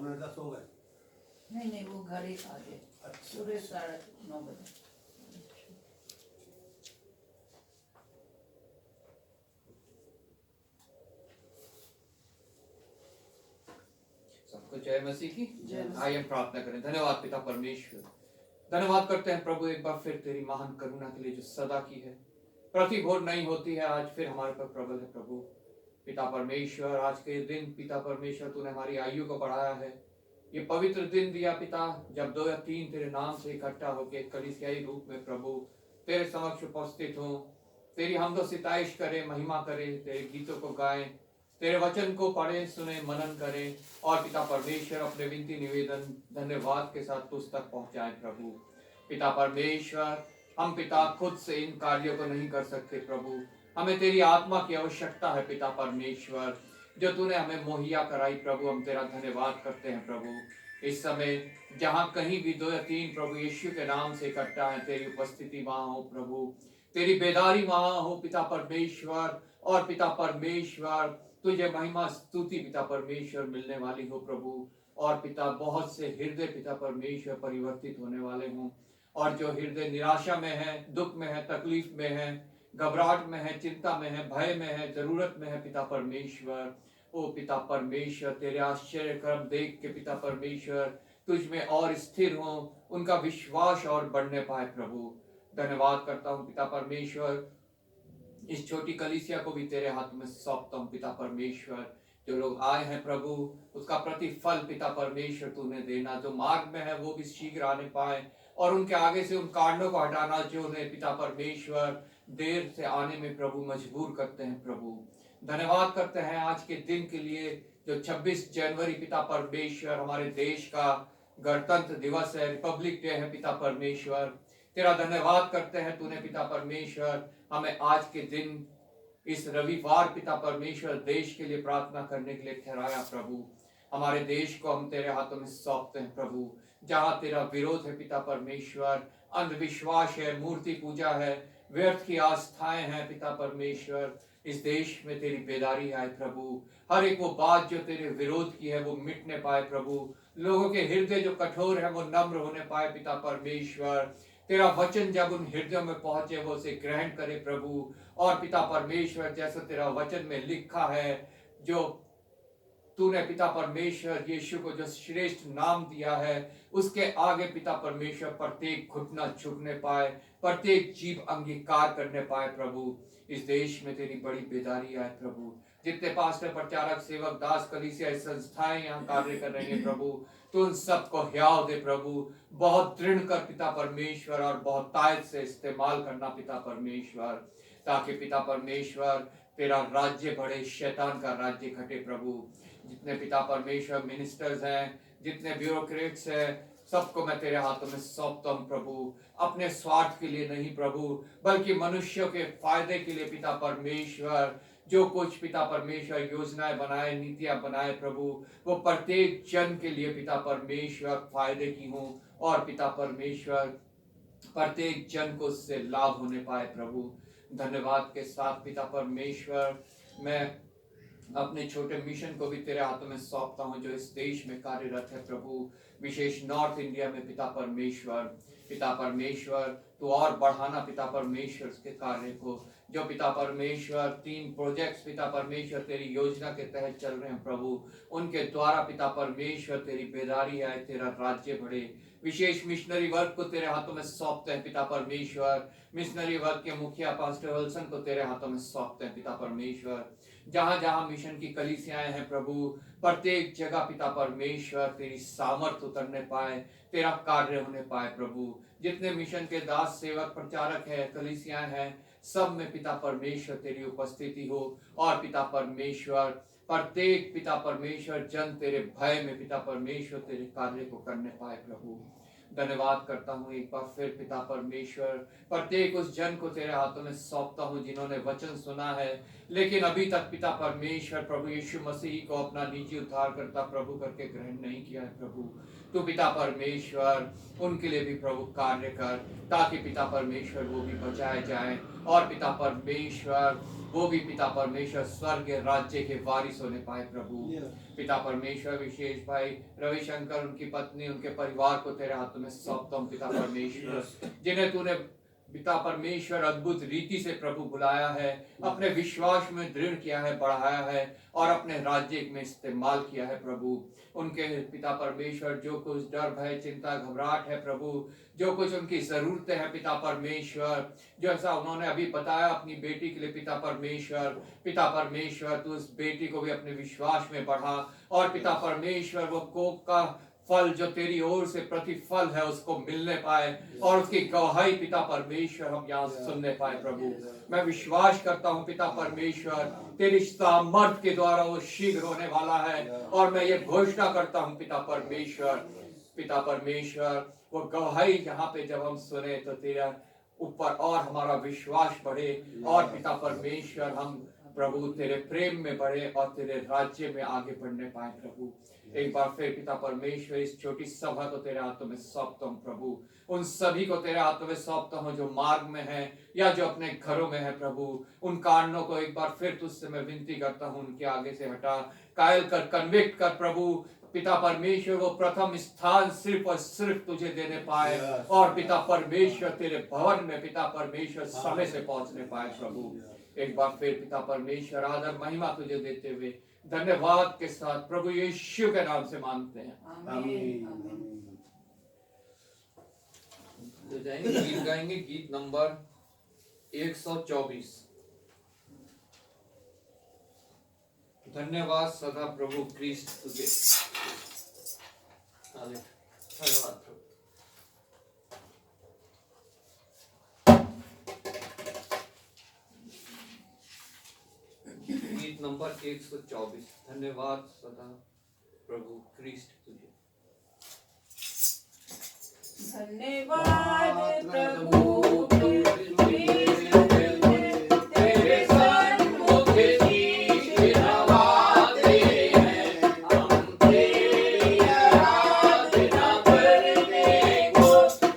9:10 हो गए। नहीं नहीं, वो घर ही आ गए अच्छा। पूरे 9:30 बजे। सबको जय मसीह की जय मसीह। आइए हम प्रार्थना करें। धन्यवाद पिता परमेश्वर, धन्यवाद करते हैं प्रभु एक बार फिर तेरी महान करुणा के लिए जो सदा की है, प्रति भोर नहीं होती है, आज फिर हमारे पर प्रबल है प्रभु। पिता परमेश्वर, आज के दिन पिता परमेश्वर तूने हमारी आयु को बढ़ाया है, ये पवित्र दिन दिया पिता, जब 2 या 3 तेरे नाम से इकट्ठा होकर कलीसियाई रूप में प्रभु तेरे समक्ष उपस्थित हो, तेरी हमदो सिताइश करें, महिमा करें, तेरे गीतों को गाएं, तेरे वचन को पढ़ें, सुने, मनन करें और पिता परमेश्वर अपने विनती निवेदन धन्यवाद के साथ तुझ तक पहुंचाएं प्रभु। पिता परमेश्वर, हम पिता खुद से इन कार्यों को नहीं कर सकते प्रभु, हमें तेरी आत्मा की आवश्यकता है पिता परमेश्वर, जो तूने हमें मुहैया कराई प्रभु। हम तेरा धन्यवाद करते हैं प्रभु। इस समय जहां कहीं भी 2 या 3 प्रभु यीशु के नाम से इकट्ठा है, तेरी उपस्थिति वहां हो प्रभु, तेरी बेदारी वहां हो पिता परमेश्वर। और पिता परमेश्वर तुझे महिमा स्तुति पिता परमेश्वर मिलने वाली हो प्रभु। और पिता बहुत से हृदय पिता परमेश्वर परिवर्तित होने वाले हों, और जो हृदय निराशा में है, दुख में है, तकलीफ में है, घबराहट में है, चिंता में है, भय में है, जरूरत में है पिता परमेश्वर, ओ पिता परमेश्वर तेरे आश्चर्य कर्म देख के पिता परमेश्वर तुझ में और स्थिर हो, उनका विश्वास और बढ़ने पाए प्रभु। धन्यवाद करता हूँ पिता परमेश्वर, इस छोटी कलीसिया को भी तेरे हाथ में सौंपता हूँ पिता परमेश्वर। जो लोग आए हैं प्रभु, उसका प्रतिफल पिता परमेश्वर तूने देना, जो मार्ग में है वो भी शीघ्र आने पाए, और उनके आगे से उन कारणों को हटाना जो उन्हें पिता परमेश्वर देर से आने में प्रभु मजबूर करते हैं प्रभु। धन्यवाद करते हैं आज के दिन के लिए, जो 26 जनवरी पिता परमेश्वर हमारे देश का गणतंत्र दिवस है, रिपब्लिक डे है पिता परमेश्वर। तेरा धन्यवाद करते हैं, तूने पिता परमेश्वर हमें आज के दिन इस रविवार पिता परमेश्वर देश के लिए प्रार्थना करने के लिए ठहराया प्रभु। हमारे देश को हम तेरे हाथों में सौंपते हैं प्रभु, जहां तेरा विरोध है पिता परमेश्वर, अंधविश्वास है, मूर्ति पूजा है, व्यर्थ की आस्थाएं हैं पिता परमेश्वर, इस देश में तेरी बेदारी आए प्रभु। हर एक वो बात जो तेरे विरोध की है वो मिटने पाए प्रभु, लोगों के हृदय जो कठोर है वो नम्र होने पाए पिता परमेश्वर। तेरा वचन जब उन हृदयों में पहुंचे वो उसे ग्रहण करे प्रभु। और पिता परमेश्वर जैसा तेरा वचन में लिखा है, जो तूने पिता परमेश्वर यीशु को जो श्रेष्ठ नाम दिया है, उसके आगे पिता परमेश्वर प्रत्येक घुटना झुकने पाए, प्रत्येक जीव अंगीकार करने पाए प्रभु। इस देश में तेरी बड़ी बेदारी आए प्रभु। जितने पास्टर, प्रचारक, सेवक, दास, कलीसिया, संस्थाएं यहाँ कार्य कर रही है प्रभु, तो उन सबको हियाव दे प्रभु, बहुत दृढ़ कर पिता परमेश्वर, और बहुत तायत से इस्तेमाल करना पिता परमेश्वर, ताकि पिता परमेश्वर तेरा राज्य बढ़े, शैतान का राज्य घटे प्रभु। जितने पिता परमेश्वर मिनिस्टर्स हैं, जितने ब्यूरोक्रेट्स हैं, सबको मैं तेरे हाथों में सौंपता हूं प्रभु, अपने स्वार्थ के लिए नहीं प्रभु, बल्कि मनुष्यों के फायदे के लिए पिता परमेश्वर। जो कुछ पिता परमेश्वर योजनाएं बनाए, नीतियां बनाए प्रभु, वो प्रत्येक जन के लिए पिता परमेश्वर फायदे की हो, और पिता परमेश्वर प्रत्येक जन को उससे लाभ होने पाए प्रभु। धन्यवाद के साथ पिता परमेश्वर मैं अपने छोटे मिशन को भी तेरे हाथों में सौंपता हूँ, जो इस देश में कार्यरत है प्रभु, विशेष नॉर्थ इंडिया में पिता परमेश्वर। पिता परमेश्वर तो और बढ़ाना पिता परमेश्वर के कार्य को, जो पिता परमेश्वर 3 प्रोजेक्ट्स पिता परमेश्वर तेरी योजना के तहत चल रहे हैं प्रभु, उनके द्वारा पिता परमेश्वर तेरी बेदारी आए, तेरा राज्य बढ़े। विशेष मिशनरी वर्क को तेरे हाथों में सौंपते हैं पिता परमेश्वर, मिशनरी वर्क के मुखिया पास्टर विल्सन को तेरे हाथों में सौंपते हैं पिता परमेश्वर। जहां जहां मिशन की कलीसियाएं हैं प्रभु, प्रत्येक जगह पिता परमेश्वर तेरी सामर्थ उतरने पाए, तेरा कार्य होने पाए प्रभु। जितने मिशन के दास, सेवक, प्रचारक है, कलीसियाएं हैं, सब में पिता परमेश्वर तेरी उपस्थिति हो, और पिता परमेश्वर प्रत्येक पिता परमेश्वर जन तेरे भय में पिता परमेश्वर तेरे कार्य को करने पाए प्रभु। धन्यवाद करता हूँ एक बार फिर पिता परमेश्वर, प्रत्येक उस जन को तेरे हाथों में सौंपता हूँ जिन्होंने वचन सुना है, लेकिन अभी तक पिता परमेश्वर प्रभु यीशु मसीह को अपना निजी उद्धारकर्ता प्रभु करके ग्रहण नहीं किया है प्रभु। तो पिता परमेश्वर उनके लिए भी प्रभु कार्य कर, ताकि पिता परमेश्वर वो भी बचाए जाएं, और पिता परमेश्वर वो भी पिता परमेश्वर स्वर्ग राज्य के वारिस होने पाए प्रभु। पिता परमेश्वर विशेष भाई रविशंकर, उनकी पत्नी, उनके परिवार को तेरे हाथों में सौंपता हूँ पिता परमेश्वर, जिन्हें तूने पिता परमेश्वर अद्भुत रीति से प्रभु बुलाया है, अपने विश्वास में दृढ़ किया है, बढ़ाया है और अपने राज्य में इस्तेमाल किया है प्रभु। उनके पिता परमेश्वर जो कुछ डर भय चिंता घबराहट है प्रभु, जो कुछ उनकी जरूरतें हैं पिता परमेश्वर, जो ऐसा उन्होंने अभी बताया अपनी बेटी के लिए पिता परमेश्वर तू उस बेटी को भी अपने विश्वास में बढ़ा और पिता परमेश्वर वो कोप का फल जो तेरी ओर से प्रतिफल है उसको मिलने पाए और उसकी गवाही पिता परमेश्वर हम यहाँ सुनने पाए प्रभु। मैं विश्वास करता हूँ पिता परमेश्वर तेरी सामर्थ के द्वारा वो शीघ्र होने वाला है और मैं ये घोषणा करता हूँ पिता परमेश्वर वो गवाही यहाँ पे जब हम सुने तो तेरा ऊपर और हमारा विश्वास बढ़े और पिता परमेश्वर हम प्रभु तेरे प्रेम में बढ़े और तेरे राज्य में आगे बढ़ने पाए प्रभु। एक बार फिर पिता परमेश्वर इस छोटी सभा को तेरे हाथों में सौंपता हूँ प्रभु, उन सभी को तेरे हाथों में सौंपता हूँ जो मार्ग में है या जो अपने घरों में है प्रभु। उन कारणों को एक बार फिर तुझसे मैं विनती करता हूँ उनके आगे से हटा, कायल कर, कन्विक्ट कर प्रभु। पिता परमेश्वर वो प्रथम स्थान सिर्फ और सिर्फ तुझे देने पाए और पिता परमेश्वर तेरे भवन में पिता परमेश्वर समय से पहुंचने पाए प्रभु। एक बार फिर पिता परमेश्वर आदर महिमा तुझे देते हुए धन्यवाद के साथ प्रभु यीशु के नाम से मांगते हैं, आमीन। तो जाएंगे गीत गाएंगे, गीत नंबर 124। धन्यवाद सदा प्रभु क्रिस्ट तुझे। धन्यवाद प्रभु। गीत नंबर 124। धन्यवाद सदा प्रभु क्रिस्ट तुझे। धन्यवाद प्रभु क्रिस्ट तेरे सन्मुख शीश नवाते हैं, हम तेरी आराधना करने को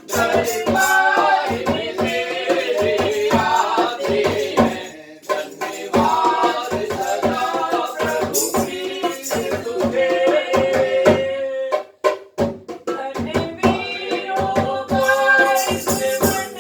दरबार में तेरे आते हैं। धन्यवाद सदा प्रभु क्रिस्ट तुझे। धन्य वीरों का इस मन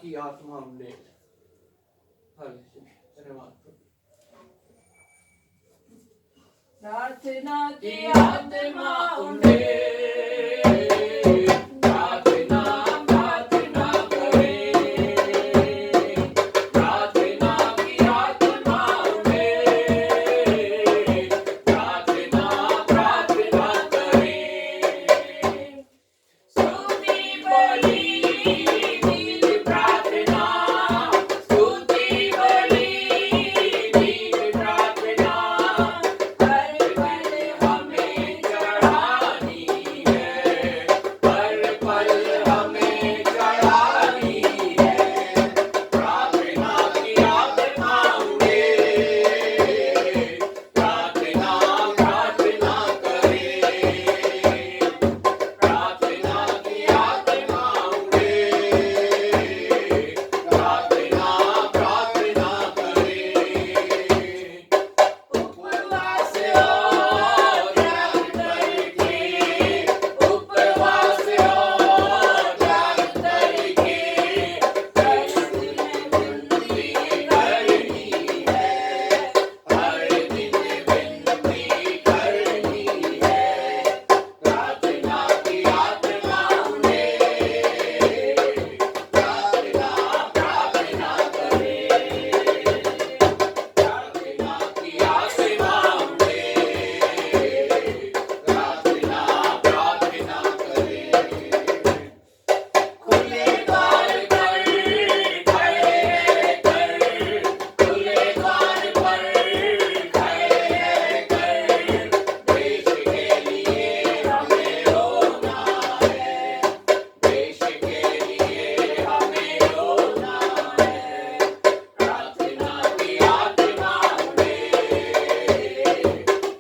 की आत्मा उन्हें। धन्यवाद प्रभु। प्रार्थना की आत्मा उन्हें, प्रार्थना प्रार्थना करें, प्रार्थना की आत्मा उन्हें, प्रार्थना प्रार्थना करें। स्तुति बलि गीत प्रार्थना, स्तुति बलि गीत प्रार्थना, हर पल हमें चढ़ानी है, हर पल हमें चढ़ानी है। प्रार्थना की आत्मा उन्हें, प्रार्थना प्रार्थना करें, प्रार्थना की आत्मा उन्हें, प्रार्थना प्रार्थना करें। उपवास और त्याग करके, उपवास और त्याग करके, हर दिन विनती करनी है, हर दिन विनती करनी है। प्रार्थना की आत्मा उन्हें, प्रार्थना प्रार्थना करें, प्रार्थना की आत्मा उन्हें, प्रार्थना प्रार्थना करें। खुले द्वार पर खड़े रहकर, खुले द्वार पर खड़े रहकर, देश के लिए हमें रोना है, देश के लिए हमें रोना है। प्रार्थना की आत्मा उन्हें,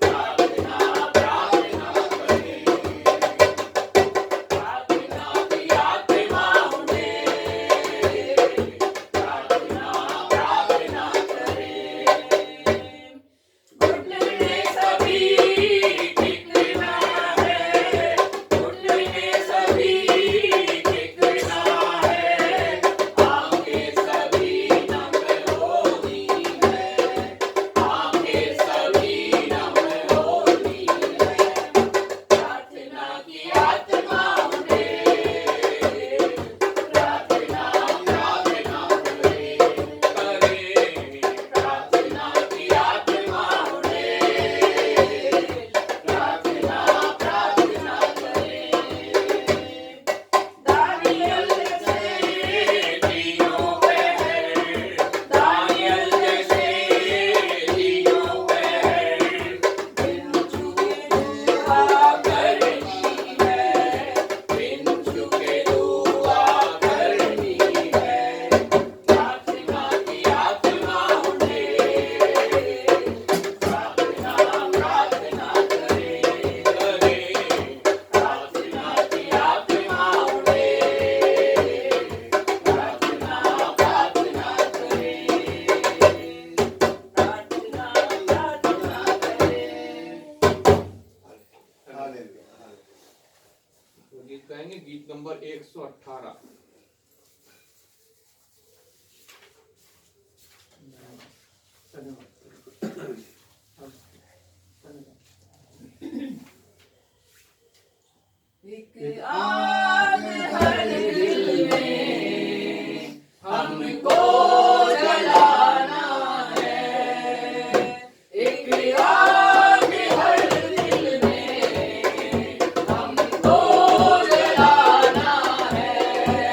प्रार्थना प्रार्थना करें, प्रार्थना की आत्मा उन्हें, प्रार्थना प्रार्थना करें। घुटने सभी टिकना है, घुटने सभी टिकना है, आंखें सभी नम होनी है, आंखें सभी नम होनी है। प्रार्थना की आत्मा उन्हें, प्रार्थना प्रार्थना करें, प्रार्थना की आत्मा उन्हें, प्रार्थना प्रार्थना करें। दानियल जैसे दियों पहर, दानियल जैसे दियों पहर, बिन झुके दुआ करनी है, बिन झुके दुआ करनी है। प्रार्थना की आत्मा उन्हें, प्रार्थना प्रार्थना करें, प्रार्थना की आत्मा उन्हें, प्रार्थना प्रार्थना करें, प्रार्थना प्रार्थना करें। तो गीत गाएंगे, गीत नंबर 118। एक आग हर दिल में हमको जलाना है, एक आग हर दिल में हमको जलाना है।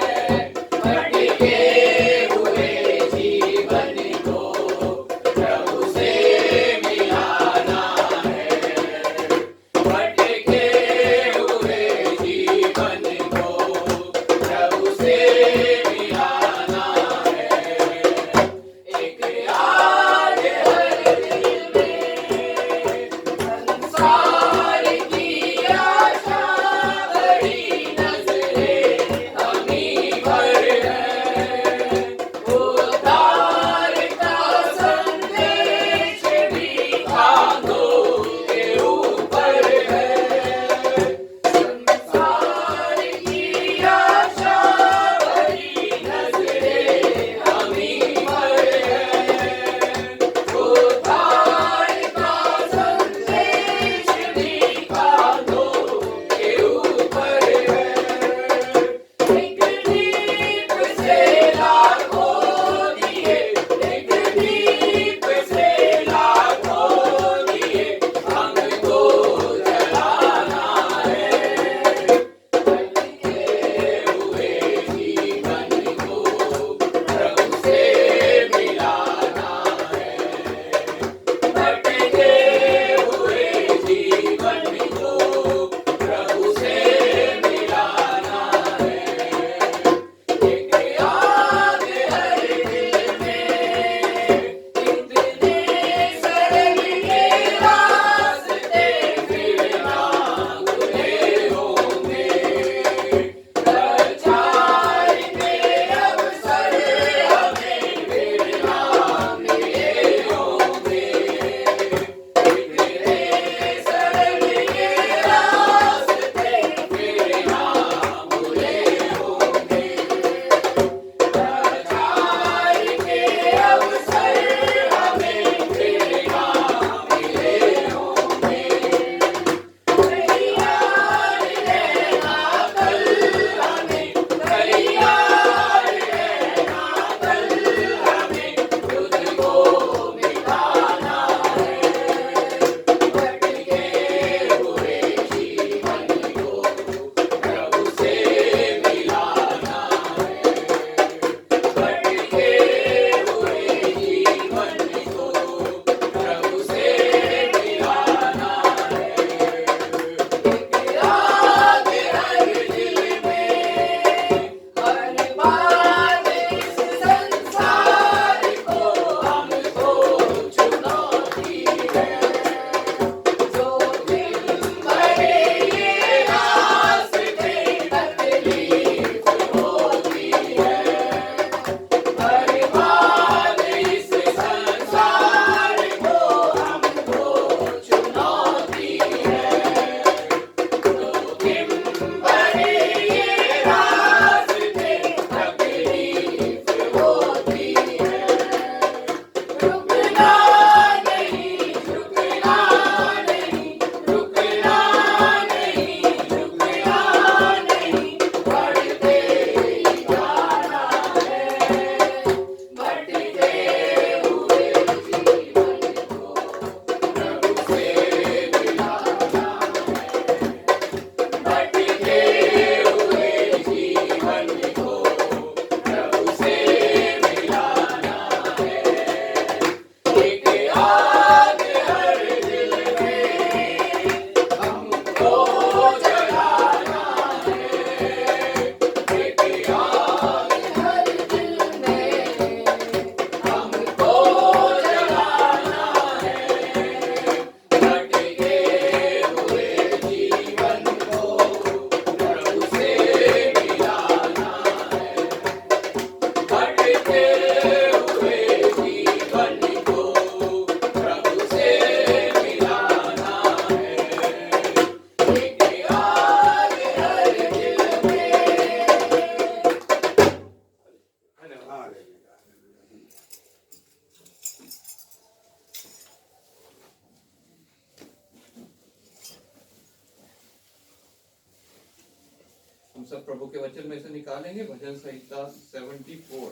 सब प्रभु के वचन में से निकालेंगे भजन संहिता 74।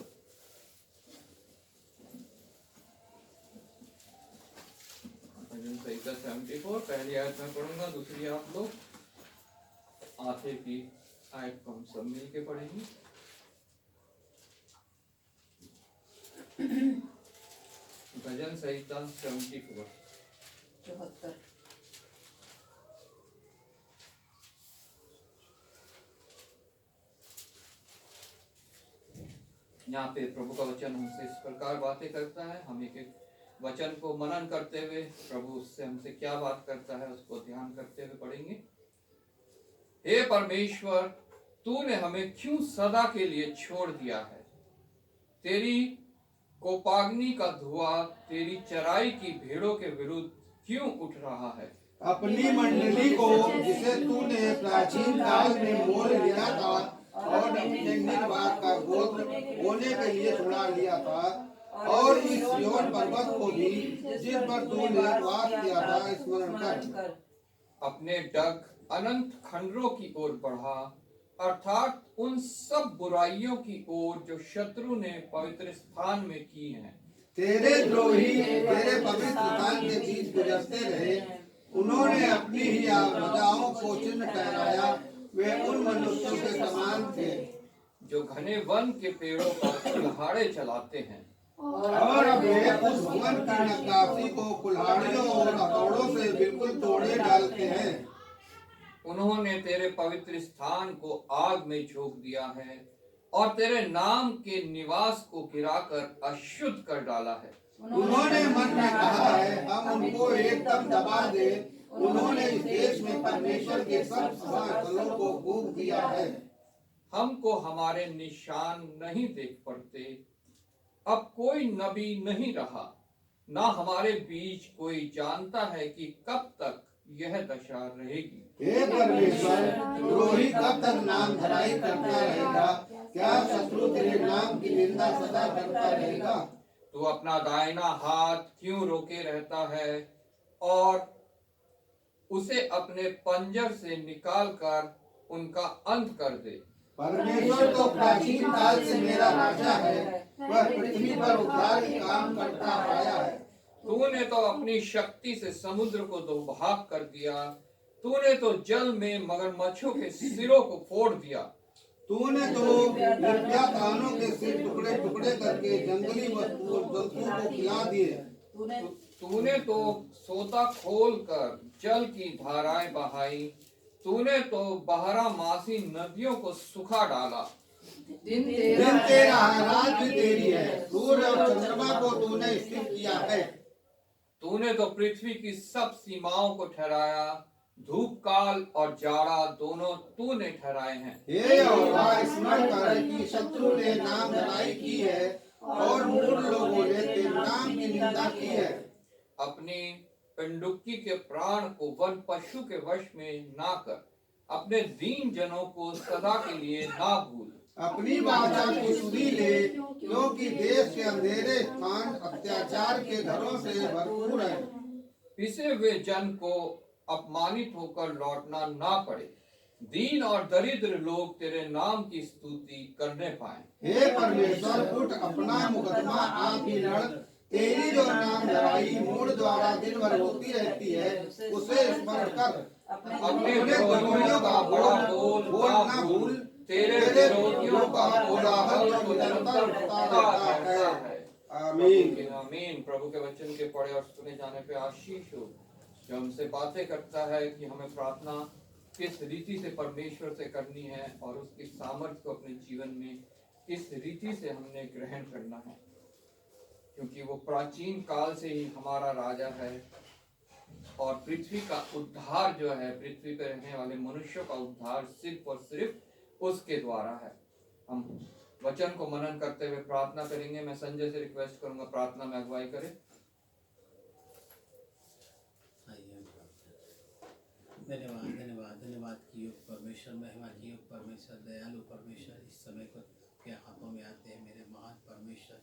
भजन संहिता 74 पहली आयत में पढ़ूंगा, दूसरी आप लोग आखिर की आयत को हम सब मिल के पढ़ेंगे। भजन संहिता 74 74। यहाँ पे प्रभु का वचन हमसे इस प्रकार बातें करता है। हम एक एक वचन को मनन करते हुए प्रभु उससे हमसे क्या बात करता है उसको ध्यान करते हुए पढ़ेंगे। हे परमेश्वर, तूने हमें क्यों सदा के लिए छोड़ दिया है? तेरी कोपाग्नि का धुआं तेरी चराई की भेड़ों के विरुद्ध क्यों उठ रहा है? अपनी मंडली को जिसे तूने प्राचीन काल में मोल लिया था और अपने निर्वात का गोत्र होने के लिए छुड़ा लिया था, और इस सिय्योन पर्वत को भी जिस पर तूने वास किया था स्मरण कर। अपने डग अनंत खंडरों की ओर बढ़ा, अर्थात उन सब बुराइयों की ओर जो शत्रु ने पवित्र स्थान में की हैं। तेरे द्रोही तेरे पवित्र स्थान के बीच गुजरते रहे, उन्होंने अपनी ही आपदाओं को चिन्ह ठहराया। वे उन मनुष्यों के समान थे जो घने वन के पेड़ों पर कुल्हाड़े चलाते हैं, और अब वे उस वन की नक्काशी को कुल्हाड़ियों और हथौड़ों से बिल्कुल तोड़े डालते हैं। उन्होंने तेरे पवित्र स्थान को आग में झोंक दिया है और तेरे नाम के निवास को गिराकर अशुद्ध कर डाला है। उन्होंने मन में कहा है, हम उनको एकदम दबा दे। उन्होंने इस देश में परमेश्वर के सब स्थलों को फूंक दिया है। हमको हमारे निशान नहीं देख पड़ते, अब कोई नबी नहीं रहा, ना हमारे बीच कोई जानता है कि कब तक यह दशा रहेगी। हे परमेश्वर, द्रोही कब तक नाम धराई करता रहेगा? क्या शत्रु तेरे नाम की निंदा सदा करता रहेगा? तू अपना दाहिना हाथ क्यों रोके रहता है और उसे अपने पंजर से निकाल कर उनका अंत कर दे। परमेश्वर तो प्राचीन काल से मेरा राजा है, वह पृथ्वी पर उद्धार के काम करता आया है। तूने तो अपनी शक्ति से समुद्र को दो भाग कर दिया, तूने तो जल में मगरमच्छों के सिरों को फोड़ दिया। तूने तो लिव्यातानों के सिर टुकड़े टुकड़े करके जंगली जंतुओं को खिला दिए। तूने तो सोता खोल कर जल की धाराएं बहाई, तूने तो बारहमासी नदियों को सुखा डाला। दिन तेरा है, रात भी तेरी है, सूर्य और चंद्रमा को तूने स्थिर किया है। तूने तो पृथ्वी की सब सीमाओं को ठहराया, धूप काल और जाड़ा दोनों तूने ठहराए हैं। हे यहोवा, स्मरण कर कि शत्रु ने नाम धराई की है और मूढ़ लोगों ने तेरे नाम की निंदा की है। अपनी पंडुक्की के प्राण को वन पशु के वश में ना कर, अपने दीन जनों को सदा के लिए ना भूल। अपनी वाचा की सुधी ले, क्योंकि देश के अंधेरे स्थान अत्याचार के घरों से भरपूर है। पिसे हुए जन को अपमानित होकर लौटना ना पड़े, दीन और दरिद्र लोग तेरे नाम की स्तुति करने पाए। हे परमेश्वर, उठ अपना मुकदमा आप ही लड़। तेरी जो नाम धराई मूढ़ द्वारा दिन भर होती रहती है, उसे स्मरण कर। अपने विरोधियों का बड़ा बोल ना भूल, तेरे विरोधियों का कोलाहल तो निरंतर होता रहता है। आमीन। आमीन। प्रभु के वचन के पढ़े और सुने जाने पे आशीष हो, जो हमसे बातें करता है कि हमें प्रार्थना किस रीति से परमेश्वर से करनी है और उसकी सामर्थ्य को अपने जीवन में किस रीति से हमने ग्रहण करना है, क्योंकि वो प्राचीन काल से ही हमारा राजा है और पृथ्वी का उद्धार जो है, पृथ्वी पर रहने वाले मनुष्यों का उद्धार सिर्फ और सिर्फ उसके द्वारा है। हम वचन को मनन करते हुए प्रार्थना करेंगे। मैं संजय से रिक्वेस्ट करूंगा प्रार्थना में अगुवाई करे। धन्यवाद धन्यवाद धन्यवाद की योग परमेश्वर, महिमा की योग परमेश्वर, दयालु परमेश्वर, इस समय को के हाथों में आते हैं मेरे महान परमेश्वर।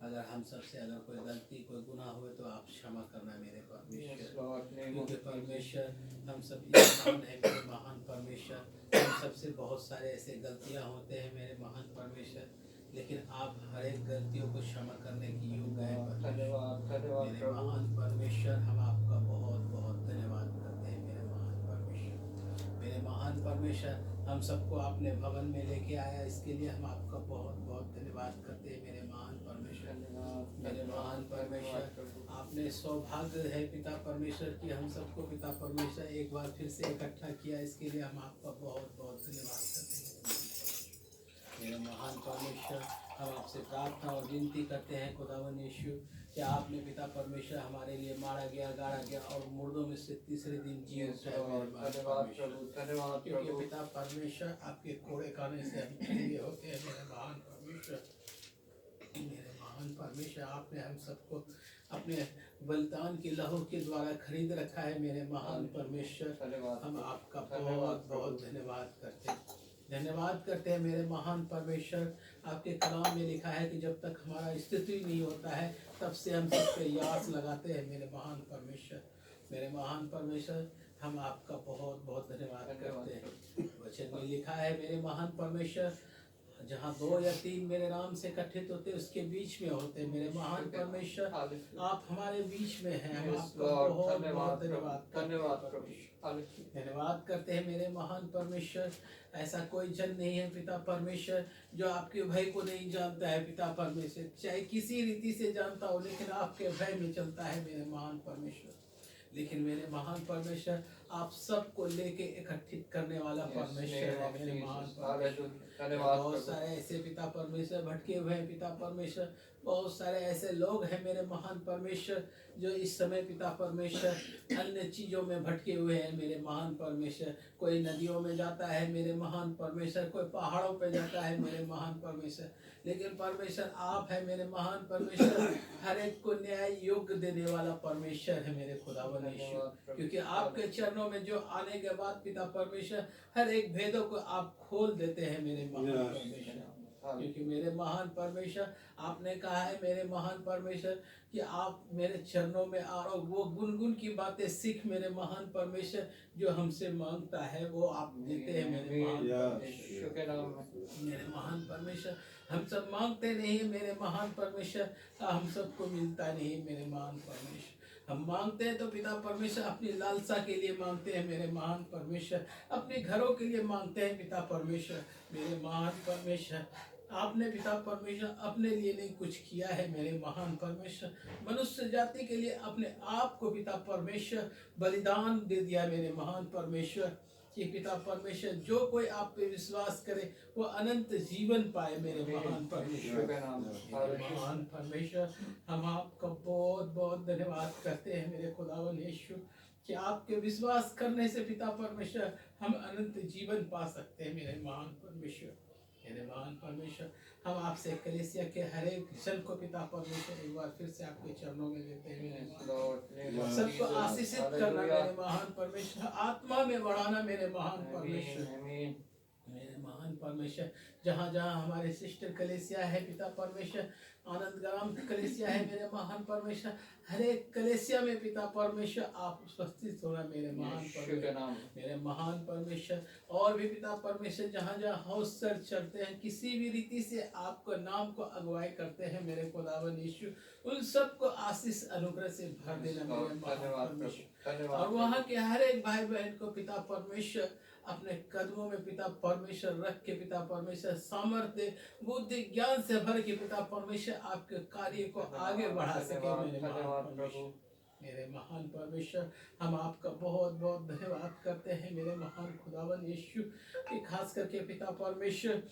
अगर हम सबसे अगर कोई गलती कोई गुनाह हुए तो आप क्षमा करना मेरे Yes, परमेश्वर, Lord, name of क्योंकि Jesus. परमेश्वर हम सब इंसान है मेरे महान परमेश्वर। हम सबसे बहुत सारे ऐसे गलतियां होते हैं मेरे महान परमेश्वर, लेकिन आप हर एक गलतियों को क्षमा करने की योग्य है परमेश्वर। धन्यवाद धन्यवाद मेरे प्रभु। महान परमेश्वर, हम आपका बहुत बहुत धन्यवाद करते हैं मेरे महान परमेश्वर। मेरे महान परमेश्वर, हम सबको आपने भवन में लेके आया, इसके लिए हम आपका बहुत बहुत धन्यवाद करते हैं मेरे महान परमेश्वर। मेरे महान परमेश्वर, आपने सौभाग्य है पिता परमेश्वर कि हम सबको पिता परमेश्वर एक बार फिर से इकट्ठा किया, इसके लिए हम आपका बहुत बहुत धन्यवाद करते हैं मेरे महान परमेश्वर। हम आपसे प्रार्थना और विनती करते हैं खुदावन यीशु कि आपने पिता परमेश्वर हमारे लिए मारा गया, गाड़ा गया और मुर्दों में से तीसरे दिन जी Yes, उठा है मेरे Lord, महान धन्यवाद परमेश्वर। प्रभु धन्यवाद क्योंकि प्रभु। पिता परमेश्वर आपके कोड़े खाने से हम चंगे होते हैं मेरे महान परमेश्वर। मेरे महान परमेश्वर, आपने हम सबको अपने बलिदान के लहू के द्वारा खरीद रखा है मेरे महान परमेश्वर। धन्यवाद हम प्रभु। आपका धन्यवाद बहुत प्रभु। बहुत धन्यवाद करते हैं, धन्यवाद करते हैं मेरे महान परमेश्वर। आपके कलाम में लिखा है कि जब तक हमारा स्थिति नहीं होता है तब से हम सब पे यास लगाते हैं मेरे महान परमेश्वर। मेरे महान परमेश्वर, हम आपका बहुत बहुत धन्यवाद करते हैं। वचन में लिखा है मेरे महान परमेश्वर, जहाँ 2 या 3 मेरे नाम से इकट्ठित होते उसके बीच में होते मेरे महान परमेश्वर। आप हमारे बीच में हैं, हम Yes, आपका Lord, बहुत धन्यवाद बहुत प्रभु धन्यवाद करते हैं धन्यवाद प्रभु। परमेश्वर। हालेलुया। धन्यवाद करते हैं मेरे महान परमेश्वर। ऐसा कोई जन नहीं है पिता परमेश्वर जो आपके भय को नहीं जानता है पिता परमेश्वर, चाहे किसी रीति से जानता हो लेकिन आपके भय में चलता है मेरे महान परमेश्वर। लेकिन मेरे महान परमेश्वर, आप सबको लेके इकट्ठित करने वाला Yes, परमेश्वर name है of मेरे Jesus. महान परमेश्वर। हालेलुया। धन्यवाद बहुत प्रभु। सारे ऐसे पिता परमेश्वर भटके हुए हैं पिता परमेश्वर। बहुत सारे ऐसे लोग हैं मेरे महान परमेश्वर जो इस समय पिता परमेश्वर अन्य चीजों में भटके हुए हैं मेरे महान परमेश्वर। कोई नदियों में जाता है मेरे महान परमेश्वर, कोई पहाड़ों पे जाता है मेरे महान परमेश्वर, लेकिन परमेश्वर आप है मेरे महान परमेश्वर। हर एक को न्याय योग्य देने वाला परमेश्वर है मेरे खुदावन यीशु। धन्यवाद प्रभु। क्योंकि आपके चरणों में जो आने के बाद पिता परमेश्वर हर एक भेदों को आप खोल देते हैं मेरे महान परमेश्वर। क्योंकि मेरे महान परमेश्वर, आपने कहा है मेरे महान परमेश्वर कि आप मेरे चरणों में और वो गुनगुन की बातें सीख मेरे महान परमेश्वर। जो हमसे मांगता है वो आप देते हैं मेरे महान परमेश्वर। शुक्र नाम है। मेरे महान परमेश्वर, हम सब मांगते नहीं है मेरे महान परमेश्वर, हम सबको मिलता नहीं है मेरे महान परमेश्वर। हम मांगते हैं तो पिता परमेश्वर अपनी लालसा के लिए मांगते हैं मेरे महान परमेश्वर, अपने घरों के लिए मांगते हैं पिता परमेश्वर। मेरे महान परमेश्वर, आपने पिता परमेश्वर अपने लिए नहीं कुछ किया है मेरे महान परमेश्वर, मनुष्य जाति के लिए अपने आप को पिता परमेश्वर बलिदान दे दिया मेरे महान परमेश्वर। कि पिता परमेश्वर, जो कोई आप पे विश्वास करे वो अनंत जीवन पाए मेरे महान परमेश्वर। शुक्र नाम है। मेरे महान परमेश्वर, हम आपका बहुत बहुत धन्यवाद करते हैं मेरे खुदावन यीशु कि आपके विश्वास करने से पिता परमेश्वर हम अनंत जीवन पा सकते हैं मेरे महान परमेश्वर। मेरे महान परमेश्वर, हम आपसे कलीसिया के हर एक जन को पिता परमेश्वर एक बार फिर से आपके चरणों में लेते हैं मेरे Yes, महान Lord, name of सबको Jesus. आशीषित करना हालेलुया। मेरे महान परमेश्वर, आत्मा में बढ़ाना मेरे महान परमेश्वर। आमीन, आमीन। मेरे महान परमेश्वर, जहाँ जहाँ हमारे सिस्टर कलेसिया है पिता परमेश्वर, आनंद ग्राम कलेसिया है मेरे महान परमेश्वर, हर एक कलेसिया में पिता परमेश्वर आप उपस्थित होना मेरे महान शुक्र परमेश्वर। नाम है। मेरे महान परमेश्वर, और भी पिता परमेश्वर जहाँ जहाँ हाउस सर्च चलते हैं, किसी भी रीति से आपको नाम को अगुवाई करते हैं मेरे खुदावन यीशु, उन सबको आशीष अनुग्रह से भर देना मेरे महान धन्यवाद परमेश्वर। प्रभु धन्यवाद और वहाँ के हर एक भाई बहन को पिता परमेश्वर अपने कदमों में पिता परमेश्वर रख के पिता परमेश्वर सामर्थ्य बुद्धि ज्ञान से भर के पिता परमेश्वर आपके कार्य को आगे बढ़ा सके मेरे महान धन्यवाद परमेश्वर। प्रभु। मेरे महान परमेश्वर, हम आपका बहुत बहुत धन्यवाद करते हैं मेरे महान खुदावन यीशु कि खास करके पिता परमेश्वर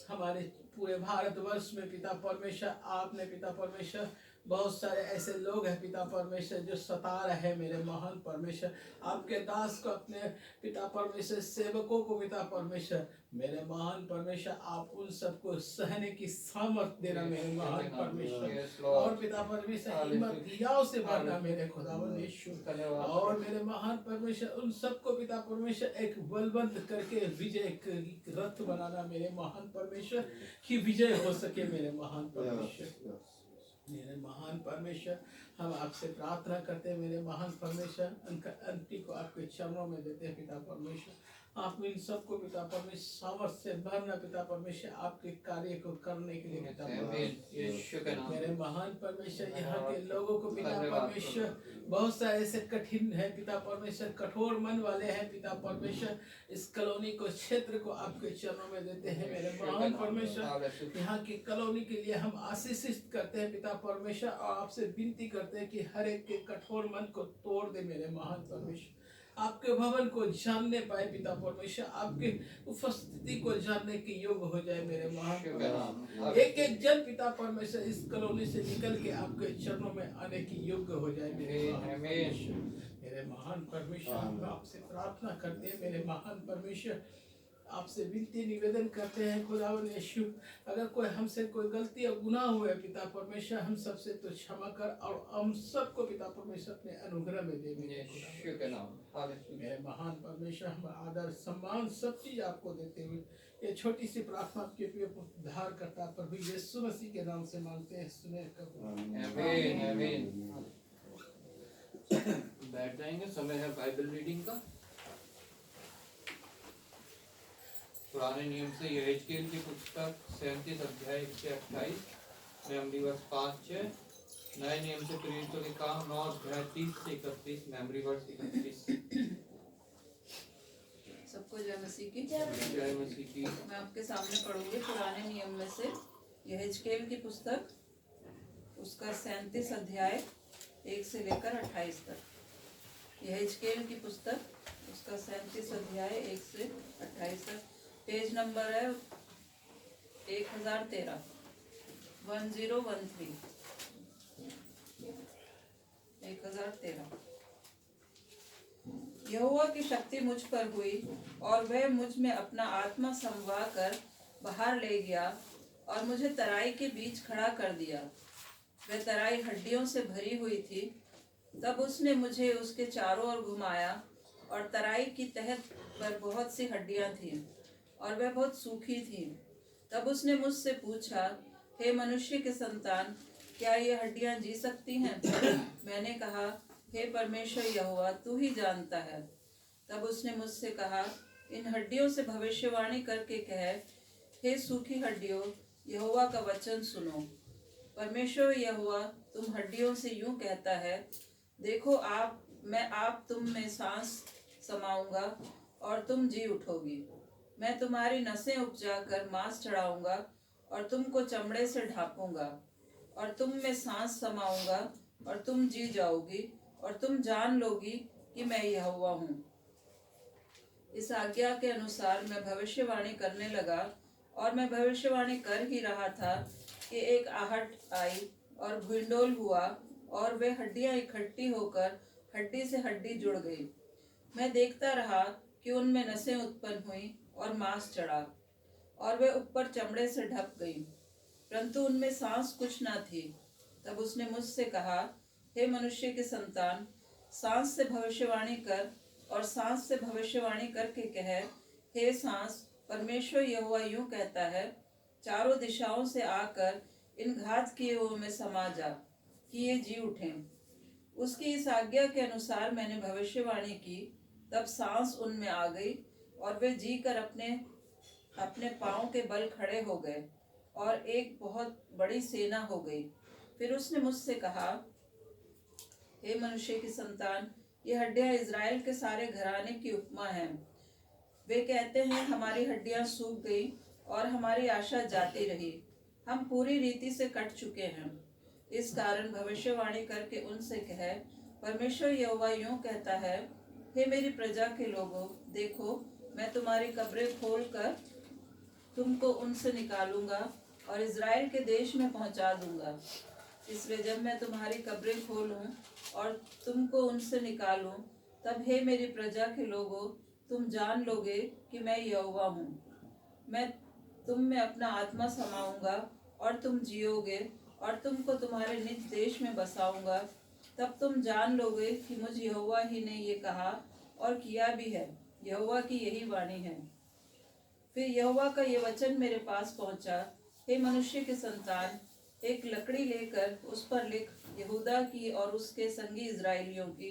हमारे पूरे भारतवर्ष में पिता परमेश्वर आपने पिता परमेश्वर बहुत सारे ऐसे लोग हैं पिता परमेश्वर जो सता रहे मेरे महान परमेश्वर आपके दास को, अपने पिता परमेश्वर सेवकों को पिता परमेश्वर मेरे महान परमेश्वर आप उन सबको सहने की सामर्थ्य देना मेरे महान परमेश्वर। Yes, और Lord. पिता परमेश्वर हिम्मत हियाव से भरना मेरे खुदावन यीशु। धन्यवाद और मेरे महान परमेश्वर उन सबको पिता परमेश्वर एक बलवंत करके विजय रथ बनाना मेरे महान परमेश्वर, कि विजय हो सके मेरे महान परमेश्वर। महान परमेश्वर, हम आपसे प्रार्थना करते हैं मेरे महान परमेश्वर, उनका अंति को आपके चरणों में देते हैं पिता परमेश्वर। आप इन सबको पिता परमेश्वर सामर्थ से भरना पिता परमेश्वर, आपके कार्य को करने के लिए पिता परमेश्वर। मेरे महान परमेश्वर, यहाँ के लोगों को पिता परमेश्वर बहुत सा ऐसे कठिन है पिता परमेश्वर, कठोर मन वाले हैं पिता परमेश्वर। इस कॉलोनी को, क्षेत्र को आपके चरणों में देते हैं मेरे महान परमेश्वर। यहाँ की कॉलोनी के लिए हम आशीषित करते हैं पिता परमेश्वर, और आपसे विनती करते हैं कि हर एक के कठोर मन को तोड़ दे मेरे महान परमेश्वर। आपके भवन को जानने पाए पिता परमेश्वर, आपके उपस्थिति को जानने के योग्य हो जाए मेरे महान परमेश्वर। एक एक जन पिता परमेश्वर इस कॉलोनी से निकल के आपके चरणों में आने की योग्य हो जाए मेरे महान परमेश्वर। मेरे महान परमेश्वर, हम आपसे प्रार्थना करते हैं मेरे महान परमेश्वर, आपसे विनती निवेदन करते हैं खुदावन यीशु, अगर कोई हमसे कोई गलती या गुनाह हुए पिता परमेश्वर, हम सबसे तो क्षमा कर, और हम सबको पिता परमेश्वर अपने अनुग्रह में दे मेरे महान परमेश्वर। हम आदर सम्मान सब चीज आपको देते हुए ये छोटी सी प्रार्थना आपके उद्धार करता प्रभु यीशु मसीह के नाम से मांगते हैं, सुने आमीन आमीन। बैठ जाएंगे, समय है बाइबल रीडिंग का। पुराने नियम से यहेजकेल की पुस्तक 37 अध्याय 1-28, मेमोरी वर्स 5-6। नए नियम से प्रेरितों के काम 9 अध्याय 30 से 31, मेमोरी वर्स 31। सबको जय मसीह की। जय मसीह की। मैं आपके सामने पढ़ूंगी पुराने नियम में से यहेजकेल की पुस्तक, उसका 37 अध्याय 1 से लेकर 28 तक। यहेजकेल की पुस्तक, उसका 37 अध्याय 1 से 28 तक। पेज नंबर है 1013, 1013। यहोवा की शक्ति मुझ पर हुई और वह मुझ में अपना आत्मा समवा कर बाहर ले गया और मुझे तराई के बीच खड़ा कर दिया। वह तराई हड्डियों से भरी हुई थी। तब उसने मुझे उसके चारों ओर घुमाया और तराई की तह पर बहुत सी हड्डियां थीं और वह बहुत सूखी थी। तब उसने मुझसे पूछा, हे मनुष्य के संतान, क्या ये हड्डियां जी सकती हैं? मैंने कहा, हे परमेश्वर यहोवा, तू ही जानता है। तब उसने मुझसे कहा, इन हड्डियों से भविष्यवाणी करके कह, हे सूखी हड्डियों, यहोवा का वचन सुनो। परमेश्वर यहोवा तुम हड्डियों से यूं कहता है, देखो मैं तुम में सांस समाऊंगा और तुम जी उठोगी। मैं तुम्हारी नसें उपजा कर मांस चढ़ाऊंगा और तुमको चमड़े से ढांपूंगा और तुम में सांस समाऊंगा और तुम जी जाओगी और तुम जान लोगी कि मैं यहोवा हूँ। इस आज्ञा के अनुसार मैं भविष्यवाणी करने लगा और मैं भविष्यवाणी कर ही रहा था कि एक आहट आई और भूंडोल हुआ और वे हड्डियां इकट्ठी होकर हड्डी से हड्डी जुड़ गई। मैं देखता रहा कि उनमें नसें उत्पन्न हुई और मांस चढ़ा और वे ऊपर चमड़े से ढक गई, परंतु उनमें सांस कुछ न थी। तब उसने मुझसे कहा, हे मनुष्य के संतान, सांस से भविष्यवाणी कर और सांस से भविष्यवाणी करके कह, हे सांस, परमेश्वर यहोवा यूं कहता है, चारों दिशाओं से आकर इन घात किए हुओं में समा जा कि ये जी उठें। उसकी इस आज्ञा के अनुसार मैंने भविष्यवाणी की। तब सांस उनमें आ गई और वे जी कर अपने पांव के बल खड़े हो गए और एक बहुत बड़ी सेना हो गई। फिर उसने मुझसे कहा, हे मनुष्य की संतान, ये हड्डियां इज़राइल के सारे घराने की उपमा हैं। वे कहते हैं, हमारी हड्डियां सूख गई और हमारी आशा जाती रही, हम पूरी रीति से कट चुके हैं। इस कारण भविष्यवाणी करके उनसे कहे, परमेश्वर यहोवा यूं कहता है, हे मेरी प्रजा के लोगों, देखो मैं तुम्हारी कब्रें खोलकर तुमको उनसे निकालूंगा और इज़राइल के देश में पहुंचा दूंगा। इसलिए जब मैं तुम्हारी कब्रें खोलूं और तुमको उनसे निकालूं, तब हे मेरी प्रजा के लोगों, तुम जान लोगे कि मैं यहोवा हूँ। मैं तुम में अपना आत्मा समाऊंगा और तुम जियोगे और तुमको तुम्हारे निज देश में बसाऊंगा। तब तुम जान लोगे कि मुझ यहोवा ही ने ये कहा और किया भी है। यहोवा की यही वाणी है। फिर यहोवा का ये वचन मेरे पास पहुंचा, हे मनुष्य के संतान, एक लकड़ी लेकर उस पर लिख, यहूदा की और उसके संगी इजराइलियों की।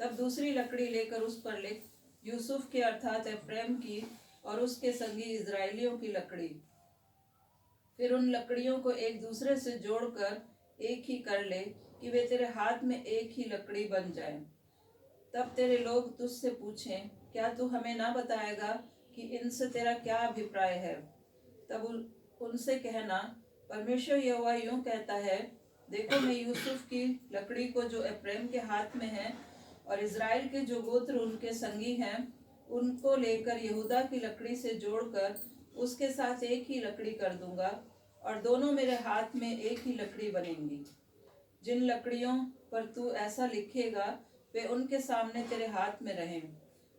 तब दूसरी लकड़ी लेकर उस पर लिख, यूसुफ की अर्थात एप्रैम की और उसके संगी इजराइलियों की लकड़ी। फिर उन लकड़ियों को एक दूसरे से जोड़कर एक ही कर ले कि वे तेरे हाथ में एक ही लकड़ी बन जाएं। तब तेरे लोग तुझसे पूछें, क्या तू हमें ना बताएगा कि इनसे तेरा क्या अभिप्राय है? तब उनसे कहना, परमेश्वर यहोवा यूं कहता है, देखो मैं यूसुफ की लकड़ी को जो एप्रैम के हाथ में है और इजराइल के जो गोत्र उनके संगी हैं उनको लेकर यहूदा की लकड़ी से जोड़कर उसके साथ एक ही लकड़ी कर दूंगा और दोनों मेरे हाथ में एक ही लकड़ी बनेंगी। जिन लकड़ियों पर तू ऐसा लिखेगा वे उनके सामने तेरे हाथ में रहें।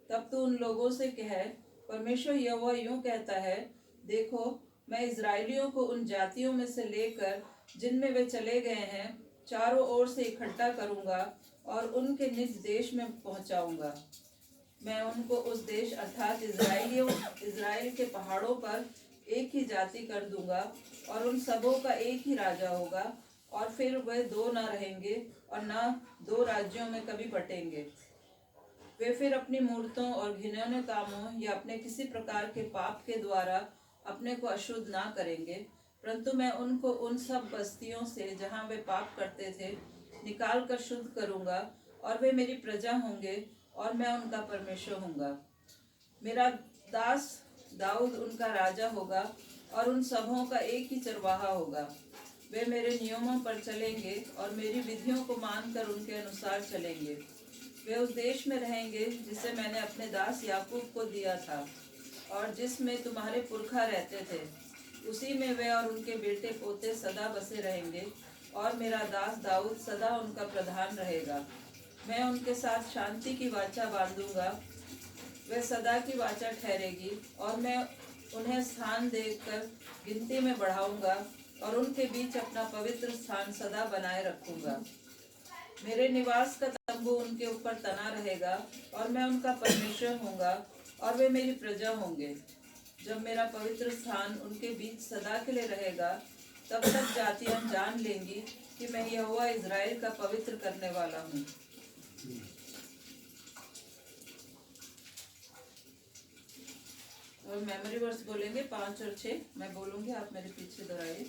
तब तू उन लोगों से कहे, परमेश्वर यहोवा यूं कहता है, देखो मैं इजराइलियों को उन जातियों में से लेकर जिनमें वे चले गए हैं चारों ओर से इकट्ठा करूंगा और उनके निज देश में पहुंचाऊंगा। मैं उनको उस देश अर्थात इजराइल के पहाड़ों पर एक ही जाति कर दूंगा और उन सबों का एक ही राजा होगा और फिर वे दो ना रहेंगे और ना दो राज्यों में कभी बटेंगे। वे फिर अपनी मूर्तों और घिनौने कामों या अपने किसी प्रकार के पाप के द्वारा अपने को अशुद्ध ना करेंगे, परंतु मैं उनको उन सब बस्तियों से जहाँ वे पाप करते थे निकाल कर शुद्ध करूंगा और वे मेरी प्रजा होंगे और मैं उनका परमेश्वर होऊंगा। मेरा दास दाऊद उनका राजा होगा और उन सबों का एक ही चरवाहा होगा। वे मेरे नियमों पर चलेंगे और मेरी विधियों को मानकर उनके अनुसार चलेंगे। वे उस देश में रहेंगे जिसे मैंने अपने दास याकूब को दिया था और जिसमें तुम्हारे पुरखा रहते थे। उसी में वे और उनके बेटे पोते सदा बसे रहेंगे और मेरा दास दाऊद सदा उनका प्रधान रहेगा। मैं उनके साथ शांति की वाचा बांधूंगा, वे सदा की वाचा ठहरेगी और मैं उन्हें स्थान देकर गिनती में बढ़ाऊंगा और उनके बीच अपना पवित्र स्थान सदा बनाए रखूंगा। मेरे निवास का तंबू उनके ऊपर तना रहेगा और मैं उनका परमेश्वर होऊंगा और वे मेरी प्रजा होंगे। जब मेरा पवित्र स्थान उनके बीच सदा के लिए रहेगा, तब तक जातियां जान लेंगी कि मैं यहोवा इजराइल का पवित्र करने वाला हूँ। और मेमोरी वर्स बोलेंगे 5 और 6 मैं बोलूंगी, आप मेरे पीछे दोहराइए।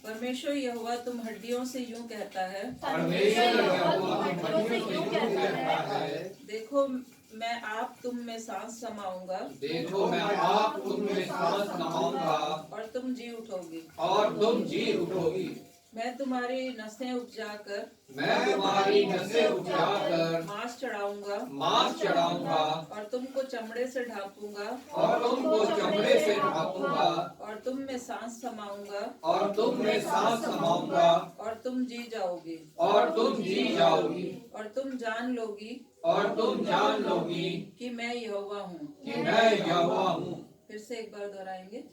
परमेश्वर यहोवा तुम हड्डियों से यूं कहता है, परमेश्वर यहोवा तुम हड्डियों से यूं कहता है, देखो मैं आप तुम में सांस समाऊंगा, देखो मैं आप तुम में सांस समाऊंगा और तुम जी उठोगी, और तुम जी उठोगी। मैं तुम्हारी नसें उपजाकर, मैं तुम्हारी नसें उपजाकर मांस चढ़ाऊंगा, मांस चढ़ाऊंगा और तुमको चमड़े से ढांपूंगा, और तुमको चमड़े से ढांपूंगा, और तुम में सांस समाऊंगा, और तुम में सांस समाऊंगा, और तुम जी जाओगी, और तुम जी जाओगी, और तुम जान लोगी और तुम जान लोगी कि मैं यहोवा हूँ। कि मैं यहोवा हूँ। फिर से एक बार दोहराएंगे।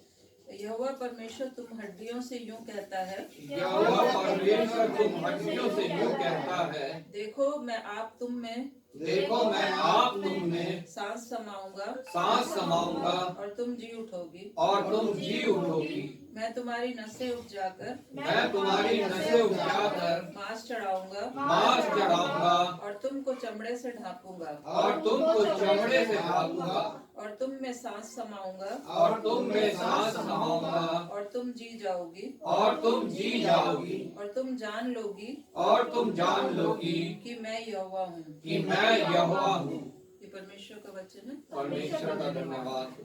यहोवा परमेश्वर तुम हड्डियों से यूं कहता है, यहोवा परमेश्वर तुम हड्डियों से यूं कहता है, देखो मैं आप तुम में देखो मैं आप तुम में सांस समाऊंगा, सांस समाऊंगा, और तुम जी उठोगी, और तुम जी उठोगी। मैं तुम्हारी नसें उपजाकर, मैं तुम्हारी नसें उपजाकर मांस चढ़ाऊंगा, मांस चढ़ाऊंगा, और तुमको चमड़े से ढांपूंगा, और तुमको चमड़े से ढांपूंगा, और तुम में सांस समाऊंगा, और तुम में सांस समाऊंगा, और तुम जी जाओगी, और तुम जी जाओगी, और तुम जान लोगी और तुम जान लोगी कि मैं यहोवा हूँ। कि मैं यहोवा हूँ। ये परमेश्वर का वचन है। परमेश्वर का धन्यवाद।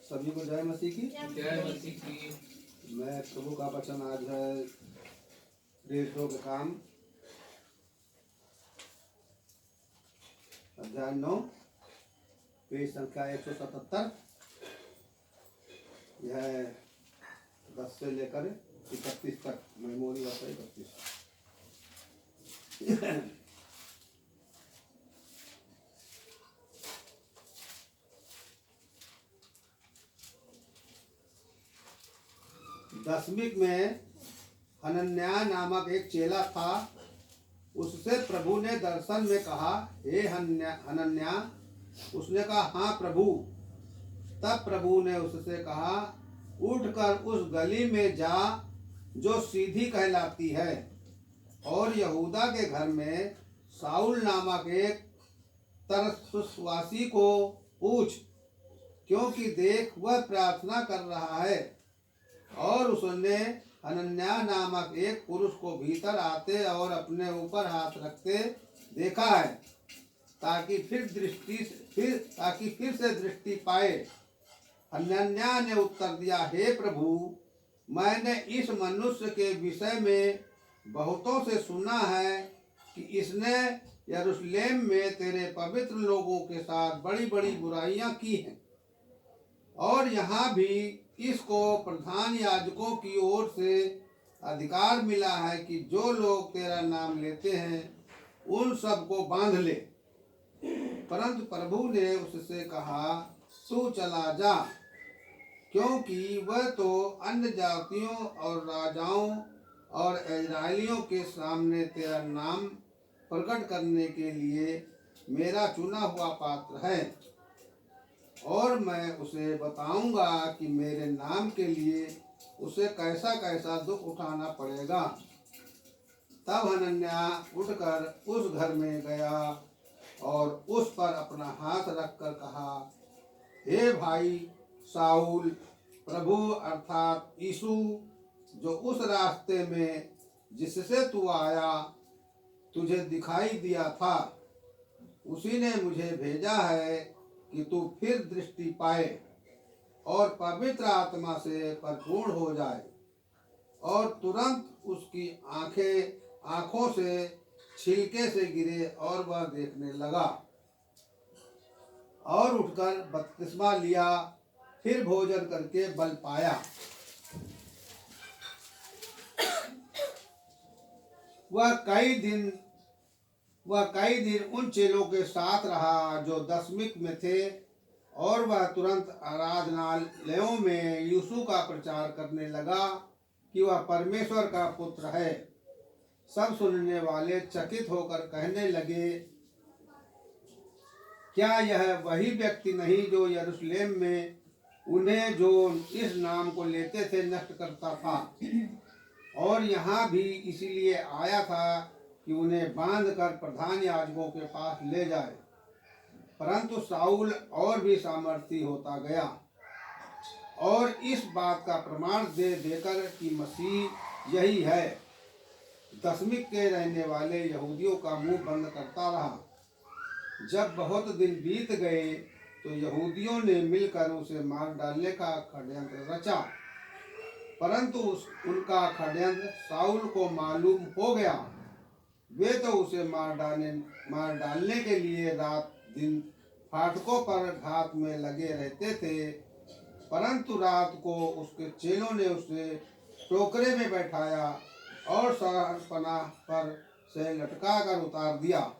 सभी को जय मसीह की। जय मसीह की। मैं प्रभु का वचन आज है प्रेरितों के काम अध्याय 9 पेज संख्या 177। यह 10 से लेकर 31 तक मेमोरी वर्ष 31। दसवीं में हनन्याह नामक एक चेला था। उससे प्रभु ने दर्शन में कहा, हे हनन्याह। उसने कहा, हाँ प्रभु। तब प्रभु ने उससे कहा, उठकर उस गली में जा जो सीधी कहलाती है, और यहूदा के घर में साउल नामक एक तरसुसवासी को पूछ, क्योंकि देख वह प्रार्थना कर रहा है। और उसने हनन्याह नामक एक पुरुष को भीतर आते और अपने ऊपर हाथ रखते देखा है, ताकि फिर से दृष्टि पाए। हनन्याह ने उत्तर दिया, हे प्रभु, मैंने इस मनुष्य के विषय में बहुतों से सुना है कि इसने यरूशलेम में तेरे पवित्र लोगों के साथ बड़ी बड़ी बुराइयां की हैं, और यहाँ भी इसको प्रधान याजकों की ओर से अधिकार मिला है कि जो लोग तेरा नाम लेते हैं उन सब को बांध ले। परंतु प्रभु ने उससे कहा, तू चला जा, क्योंकि वह तो अन्य जातियों और राजाओं और इस्राएलियों के सामने तेरा नाम प्रकट करने के लिए मेरा चुना हुआ पात्र है, और मैं उसे बताऊंगा कि मेरे नाम के लिए उसे कैसा कैसा दुख उठाना पड़ेगा। तब हनन्याह उठकर उस घर में गया और उस पर अपना हाथ रखकर कहा, हे भाई साउल, प्रभु अर्थात यीशु जो उस रास्ते में जिससे तू आया तुझे दिखाई दिया था, उसी ने मुझे भेजा है कि तू फिर दृष्टि पाए और पवित्र आत्मा से परिपूर्ण हो जाए। और तुरंत उसकी आंखों से छिलके से गिरे और वह देखने लगा, और उठकर बपतिस्मा लिया, फिर भोजन करके बल पाया। वह कई दिन उन चेलों के साथ रहा जो दशमिक में थे, और वह तुरंत आराधनालयों में यीशु का प्रचार करने लगा कि वह परमेश्वर का पुत्र है। सब सुनने वाले चकित होकर कहने लगे, क्या यह वही व्यक्ति नहीं जो यरूशलेम में उन्हें जो इस नाम को लेते थे नष्ट करता था, और यहाँ भी इसीलिए आया था कि उन्हें बांधकर प्रधान याजकों के पास ले जाए। परंतु साउल और भी सामर्थी होता गया, और इस बात का प्रमाण दे देकर कि मसीह यही है, दशमिक के रहने वाले यहूदियों का मुंह बंद करता रहा। जब बहुत दिन बीत गए तो यहूदियों ने मिलकर उसे मार डालने का षड्यंत्र रचा, परंतु उनका षड्यंत्र साउल को मालूम हो गया। वे तो उसे मार डालने के लिए रात दिन फाटकों पर घात में लगे रहते थे, परंतु रात को उसके चेलों ने उसे टोकरे में बैठाया और शहरपनाह पर से लटका कर उतार दिया।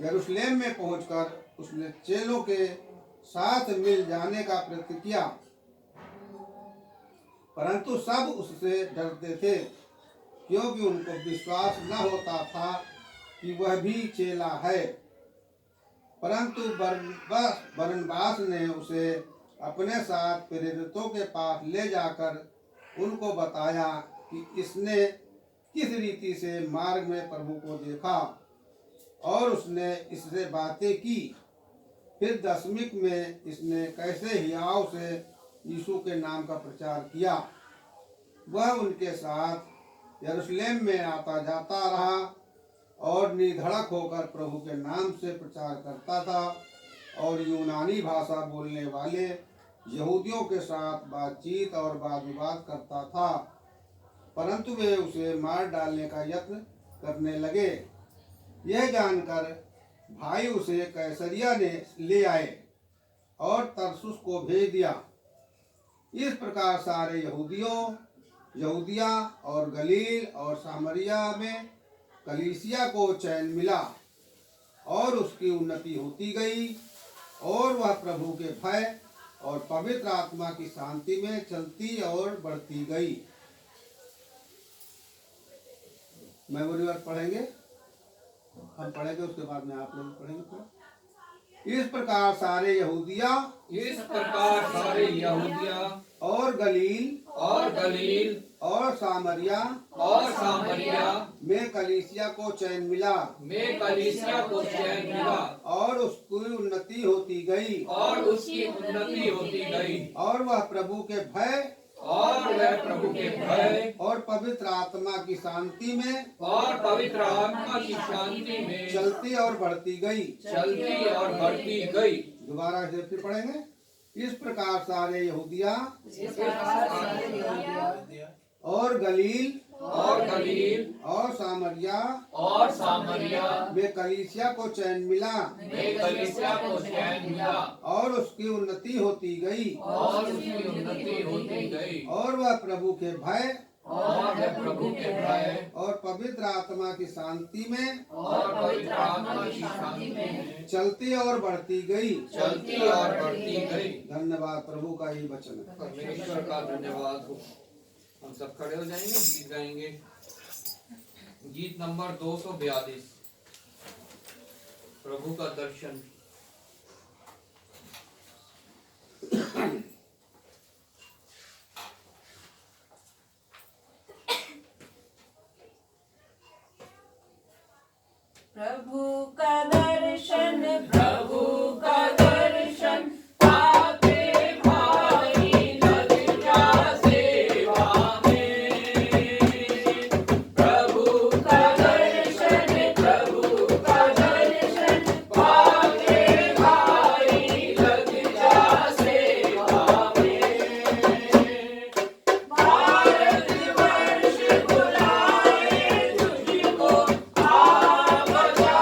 यरूशलेम में पहुंचकर उसने चेलों के साथ मिल जाने का प्रयत्न किया, परंतु सब उससे डरते थे, क्योंकि उनको विश्वास न होता था कि वह भी चेला है। परंतु बरनबास ने उसे अपने साथ प्रेरितों के पास ले जाकर उनको बताया कि इसने किस रीति से मार्ग में प्रभु को देखा, और उसने इससे बातें की। फिर दशमिक में इसने कैसे हियाव से यीशु के नाम का प्रचार किया। वह उनके साथ यरूशलेम में आता जाता रहा और निधड़क होकर प्रभु के नाम से प्रचार करता था, और यूनानी भाषा बोलने वाले यहूदियों के साथ बातचीत और वाद विवाद करता था। परंतु वे उसे मार डालने का यत्न करने लगे। यह जानकर भाई उसे कैसरिया ने ले आए और तरसुस को भेज दिया। इस प्रकार सारे यहूदिया और गलील और सामरिया में कलीसिया को चैन मिला, और उसकी उन्नति होती गई, और वह प्रभु के भय और पवित्र आत्मा की शांति में चलती और बढ़ती गई। मेमोरी वर्क पढ़ेंगे, हम पढ़ेंगे, उसके बाद में आप लोग पढ़ेंगे। इस प्रकार सारे यहूदिया इस प्रकार सारे यहूदिया और गलील और सामरिया में कलीसिया को चैन मिला और उसकी उन्नति होती गई और वह प्रभु के भय और पवित्र आत्मा की शांति में चलती और बढ़ती गई। दोबारा से फिर पढ़ेंगे। इस प्रकार सारे यहूदिया और गलील और सामरिया में कलीसिया को चैन मिला और उसकी उन्नति होती गई और वह प्रभु के भय और पवित्र आत्मा की शांति में चलती और बढ़ती गई। धन्यवाद, प्रभु का ही वचन है। परमेश्वर का धन्यवाद हो। हम सब खड़े हो जाएंगे, गीत गाएंगे। गीत नंबर 242, प्रभु का दर्शन। प्रभु का दर्शन, प्रभु का दर्शन पाके भाई लग जा सेवा में। प्रभु का दर्शन पाके भाई लग जा सेवा में। भारत वर्ष बुलाए तुझको आ बजा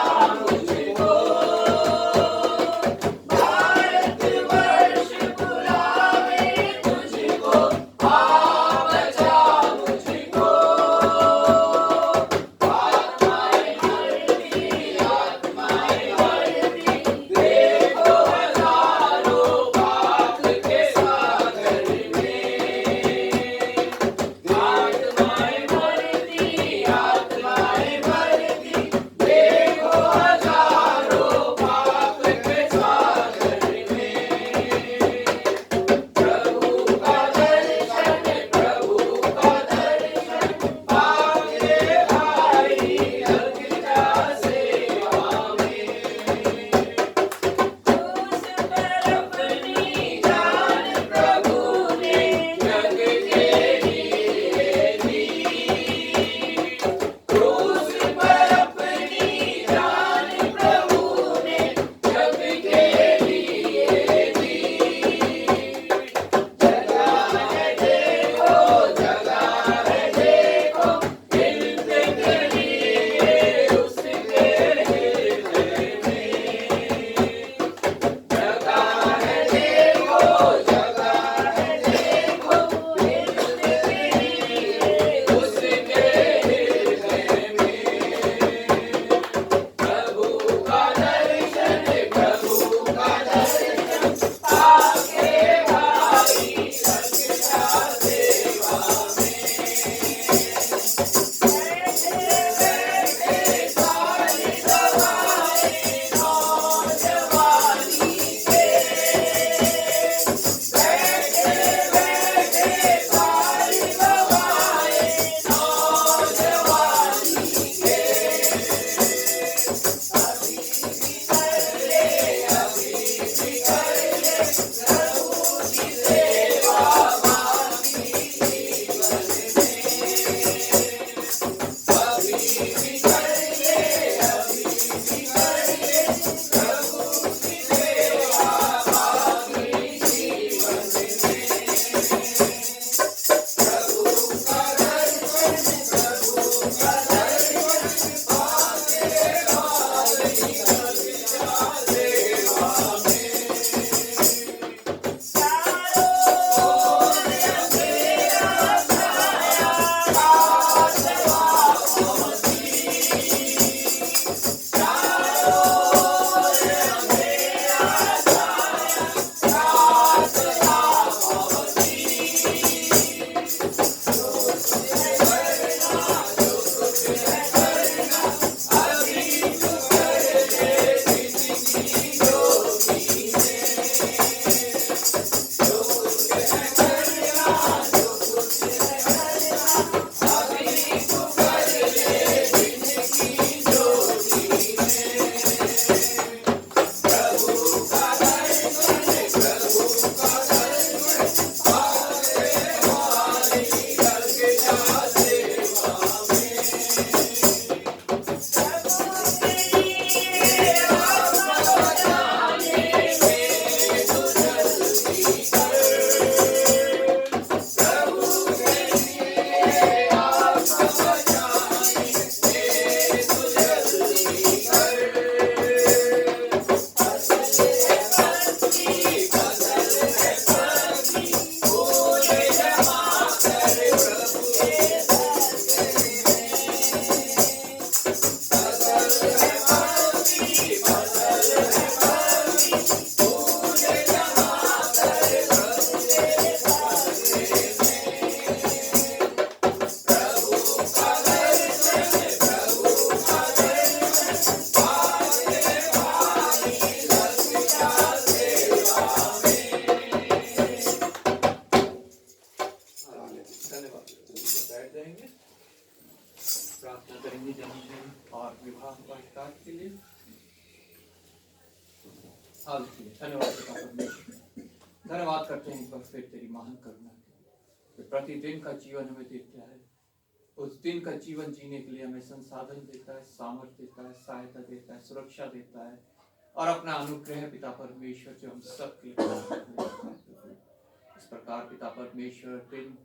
शुभ जन्मदिन और विवाह वर्षगांठ के लिए। धन्यवाद पिता परमेश्वर, धन्यवाद करते हैं एक बार फिर तेरी महान करुणा के लिए। प्रतिदिन का जीवन हमें देता है, उस दिन का जीवन जीने के लिए हमें संसाधन देता है, सामर्थ्य देता है, सहायता देता है, सुरक्षा देता है और अपना अनुग्रह पिता परमेश्वर जो हम सब के लिए देता है। इस प्रकार पिता परमेश्वर दिन,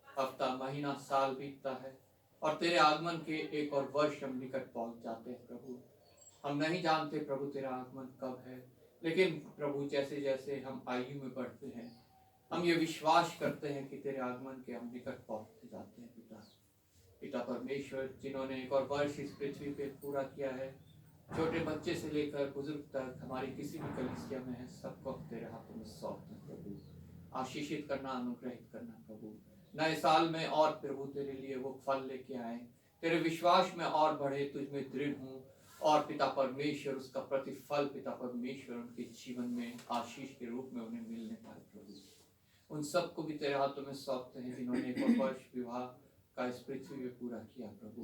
हफ्ता, महीना, साल बीतता है और तेरे आगमन के एक और वर्ष हम निकट पहुंच जाते हैं प्रभु। हम नहीं जानते प्रभु तेरा आगमन कब है, लेकिन प्रभु जैसे जैसे हम आयु में बढ़ते हैं हम ये विश्वास करते हैं कि तेरे आगमन के हम निकट पहुंचते जाते हैं। पिता परमेश्वर, जिन्होंने एक और वर्ष इस पृथ्वी पे पूरा किया है, छोटे बच्चे से लेकर बुजुर्ग तक हमारी किसी भी कलीसिया में है, सबको तेरे हाथों में सौंपते हैं प्रभु। आशीषित करना, अनुग्रहित करना प्रभु। नए साल में और प्रभु तेरे लिए वो फल लेके आए, तेरे विश्वास में और बढ़े, तुझ में दृढ़ हूँ और पिता परमेश्वर उसका प्रतिफल पिता परमेश्वर उनके जीवन में आशीष के रूप में उन्हें मिलने पाए प्रभु। उन सबको भी तेरे हाथों में सौंपते हैं जिन्होंने एक और वर्ष विवाह का इस पृथ्वी में पूरा किया प्रभु।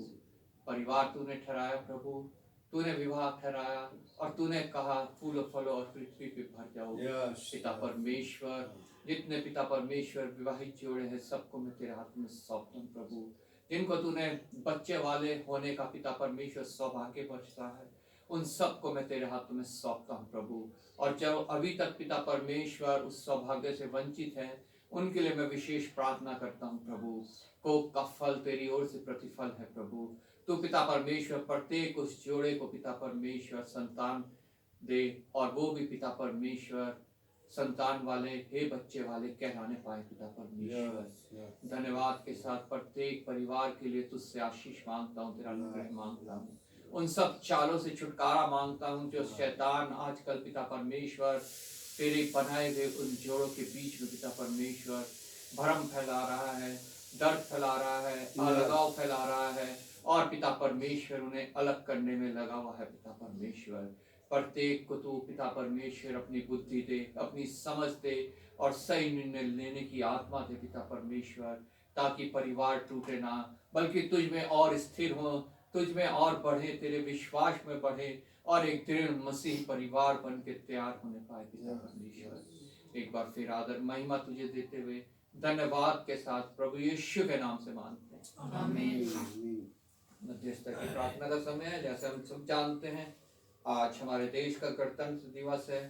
परिवार तूने ठहराया प्रभु, तूने विवाह ठहराया और तूने कहा फूलों फलों और पृथ्वी पे भर जाओ। पिता परमेश्वर, जितने पिता परमेश्वर विवाहित जोड़े हैं सबको मैं तेरे हाथ में सौंपता हूं प्रभु। जिनको तूने बच्चे वाले होने का पिता परमेश्वर सौभाग्य बख्शा है, उन सबको मैं तेरे हाथों में सौंपता हूं प्रभु। और जो अभी तक पिता परमेश्वर उस सौभाग्य से वंचित है, उनके लिए मैं विशेष प्रार्थना करता हूं प्रभु। कोप का फल तेरी ओर से प्रतिफल है प्रभु। तो पिता परमेश्वर प्रत्येक उस जोड़े को पिता परमेश्वर संतान दे और वो भी पिता परमेश्वर संतान वाले, हे बच्चे वाले कहलाने पाए पिता परमेश्वर। धन्यवाद के साथ प्रत्येक परिवार के लिए तुझसे आशीष मांगता हूँ, तेरा अनुग्रह मांगता हूँ। उन सब चालों से छुटकारा मांगता हूँ जो शैतान आजकल पिता परमेश्वर तेरे बनाए हुए उन जोड़ों के बीच में पिता परमेश्वर भ्रम फैला रहा है, डर फैला रहा है, अलगाव फैला रहा है और पिता परमेश्वर उन्हें अलग करने में लगा हुआ है पिता परमेश्वर। प्रत्येक को तू पिता परमेश्वर अपनी बुद्धि दे, अपनी समझ दे और सही निर्णय लेने की आत्मा दे पिता परमेश्वर, ताकि परिवार टूटे ना बल्कि तुझ में और स्थिर हो, तुझ में और बढ़े, तेरे विश्वास में बढ़े और एक दृढ़ मसीह परिवार बन के तैयार होने पाए पिता परमेश्वर। एक बार फिर आदर महिमा तुझे देते हुए धन्यवाद के साथ प्रभु यीशु के नाम से मांगते हैं, आमीन। मध्यस्थता की प्रार्थना का समय है। जैसे हम सब जानते हैं आज हमारे देश का गणतंत्र दिवस है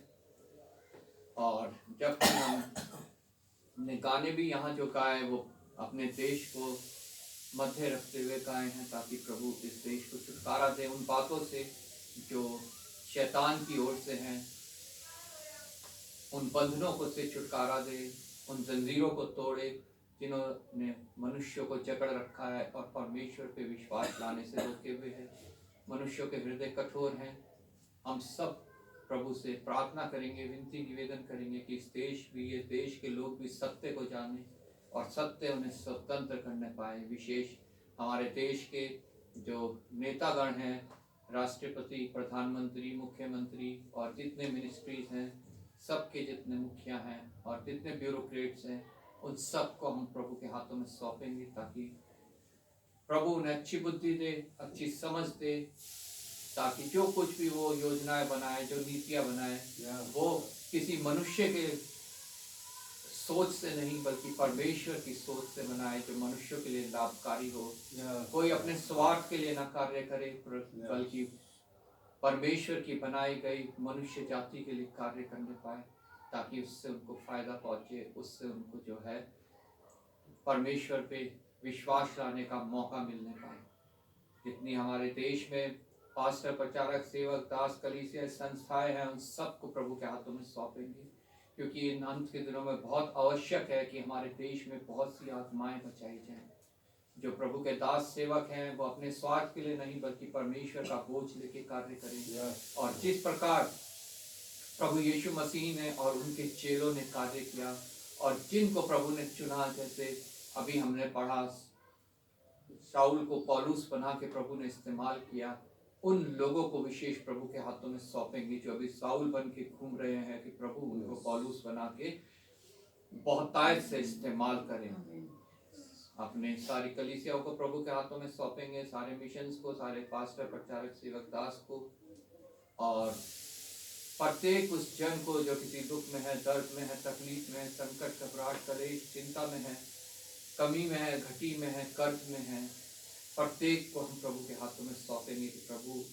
और जब हमने गाने भी यहाँ जो गाए वो अपने देश को मध्य रखते हुए गाए हैं, ताकि प्रभु इस देश को छुटकारा दे उन बातों से जो शैतान की ओर से हैं, उन बंधनों को से छुटकारा दे, उन जंजीरों को तोड़े जिन्होंने मनुष्यों को जकड़ रखा है और परमेश्वर पे विश्वास लाने से रोके हुए हैं। मनुष्यों के हृदय कठोर हैं। हम सब प्रभु से प्रार्थना करेंगे, विनती निवेदन करेंगे कि इस देश भी, ये देश के लोग भी सत्य को जाने और सत्य उन्हें स्वतंत्र करने पाए। विशेष हमारे देश के जो नेतागण हैं, राष्ट्रपति, प्रधानमंत्री, मुख्यमंत्री और जितने मिनिस्ट्रीज हैं, सबके जितने मुखिया हैं और जितने ब्यूरोक्रेट्स हैं, उन सबको हम प्रभु के हाथों में सौंपेंगे ताकि प्रभु उन्हें अच्छी बुद्धि दे, अच्छी समझ दे, ताकि जो कुछ भी वो योजनाएं बनाए, जो नीतियां बनाए, वो किसी मनुष्य के सोच से नहीं बल्कि परमेश्वर की सोच से बनाए, जो मनुष्यों के लिए लाभकारी हो। कोई अपने स्वार्थ के लिए ना कार्य करे बल्कि परमेश्वर की बनाई गई मनुष्य जाति के लिए कार्य करने पाए, ताकि उससे उनको फायदा पहुंचे, उससे उनको जो है परमेश्वर पे विश्वास लाने का मौका मिलने पाए। जितनी हमारे देश में पास्टर, प्रचारक, सेवक, दास, कलीसिया संस्थाएं हैं, उन सबको प्रभु के हाथों में सौंपेंगे, क्योंकि इन अंत के दिनों में बहुत आवश्यक है कि हमारे देश में बहुत सी आत्माएं बचाई जाएं। जो प्रभु के दास सेवक हैं वो अपने स्वार्थ के लिए नहीं बल्कि परमेश्वर का बोझ लेके कार्य करेंगे। और जिस प्रकार प्रभु यीशु मसीह ने और उनके चेलों ने कार्य किया और जिनको प्रभु ने चुना, जैसे अभी हमने पढ़ा शाऊल को पौलुस बना के प्रभु ने इस्तेमाल किया, उन लोगों को विशेष प्रभु के हाथों में सौंपेंगे जो अभी शाऊल बन के घूम रहे हैं, कि प्रभु उनको पौलुस बना के बहुतायत से इस्तेमाल करें। अपने सारी कलीसियाओं को प्रभु के हाथों में सौंपेंगे, सारे मिशंस को, सारे पास्टर, प्रचारक, सेवक दास को, और प्रत्येक उस जन को जो किसी दुख में है, दर्द में है, तकलीफ में है, संकट, घबराहट, कलेश, चिंता में है, कमी में है, घटी में है, कर्ज में है, प्रत्येक को हम प्रभु के हाथों में सौंपेंगे कि प्रभु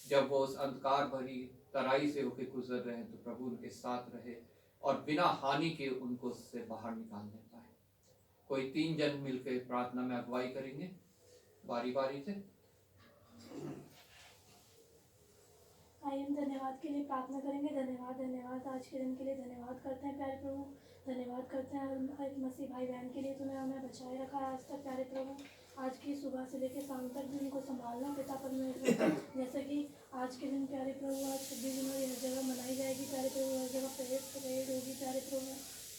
जब वो उस अंधकार भरी तराई से होकर गुजर रहे हैं तो प्रभु उनके साथ रहे और बिना हानि के उनको उससे बाहर निकालने पाए। कोई 3 जन मिलकर प्रार्थना में अगुवाई करेंगे बारी बारी से। आइए हम धन्यवाद के लिए प्रार्थना करेंगे। धन्यवाद धन्यवाद आज के दिन के लिए धन्यवाद करते हैं प्यारे प्रभु। धन्यवाद करते हैं हर मसीह भाई बहन के लिए, तुम्हें हमें बचाए रखा है आज तक प्यारे प्रभु। आज की सुबह से लेकर शाम तक भी उनको संभालना पिता परमेश्वर। जैसे कि आज के दिन प्यारे प्रभु, आज 26 जनवरी हर जगह मनाई जाएगी प्यारे प्रभु, हर जगह परेड होगी प्यारे प्रभु,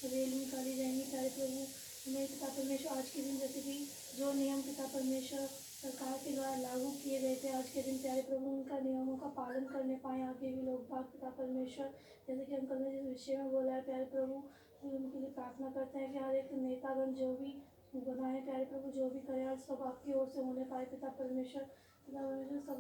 रैली निकाली जाएंगी प्यारे प्रभु। हमें पिता परमेश्वर आज के दिन जैसे कि जो नियम पिता परमेश्वर सरकार के द्वारा लागू किए गए थे आज के दिन प्यारे प्रभु, उनका नियमों का पालन करने पाए आगे भी लोग बाग पिता परमेश्वर। जैसे कि अंकल ने जिस विषय में बोला है प्यारे प्रभु, उनके लिए प्रार्थना करते हैं कि हर एक नेतागण जो भी बनाए प्यारे प्रभु, जो भी करे आज सब आपकी ओर से होने पाए पिता परमेश्वर। पिता परमेश्वर सब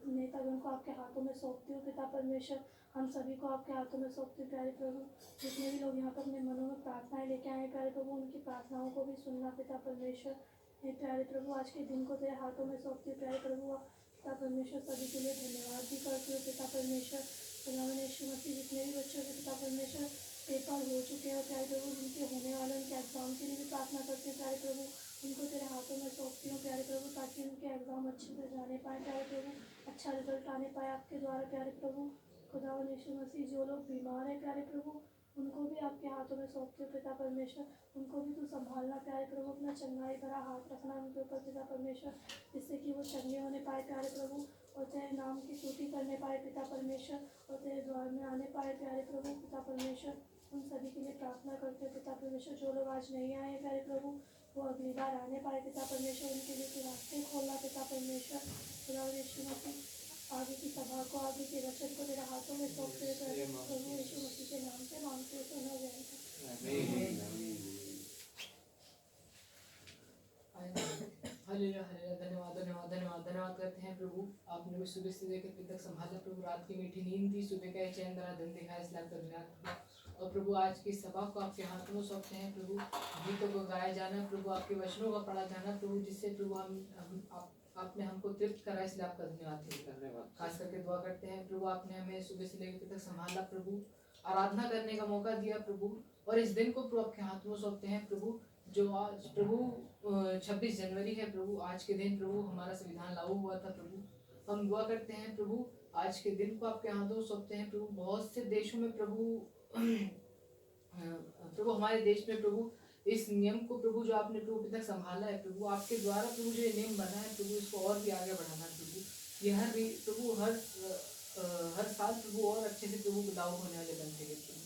नेतागण को आपके हाथों में सौंपती हूँ पिता परमेश्वर। हम सभी को आपके हाथों में सौंपती हूँ प्यारे प्रभु। जितने भी लोग यहाँ पर अपने मनों में प्रार्थनाएं लेके आए प्यारे प्रभु, उनकी प्रार्थनाओं को भी सुनना पिता परमेश्वर। हे प्यारे प्रभु, आज के दिन को तेरे हाथों में सौंपती हूँ प्यारे प्रभु। पिता परमेश्वर सभी के लिए धन्यवाद भी करती हूँ पिता परमेश्वर। खुदावंद यीशु मसीह, जितने भी बच्चों के पिता परमेश्वर पेपर हो चुके हैं प्यारे प्रभु, जिनके होने वाले उनके एग्जाम के लिए भी प्रार्थना करते हैं प्यारे प्रभु। उनको तेरे हाथों में सौंपती हूँ प्यारे प्रभु, ताकि उनके एग्जाम अच्छे से जाने पाए प्यारे प्रभु, अच्छा रिजल्ट आने पाए आपके द्वारा प्यारे प्रभु। खुदावंद यीशु मसीह, जो लोग बीमार हैं प्यारे प्रभु, उनको भी आपके हाथों में सौंपते हो पिता परमेश्वर। उनको भी तू संभालना प्यारे प्रभु, अपना चंगाई भरा हाथ रखना उनके ऊपर पिता परमेश्वर, जिससे कि वो चंगे होने पाए प्यारे प्रभु, और तेरे नाम की स्तुति करने पाए पिता परमेश्वर, और तेरे द्वार में आने पाए प्यारे प्रभु पिता परमेश्वर। उन सभी के लिए प्रार्थना करते हैं पिता परमेश्वर। जो लोग आज नहीं आए हैं प्यारे प्रभु, वो अगली बार आने पाए पिता परमेश्वर, उनके लिए तू रास्ते खोलना पिता परमेश्वर। खुदावंद यीशु मसीह, आगे की सभा को, आगे के वचन को तेरे हाथों में सौंपते हुए प्रभु यीशु मसीह के नाम से मांगते हैं, सुना जाएगा। Hallelujah hallelujah. धन्यवाद धन्यवाद धन्यवाद धन्यवाद करते हैं प्रभु, आपने भी सुबह से लेकर फिर तक संभाला प्रभु, रात की मीठी नींद दी, सुबह का चैन भरा दिन दिखाया, इस लाख धन्यवाद। और प्रभु आज की सभा को आपके हाथों में सौंपते हैं प्रभु, गीतों को गाया जाना प्रभु, आपके वचनों का पढ़ा जाना प्रभु, जिससे प्रभु आपने हमको तृप्त करा, इसलिए आपका धन्यवाद। खास करके दुआ करते हैं प्रभु, आपने हमें सुबह से लेकर तक संभाला प्रभु, आराधना करने का मौका दिया प्रभु, और इस दिन को प्रभु आपके हाथों में सौंपते हैं प्रभु, जो आज प्रभु 26 जनवरी है प्रभु। आज के दिन प्रभु हमारा संविधान लागू हुआ था प्रभु। हम दुआ करते हैं प्रभु, आज के दिन को आपके हाथों में सौंपते हैं प्रभु। बहुत से देशों में प्रभु प्रभु हमारे देश में प्रभु इस नियम को प्रभु जो आपने प्रभु अभी तक संभाला है प्रभु, आपके द्वारा प्रभु जो ये नियम बना है प्रभु, इसको और भी आगे बढ़ाना प्रभु। ये प्रभु हर साल प्रभु और अच्छे से प्रभु लागू होने वाले बनते हैं प्रभु,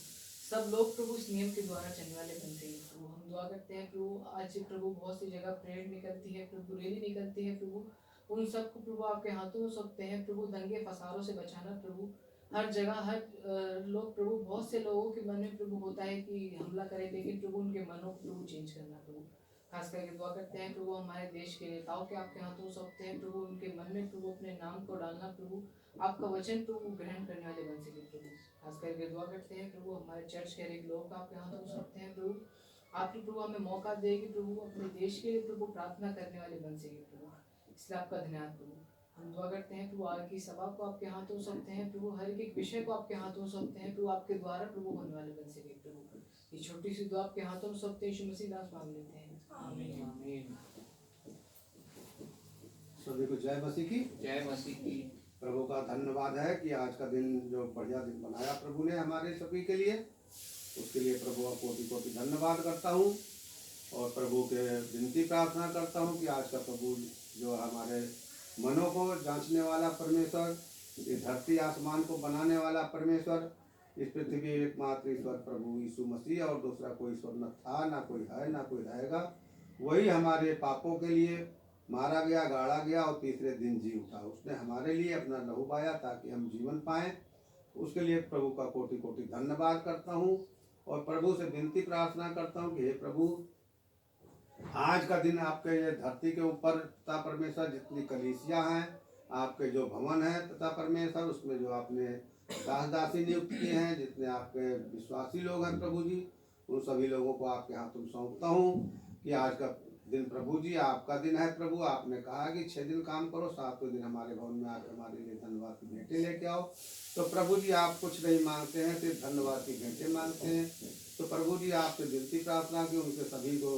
सब लोग प्रभु इस नियम के द्वारा चलने वाले बनते हैं प्रभु। हम दुआ करते हैं प्रभु, आज प्रभु बहुत सी जगह परेड निकलती है प्रभु, रैली निकलती है प्रभु, उन सबको प्रभु आपके हाथों में सौंपते हैं प्रभु। दंगे फसारों से बचाना प्रभु, हर जगह हर लोग प्रभु, बहुत से लोगों के मन में प्रभु होता है कि हमला करें, लेकिन प्रभु उनके मनों को प्रभु चेंज करना प्रभु। खास करके दुआ करते हैं प्रभु, हमारे देश के नेताओं के आपके हाथों सौंपते हैं प्रभु, उनके मन में प्रभु अपने नाम को डालना प्रभु, आपका वचन प्रभु ग्रहण करने वाले बन सके प्रभु। खास करके दुआ करते हैं प्रभु, हमारे चर्च के हर एक लोग आपके हाथों सौंपते हैं प्रभु, आपने प्रभु हमें मौका दे कि प्रभु अपने देश के लिए प्रभु प्रार्थना करने वाले बन सके प्रभु, इसलिए आपका धन्यवाद प्रभु। हम दुआ करते हैं प्रभु, आगे की सभा को आपके हाथों सौंपते हैं प्रभु, हर एक विषय को आपके हाथों सौंपते हैं प्रभु, आपके द्वारा प्रभु होने वाले बन सके प्रभु। ये छोटी सी दुआ आपके हाथों में सौंपते हैं, यीशु मसीह नाम से मांग लेते हैं, आमीन आमीन। सभी को जय मसीह की। जय मसीह की। प्रभु का धन्यवाद है कि आज का दिन जो बढ़िया दिन बनाया प्रभु ने हमारे सभी के लिए, उसके लिए प्रभु का कोटि कोटि धन्यवाद करता हूँ। और प्रभु के विनती प्रार्थना करता हूँ कि आज का प्रभु जो हमारे मनों को जांचने वाला परमेश्वर, इस धरती आसमान को बनाने वाला परमेश्वर, इस पृथ्वी एकमात्र ईश्वर प्रभु यीशु मसीह, और दूसरा कोई ईश्वर न था, ना कोई है, ना कोई रहेगा, वही हमारे पापों के लिए मारा गया, गाड़ा गया और तीसरे दिन जी उठा। उसने हमारे लिए अपना लहू बहाया ताकि हम जीवन पाएं। उसके लिए प्रभु का कोटि कोटि धन्यवाद करता हूँ और प्रभु से विनती प्रार्थना करता हूँ कि हे प्रभु, आज का दिन आपके ये धरती के ऊपर पिता परमेश्वर जितनी कलीसिया हैं, आपके जो भवन है पिता परमेश्वर, उसमें जो आपने दास दासी नियुक्त किए हैं, जितने आपके विश्वासी लोग हैं प्रभु जी, उन सभी लोगों को आपके हाथों में सौंपता हूँ कि आज का दिन प्रभु जी आपका दिन है। प्रभु आपने कहा कि 6 दिन काम करो, 7वें दिन हमारे भवन में आकर हमारे लिए धन्यवाद की भेंटें लेके आओ। तो प्रभु जी आप कुछ नहीं मांगते हैं, सिर्फ धन्यवाद की भेंटें मांगते हैं। तो प्रभु जी आपसे विनती प्रार्थना की उनके सभी को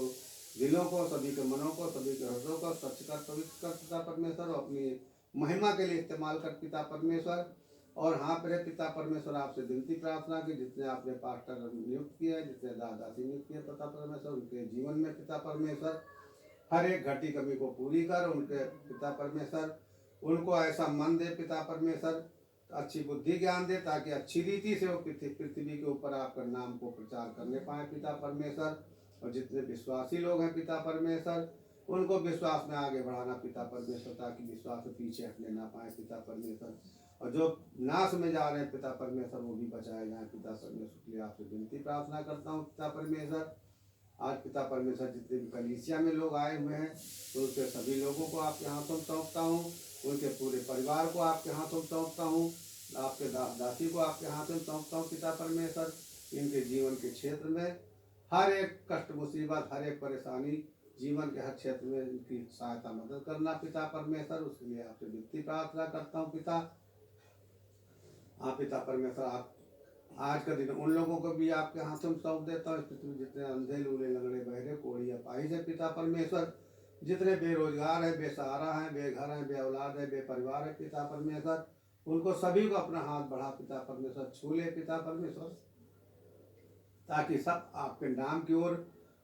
दिलों को, सभी के मनों को, सभी के हृदयों को स्वच्छ कर, पवित्र कर पिता परमेश्वर, और अपनी महिमा के लिए इस्तेमाल कर पिता परमेश्वर। और हाँ प्रिय पिता परमेश्वर, आपसे विनती प्रार्थना की जितने आपने पास्टर नियुक्त किया है, जितने दासी नियुक्त किया पिता परमेश्वर, उनके जीवन में पिता परमेश्वर हर एक घटी कमी को पूरी कर, उनके पिता परमेश्वर उनको ऐसा मन दे पिता परमेश्वर, अच्छी बुद्धि ज्ञान दे, ताकि अच्छी रीति से वो पृथ्वी के ऊपर आपका नाम को प्रचार करने पाए पिता परमेश्वर। और जितने विश्वासी लोग हैं पिता परमेश्वर, उनको विश्वास में आगे बढ़ाना पिता परमेश्वर, ताकि विश्वास से पीछे हटने ना पाए पिता परमेश्वर। और जो नाश में जा रहे हैं पिता परमेश्वर, वो भी बचाए जाए पिता परमेश्वर के लिए आपसे विनती प्रार्थना करता हूँ पिता परमेश्वर। आज पिता परमेश्वर जितने भी कलीसिया में लोग आए हुए हैं, तो उसके सभी लोगों को आपके हाथों में सौंपता हूँ, उनके पूरे परिवार को आपके हाथों में सौंपता हूँ, आपके दासी को आपके हाथों में सौंपता हूँ पिता परमेश्वर। इनके जीवन के क्षेत्र में हर एक कष्ट मुसीबत, हर एक परेशानी, जीवन के हर क्षेत्र में इनकी सहायता मदद करना पिता परमेश्वर, उसके लिए आपसे विनती प्रार्थना करता हूँ पिता। हाँ पिता परमेश्वर, आप आज का दिन उन लोगों को भी आपके हाथों में सौंप देता हूँ, जितने अंधे लूले लंगड़े बहरे कोढ़ी अपाहिज है पिता परमेश्वर, जितने बेरोजगार है, बेसहारा है, बेघर है, बे औलाद है, बेपरिवार है पिता परमेश्वर, उनको सभी को अपना हाथ बढ़ा पिता परमेश्वर, छू ले पिता परमेश्वर, ताकि सब आपके नाम की ओर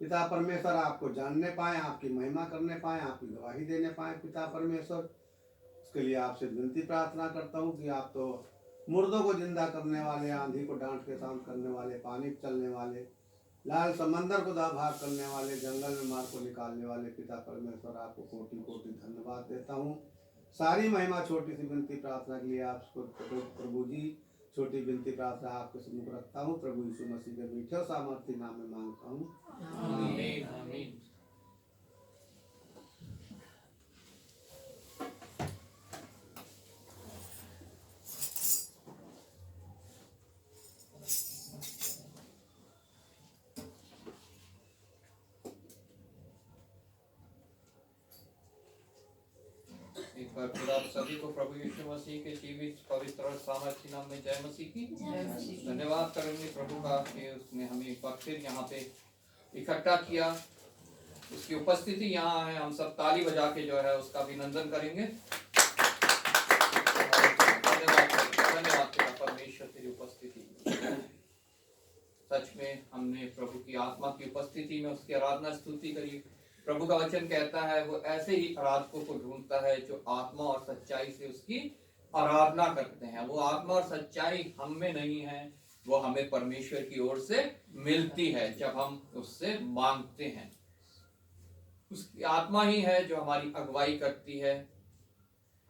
पिता परमेश्वर आपको जानने पाए, आपकी महिमा करने पाए, आपकी गवाही देने पाए पिता परमेश्वर। उसके लिए आपसे विनती प्रार्थना करता हूँ कि आप तो मुर्दों को जिंदा करने वाले, आंधी को डांट के शांत करने वाले, पानी चलने वाले, लाल समंदर को दा भाग करने वाले, जंगल में मार को निकालने वाले पिता परमेश्वर, आपको कोटि कोटि धन्यवाद देता हूँ। सारी महिमा छोटी सी विनती प्रार्थना के लिए आपको प्रभु जी छोटी विनती प्रार्थना आपके सम्मुख रखता हूँ। प्रभु यीशु मसीह के मीठे और सामर्थ्य नाम में मांगता हूँ, आमीन आमीन। एक बार फिर आप सभी को प्रभु यीशु मसीह के जीवित पवित्र और सामर्थ्य नाम में जय मसीह की। धन्यवाद करेंगे प्रभु का कि उसने हमें एक बार फिर यहाँ पे इकट्ठा किया, उसकी उपस्थिति यहाँ है। हम सब ताली बजा के जो है उसका अभिनंदन करेंगे। धन्यवाद परमेश्वर तेरी उपस्थिति। सच में हमने प्रभु की आत्मा की उपस्थिति में उसकी आराधना स्तुति करी। प्रभु का वचन कहता है वो ऐसे ही आराधकों को ढूंढता है जो आत्मा और सच्चाई से उसकी आराधना करते हैं। वो आत्मा और सच्चाई हम में नहीं है, वो हमें परमेश्वर की ओर से मिलती है जब हम उससे मांगते हैं। उसकी आत्मा ही है जो हमारी अगुवाई करती है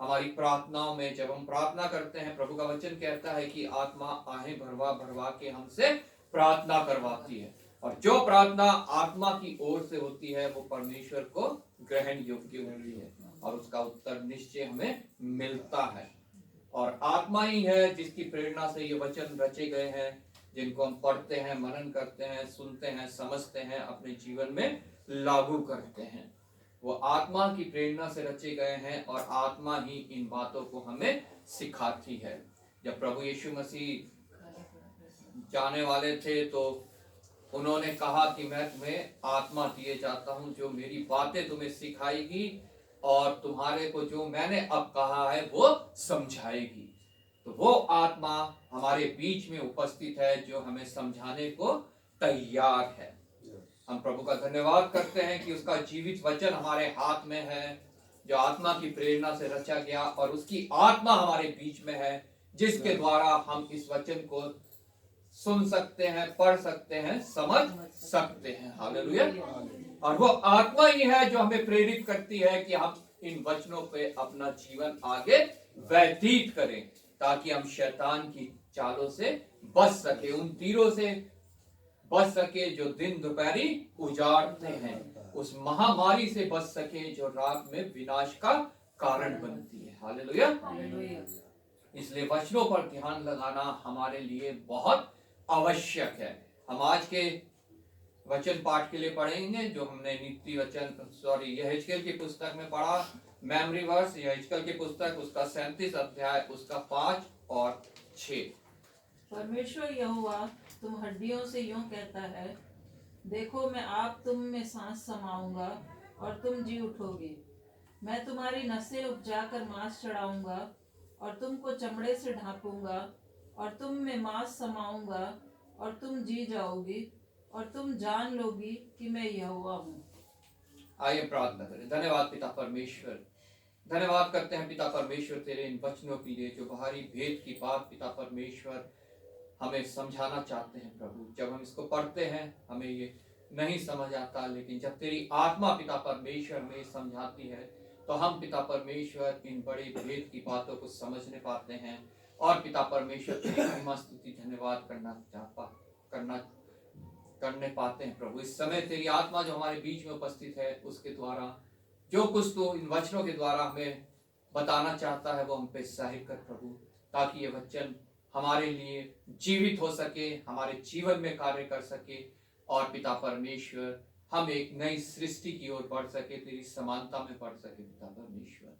हमारी प्रार्थनाओं में। जब हम प्रार्थना करते हैं, प्रभु का वचन कहता है कि आत्मा आहें भरवा भरवा के हमसे प्रार्थना करवाती है, और जो प्रार्थना आत्मा की ओर से होती है वो परमेश्वर को ग्रहण योग्य होती है और उसका उत्तर निश्चय हमें मिलता है। और आत्मा ही है जिसकी प्रेरणा से ये वचन रचे गए हैं, जिनको हम पढ़ते हैं, मनन करते हैं, सुनते हैं, समझते हैं, अपने जीवन में लागू करते हैं। वो आत्मा की प्रेरणा से रचे गए हैं और आत्मा ही इन बातों को हमें सिखाती है। जब प्रभु यीशु मसीह जाने वाले थे तो उन्होंने कहा कि मैं तुम्हें आत्मा दिए जाता हूं जो मेरी बातें तुम्हें सिखाएगी और तुम्हारे को जो मैंने अब कहा है वो समझाएगी। तो वो आत्मा हमारे बीच में उपस्थित है जो हमें समझाने को तैयार है। हम प्रभु का धन्यवाद करते हैं कि उसका जीवित वचन हमारे हाथ में है, जो आत्मा की प्रेरणा से रचा गया, और उसकी आत्मा हमारे बीच में है जिसके द्वारा हम इस वचन को सुन सकते हैं, पढ़ सकते हैं, समझ सकते हैं। हालेलुया। और वो आत्मा ही है जो हमें प्रेरित करती है कि हम इन वचनों पे अपना जीवन आगे व्यतीत करें, ताकि हम शैतान की चालों से बच सके, उन तीरों से बच सके जो दिन दोपहरी उजाड़ते हैं। उस महामारी से बच सके जो रात में विनाश का कारण बनती है। हालेलुया। हालेलुया। इसलिए वचनों पर ध्यान लगाना हमारे लिए बहुत आवश्यक है। हम आज के वचन पाठ के लिए पढ़ेंगे जो हमने नीति वचन यहेजकेल की पुस्तक में पढ़ा। मेमोरी वर्स यहेजकेल की पुस्तक उसका 37 अध्याय उसका 5 और 6। परमेश्वर यहोवा तुम हड्डियों से यूं कहता है, देखो मैं आप तुम में सांस समाऊंगा और तुम जी उठोगे। मैं तुम्हारी नसें उपजाकर मांस चढ़ाऊंगा और तुमको चमड़े से ढांपूंगा और तुम में मांस समाऊंगा और तुम जी जाओगी और तुम जान लोगी कि मैं यहोवा हूँ। आइए प्रार्थना करें। धन्यवाद पिता परमेश्वर, धन्यवाद करते हैं पिता परमेश्वर तेरे इन वचनों के लिए जो बाहरी भेद की बात पिता परमेश्वर हमें समझाना चाहते हैं। प्रभु जब हम इसको पढ़ते हैं हमें ये नहीं समझ आता, लेकिन जब तेरी आत्मा पिता परमेश्वर में समझाती है तो हम पिता परमेश्वर इन बड़े भेद की बातों को समझने पाते हैं और पिता परमेश्वर तेरी महिमा स्तुति धन्यवाद करने पाते हैं। प्रभु इस समय तेरी आत्मा जो हमारे बीच में उपस्थित है उसके द्वारा जो कुछ तो इन वचनों के द्वारा हमें बताना चाहता है वो हम पे जाहिर कर प्रभु, ताकि ये वचन हमारे लिए जीवित हो सके, हमारे जीवन में कार्य कर सके और पिता परमेश्वर हम एक नई सृष्टि की ओर बढ़ सके, तेरी समानता में बढ़ सके। पिता परमेश्वर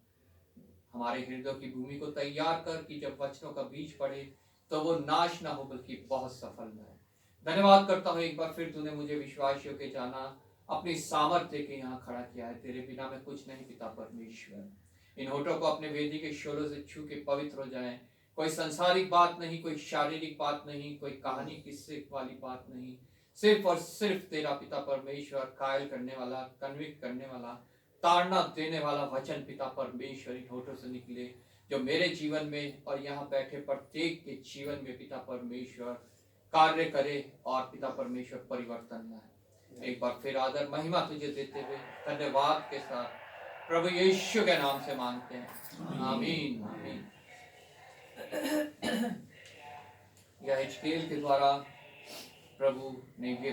हमारे हृदय की भूमि को तैयार कर कि जब वचनों का बीज पड़े तो वो नाश ना हो बल्कि बहुत सफल रहे। धन्यवाद करता हूँ एक बार फिर तूने मुझे विश्वासियों के जाना अपनी सामर्थ्य के यहाँ खड़ा किया है। तेरे बिना मैं कुछ नहीं पिता परमेश्वर। इन होठों को अपने वेदी के शोलों से छू के पवित्र हो जाएं। कोई संसारिक बात नहीं, कोई शारीरिक बात नहीं, कोई कहानी किस्से वाली बात नहीं, सिर्फ और सिर्फ तेरा पिता परमेश्वर कायल करने वाला, कन्विक्ट करने वाला, ताड़ना देने वाला वचन पिता परमेश्वर इन होठों से निकले जो मेरे जीवन में और यहाँ बैठे प्रत्येक के जीवन में पिता परमेश्वर कार्य करे और पिता परमेश्वर परिवर्तन लाए। एक बार फिर आदर महिमा तुझे देते हुए धन्यवाद के साथ प्रभु यीशु के नाम से मांगते हैं, आमीन आमीन। यहेजकेल के द्वारा प्रभु ने ये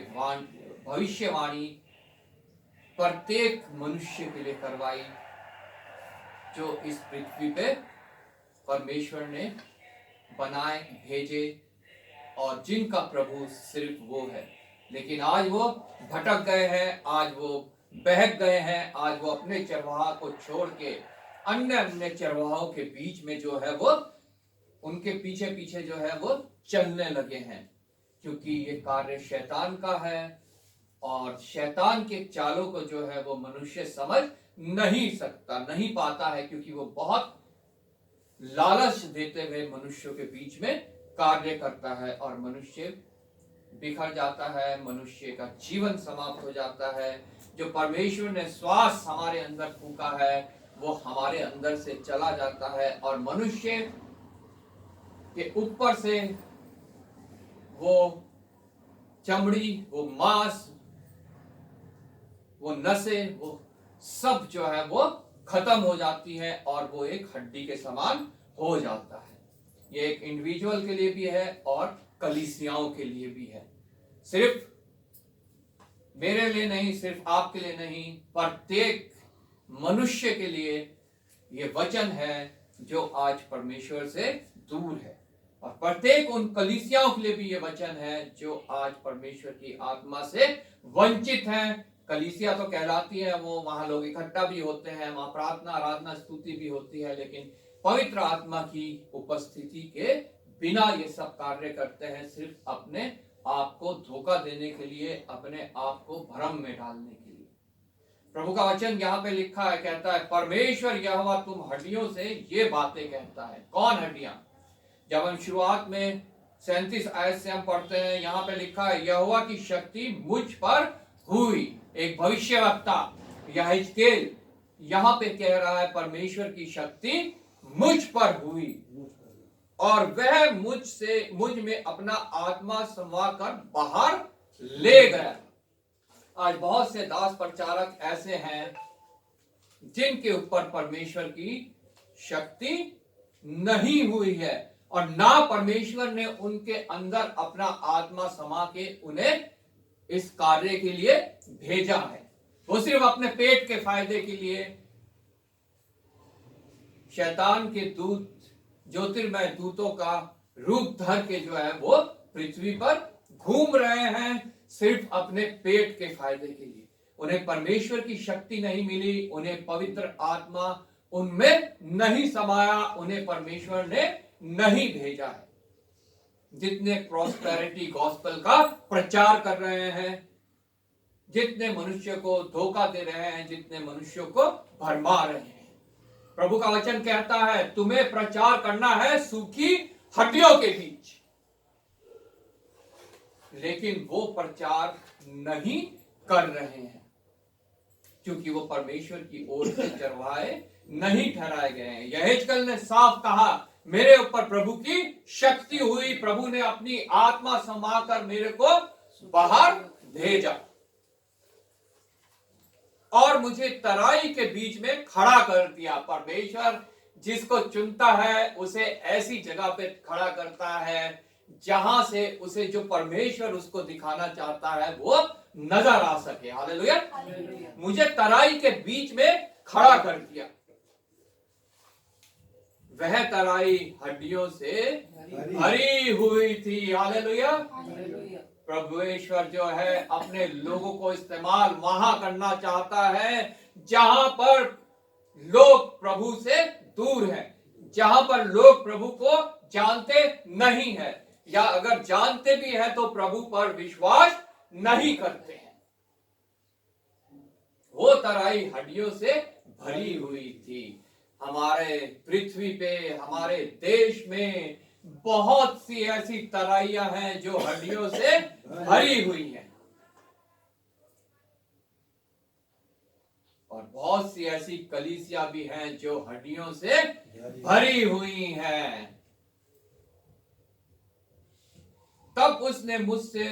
भविष्यवाणी प्रत्येक मनुष्य के लिए करवाई जो इस पृथ्वी पे परमेश्वर ने बनाए भेजे और जिनका प्रभु सिर्फ वो है। लेकिन आज वो भटक गए हैं, आज वो बहक गए हैं, आज वो अपने चरवाहा को छोड़ के अन्य चरवाहों के बीच में जो है वो उनके पीछे पीछे जो है वो चलने लगे हैं, क्योंकि ये कार्य शैतान का है और शैतान के चालों को जो है वो मनुष्य समझ नहीं सकता, नहीं पाता है, क्योंकि वो बहुत लालच देते हुए मनुष्यों के बीच में कार्य करता है और मनुष्य बिखर जाता है, मनुष्य का जीवन समाप्त हो जाता है। जो परमेश्वर ने श्वास हमारे अंदर फूंका है वो हमारे अंदर से चला जाता है और मनुष्य के ऊपर से वो चमड़ी, वो मांस, वो नसें, वो सब जो है वो खत्म हो जाती है और वो एक हड्डी के समान हो जाता है। ये एक इंडिविजुअल के लिए भी है और कलीसियाओं के लिए भी है। सिर्फ मेरे लिए नहीं, सिर्फ आपके लिए नहीं, प्रत्येक मनुष्य के लिए ये वचन है जो आज परमेश्वर से दूर है और प्रत्येक उन कलीसियाओं के लिए भी ये वचन है जो आज परमेश्वर की आत्मा से वंचित हैं। कलीसिया तो कहलाती है, वो वहां लोग इकट्ठा भी होते हैं, वहां प्रार्थना आराधना स्तुति भी होती है, लेकिन पवित्र आत्मा की उपस्थिति के बिना ये सब कार्य करते हैं, सिर्फ अपने आप को धोखा देने के लिए, अपने आप को भ्रम में डालने के लिए। प्रभु का वचन यहाँ पे लिखा है, कहता है परमेश्वर यहोवा तुम हड्डियों से ये बातें कहता है। कौन हड्डियां? जब हम शुरुआत में 37 आयत से हम पढ़ते हैं, यहाँ पे लिखा है यहोवा की शक्ति मुझ पर हुई। एक भविष्यवक्ता यहेजकेल यहाँ पे कह रहा है परमेश्वर की शक्ति मुझ पर हुई और वह मुझ में अपना आत्मा समवा कर बाहर ले गया। आज बहुत से दास प्रचारक ऐसे हैं जिनके ऊपर परमेश्वर की शक्ति नहीं हुई है और ना परमेश्वर ने उनके अंदर अपना आत्मा समा के उन्हें इस कार्य के लिए भेजा है। वो सिर्फ अपने पेट के फायदे के लिए शैतान के दूत, ज्योतिर्मय दूतों का रूप धर के जो है वो पृथ्वी पर घूम रहे हैं, सिर्फ अपने पेट के फायदे के लिए। उन्हें परमेश्वर की शक्ति नहीं मिली, उन्हें पवित्र आत्मा उनमें नहीं समाया, उन्हें परमेश्वर ने नहीं भेजा है। जितने प्रॉस्पेरिटी गॉस्पेल का प्रचार कर रहे हैं, जितने मनुष्य को धोखा दे रहे हैं, जितने मनुष्यों को भरमा रहे हैं, प्रभु का वचन कहता है तुम्हें प्रचार करना है सूखी हड्डियों के बीच, लेकिन वो प्रचार नहीं कर रहे हैं क्योंकि वो परमेश्वर की ओर से चरवाहे नहीं ठहराए गए हैं। यहेजकेल ने साफ कहा मेरे ऊपर प्रभु की शक्ति हुई, प्रभु ने अपनी आत्मा समाकर मेरे को बाहर भेजा और मुझे तराई के बीच में खड़ा कर दिया। परमेश्वर जिसको चुनता है उसे ऐसी जगह पे खड़ा करता है जहां से उसे जो परमेश्वर उसको दिखाना चाहता है वो नजर आ सके। हालेलुया। मुझे तराई के बीच में खड़ा कर दिया। वह तराई हड्डियों से भरी हुई थी। हालेलुया। प्रभुएश्वर जो है अपने लोगों को इस्तेमाल वहां करना चाहता है जहां पर लोग प्रभु से दूर हैं, जहां पर लोग प्रभु को जानते नहीं है, या अगर जानते भी हैं तो प्रभु पर विश्वास नहीं करते हैं। वो तराई हड्डियों से भरी हुई थी। हमारे पृथ्वी पे, हमारे देश में बहुत सी ऐसी तराइयां हैं जो हड्डियों से भरी हुई हैं और बहुत सी ऐसी कलीसिया भी हैं जो हड्डियों से भरी हुई हैं। तब उसने मुझसे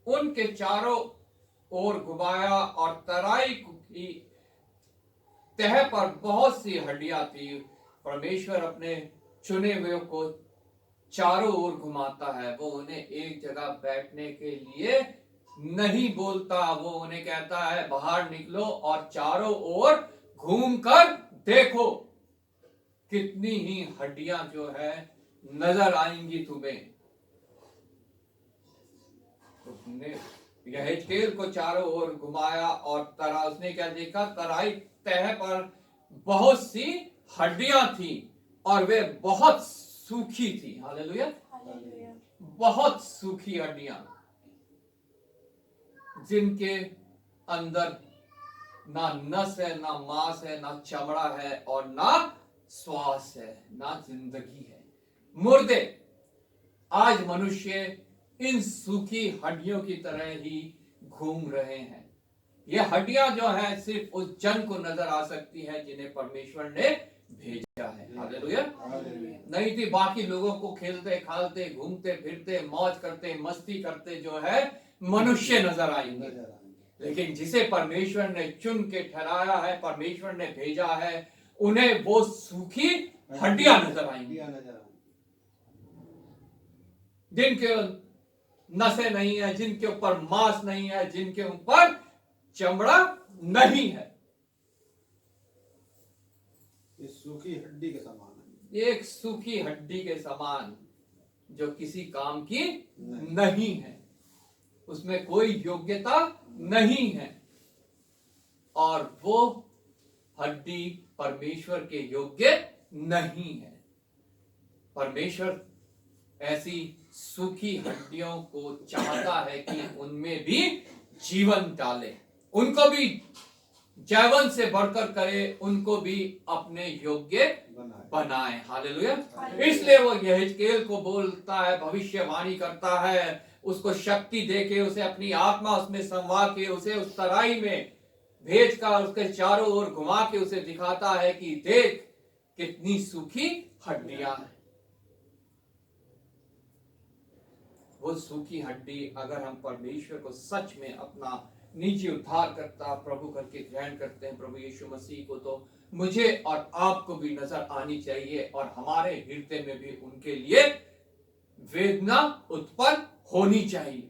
उनके चारों ओर घुमाया और तराई की तह पर बहुत सी हड्डियां थी। परमेश्वर अपने चुने हुए को चारों ओर घुमाता है। वो उन्हें एक जगह बैठने के लिए नहीं बोलता, वो उन्हें कहता है बाहर निकलो और चारों ओर घूमकर देखो, कितनी ही हड्डियां जो है नजर आएंगी तुम्हें। उसने यहेजकेल को चारों ओर घुमाया और तरा उसने क्या देखा, तराई तह पर बहुत सी हड्डियां थी और वे बहुत सूखी थी। हालेलुया। बहुत सूखी हड्डियां जिनके अंदर ना नस है, ना मांस है, ना चमड़ा है और ना श्वास है, ना जिंदगी है। मुर्दे। आज मनुष्य इन सूखी हड्डियों की तरह ही घूम रहे हैं। ये हड्डियां जो हैं सिर्फ उस जन को नजर आ सकती हैं जिन्हें परमेश्वर ने भेजा है। हालेलुया। नहीं थी बाकी लोगों को खेलते खालते घूमते फिरते मौज करते मस्ती करते जो है मनुष्य नजर आएंगे, लेकिन जिसे परमेश्वर ने चुन के ठहराया है, परमेश्वर ने भेजा है, उन्हें वो सूखी हड्डियां नजर आएंगी जिनके नसें नहीं है, जिनके ऊपर मांस नहीं है, जिनके ऊपर चमड़ा नहीं है। ये सूखी हड्डी के समान है, एक सूखी हड्डी के समान जो किसी काम की नहीं है, उसमें कोई योग्यता नहीं है और वो हड्डी परमेश्वर के योग्य नहीं है। परमेश्वर ऐसी सूखी हड्डियों को चाहता है कि उनमें भी जीवन डाले, उनको भी जैवन से बढ़कर करे, उनको भी अपने योग्य बनाए। हालेलुया। इसलिए वो यहेजकेल को बोलता है, भविष्यवाणी करता है, उसको शक्ति देके, उसे अपनी आत्मा उसमें समवा के, उसे उस तराई में भेजकर उसके चारों ओर घुमा के उसे दिखाता है कि देख कितनी सूखी हड्डियां हैं। वो सूखी हड्डी अगर हम परमेश्वर को सच में अपना निजी उद्धार करता प्रभु करके ग्रहण करते हैं, प्रभु यीशु मसीह को, तो मुझे और आपको भी नजर आनी चाहिए और हमारे हृदय में भी उनके लिए वेदना उत्पन्न होनी चाहिए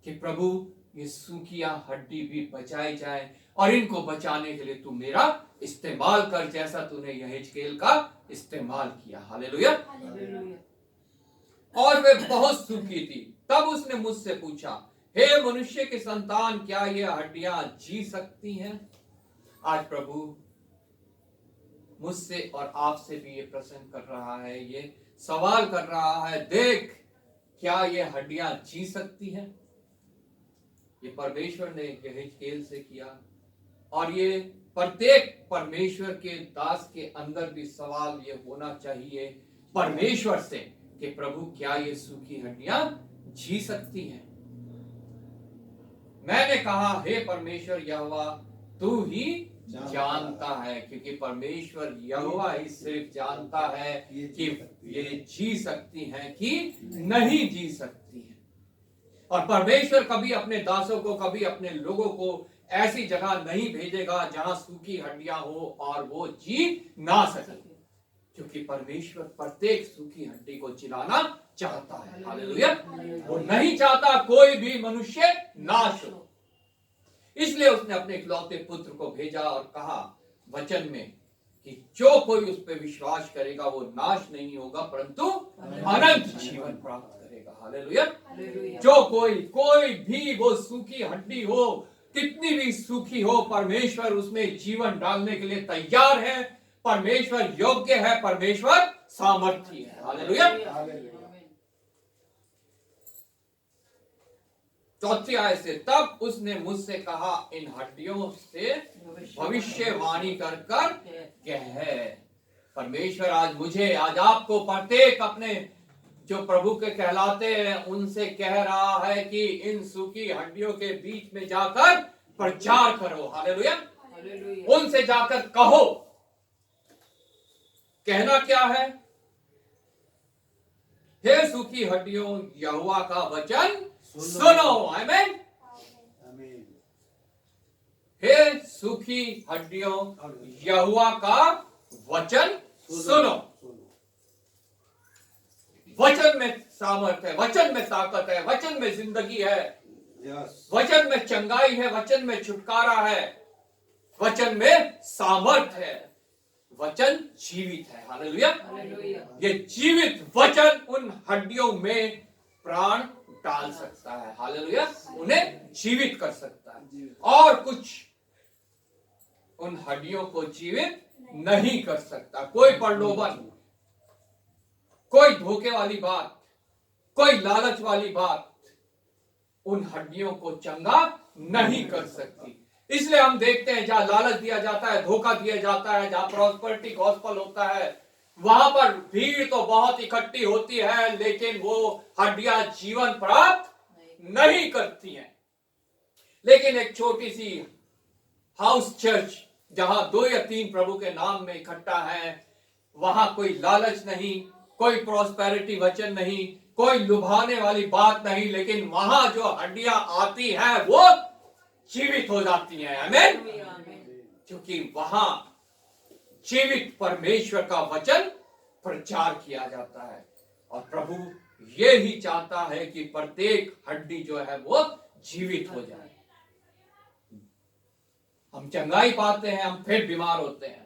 कि प्रभु ये सूखियां हड्डी भी बचाई जाए और इनको बचाने के लिए तू मेरा इस्तेमाल कर, जैसा तूने यहेजकेल का इस्तेमाल किया। हालेलुया। और वे बहुत सूखी थी। तब उसने मुझसे पूछा, हे मनुष्य के संतान, क्या ये हड्डियां जी सकती हैं? आज प्रभु मुझसे और आपसे भी ये प्रश्न कर रहा है, ये सवाल कर रहा है, देख क्या ये हड्डियां जी सकती हैं? ये परमेश्वर ने यहेजकेल से किया और ये प्रत्येक परमेश्वर के दास के अंदर भी सवाल ये होना चाहिए परमेश्वर से कि प्रभु क्या ये सूखी हड्डियां जी सकती हैं? मैंने कहा, हे परमेश्वर यहोवा, तू ही जानता है, क्योंकि परमेश्वर यहोवा ही सिर्फ जानता है कि ये जी सकती हैं कि नहीं जी सकती हैं। और परमेश्वर कभी अपने दासों को, कभी अपने लोगों को ऐसी जगह नहीं भेजेगा जहां सूखी हड्डियां हो और वो जी ना सके, क्योंकि परमेश्वर प्रत्येक सूखी हड्डी को जिलाना चाहता है। हालेलुया। वो नहीं चाहता कोई भी मनुष्य नाश हो, इसलिए उसने अपने इकलौते पुत्र को भेजा और कहा वचन में कि जो कोई उस पर विश्वास करेगा वो नाश नहीं होगा परंतु अनंत जीवन प्राप्त करेगा। हालेलुया। जो कोई भी वो सूखी हड्डी हो, कितनी भी सूखी हो, परमेश्वर उसमें जीवन डालने के लिए तैयार है। परमेश्वर योग्य है, परमेश्वर सामर्थी है। हालेलुया। चौथी आयत से, तब उसने मुझसे कहा, इन हड्डियों से भविष्यवाणी कर कर कह। परमेश्वर आज मुझे, आज आपको, प्रत्येक अपने जो प्रभु के कहलाते हैं उनसे कह रहा है कि इन सूखी हड्डियों के बीच में जाकर प्रचार करो। हालेलुया। उनसे जाकर कहो। कहना क्या है? हे सूखी हड्डियों, यहोवा का वचन सुनो। आमीन। हे सूखी हड्डियों, यहोवा का वचन सुनो। वचन में सामर्थ है, वचन में ताकत है, वचन में जिंदगी है, वचन में चंगाई है, वचन में छुटकारा है, वचन में सामर्थ है, वचन जीवित है। हालेलुया। ये जीवित वचन उन हड्डियों में प्राण डाल सकता है। हालेलुया। उन्हें जीवित कर सकता है और कुछ उन हड्डियों को जीवित नहीं कर सकता। कोई प्रलोभन, कोई धोखे वाली बात, कोई लालच वाली बात उन हड्डियों को चंगा नहीं कर सकती। इसलिए हम देखते हैं जहां लालच दिया जाता है, धोखा दिया जाता है, जहां प्रॉस्पेरिटी गॉस्पेल होता है, वहां पर भीड़ तो बहुत इकट्ठी होती है, लेकिन वो हड्डियां जीवन प्राप्त नहीं करती हैं। लेकिन एक छोटी सी हाउस चर्च जहां 2 या 3 प्रभु के नाम में इकट्ठा है, वहां कोई लालच नहीं, कोई प्रॉस्पेरिटी वचन नहीं, कोई लुभाने वाली बात नहीं, लेकिन वहां जो हड्डियां आती हैं वो जीवित हो जाती हैं। आमीन। क्योंकि वहां जीवित परमेश्वर का वचन प्रचार किया जाता है और प्रभु ये ही चाहता है कि प्रत्येक हड्डी जो है वो जीवित हो जाए। हम चंगाई पाते हैं, हम फिर बीमार होते हैं।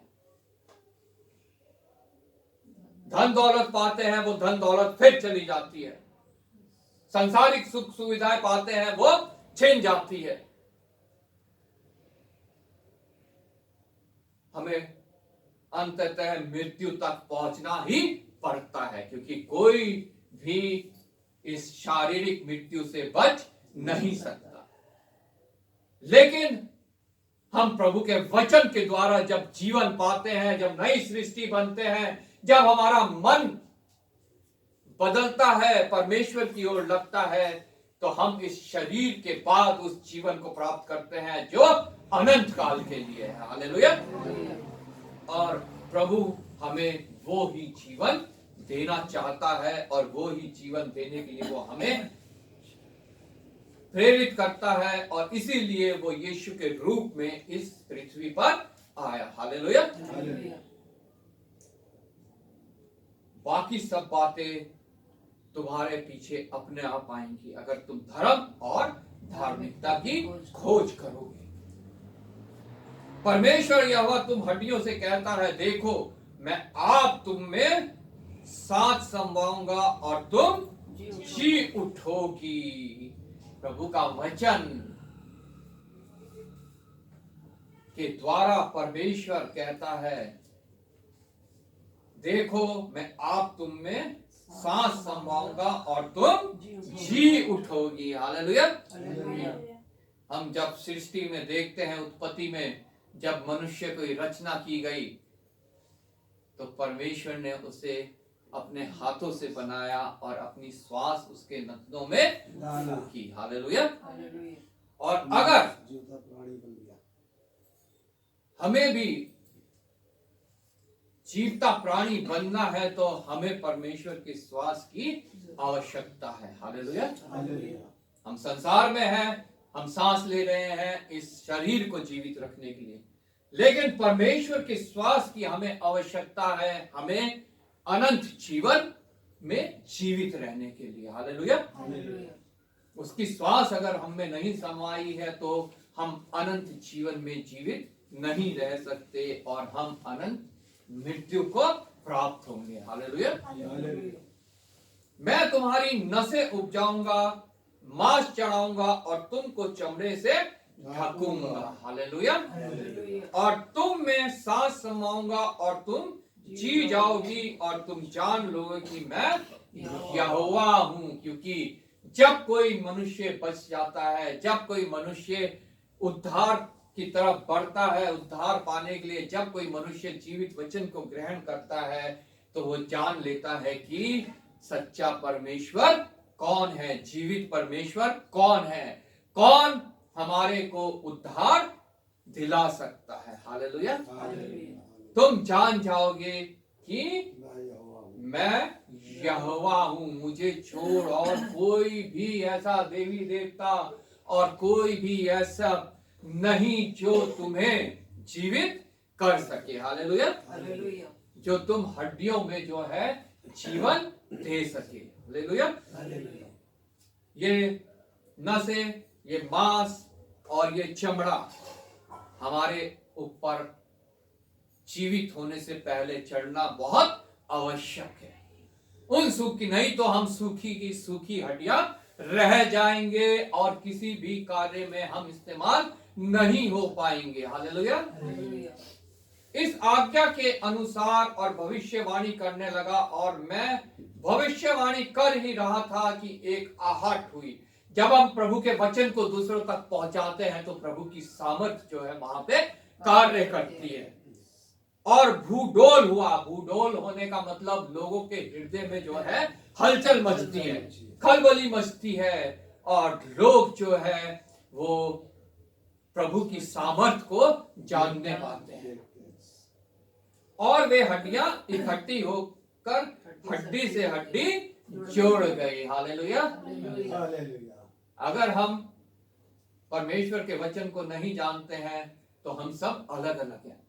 धन दौलत पाते हैं, वो धन दौलत फिर चली जाती है। सांसारिक सुख सुविधाएं पाते हैं, वो छिन जाती है। हमें अंततः मृत्यु तक पहुंचना ही पड़ता है, क्योंकि कोई भी इस शारीरिक मृत्यु से बच नहीं सकता। लेकिन हम प्रभु के वचन के द्वारा जब जीवन पाते हैं, जब नई सृष्टि बनते हैं, जब हमारा मन बदलता है, परमेश्वर की ओर लगता है, तो हम इस शरीर के बाद उस जीवन को प्राप्त करते हैं जो अनंत काल के लिए है। हालेलुया। और प्रभु हमें वो ही जीवन देना चाहता है और वो ही जीवन देने के लिए वो हमें प्रेरित करता है, और इसीलिए वो यीशु के रूप में इस पृथ्वी पर आया। हालेलुया। बाकी सब बातें तुम्हारे पीछे अपने आप आएंगी अगर तुम धर्म और धार्मिकता की खोज करोगे। परमेश्वर यहोवा तुम हड्डियों से कहता है, देखो मैं आप तुम में सांस समवाऊंगा और तुम जी उठोगी। प्रभु का वचन के द्वारा परमेश्वर कहता है, देखो मैं आप तुम में सांस समवाऊंगा और तुम जी उठोगी। हालेलुया। हम जब सृष्टि में देखते हैं, उत्पत्ति में जब मनुष्य की रचना की गई तो परमेश्वर ने उसे अपने हाथों से बनाया और अपनी श्वास उसके नथनों में फूंकी। हालेलुया। और अगर हमें भी जीवता प्राणी बनना है तो हमें परमेश्वर के श्वास की आवश्यकता है। हालेलुया। हम संसार में हैं, हम सांस ले रहे हैं इस शरीर को जीवित रखने के लिए, लेकिन परमेश्वर के श्वास की हमें आवश्यकता है, हमें अनंत जीवन में जीवित रहने के लिए। हालेलुया। उसकी श्वास अगर हम में नहीं समाई है तो हम अनंत जीवन में जीवित नहीं रह सकते और हम अनंत मृत्यु को प्राप्त होंगे। हालेलुया। मैं तुम्हारी नसें उपजाऊंगा, मांस चढ़ाऊंगा और तुमको चमड़े से ढकूंगा। हालेलुया। और तुम में सांस समाऊंगा और तुम जी जाओगी और तुम जान लोगे कि मैं यहोवा हूं। क्योंकि जब कोई मनुष्य बच जाता है, जब कोई मनुष्य उद्धार की तरफ बढ़ता है, उद्धार पाने के लिए जब कोई मनुष्य जीवित वचन को ग्रहण करता है तो वो जान लेता है कि सच्चा परमेश्वर कौन है, जीवित परमेश्वर कौन है, कौन हमारे को उद्धार दिला सकता है। हालेलुया। तुम जान जाओगे कि मैं यहोवा हूं, मुझे छोड़ और कोई भी ऐसा देवी देवता और कोई भी ऐसा नहीं जो तुम्हें जीवित कर सके। हालेलुया। जो तुम हड्डियों में जो है जीवन दे सके। हालेलुया। ये नसें, ये मांस और ये चमड़ा हमारे ऊपर जीवित होने से पहले चढ़ना बहुत आवश्यक है। उन सूखी, नहीं तो हम सूखी की सूखी हड्डियां रह जाएंगे और किसी भी कार्य में हम इस्तेमाल नहीं हो पाएंगे। हालेलुया। इस आज्ञा के अनुसार और भविष्यवाणी करने लगा और मैं भविष्यवाणी कर ही रहा था कि एक आहट हुई। जब हम प्रभु के वचन को दूसरों तक पहुंचाते हैं तो प्रभु की सामर्थ जो है वहां पे कार्य करती है। और भूडोल हुआ। भूडोल होने का मतलब लोगों के हृदय में जो है हलचल मचती है, खलबली मचती है और लोग जो है वो प्रभु की सामर्थ को जानने पाते हैं और वे हड्डियां इकट्ठी होकर हड्डी से हड्डी जोड़ गई। हालेलुया। अगर हम परमेश्वर के वचन को नहीं जानते हैं तो हम सब अलग अलग हैं।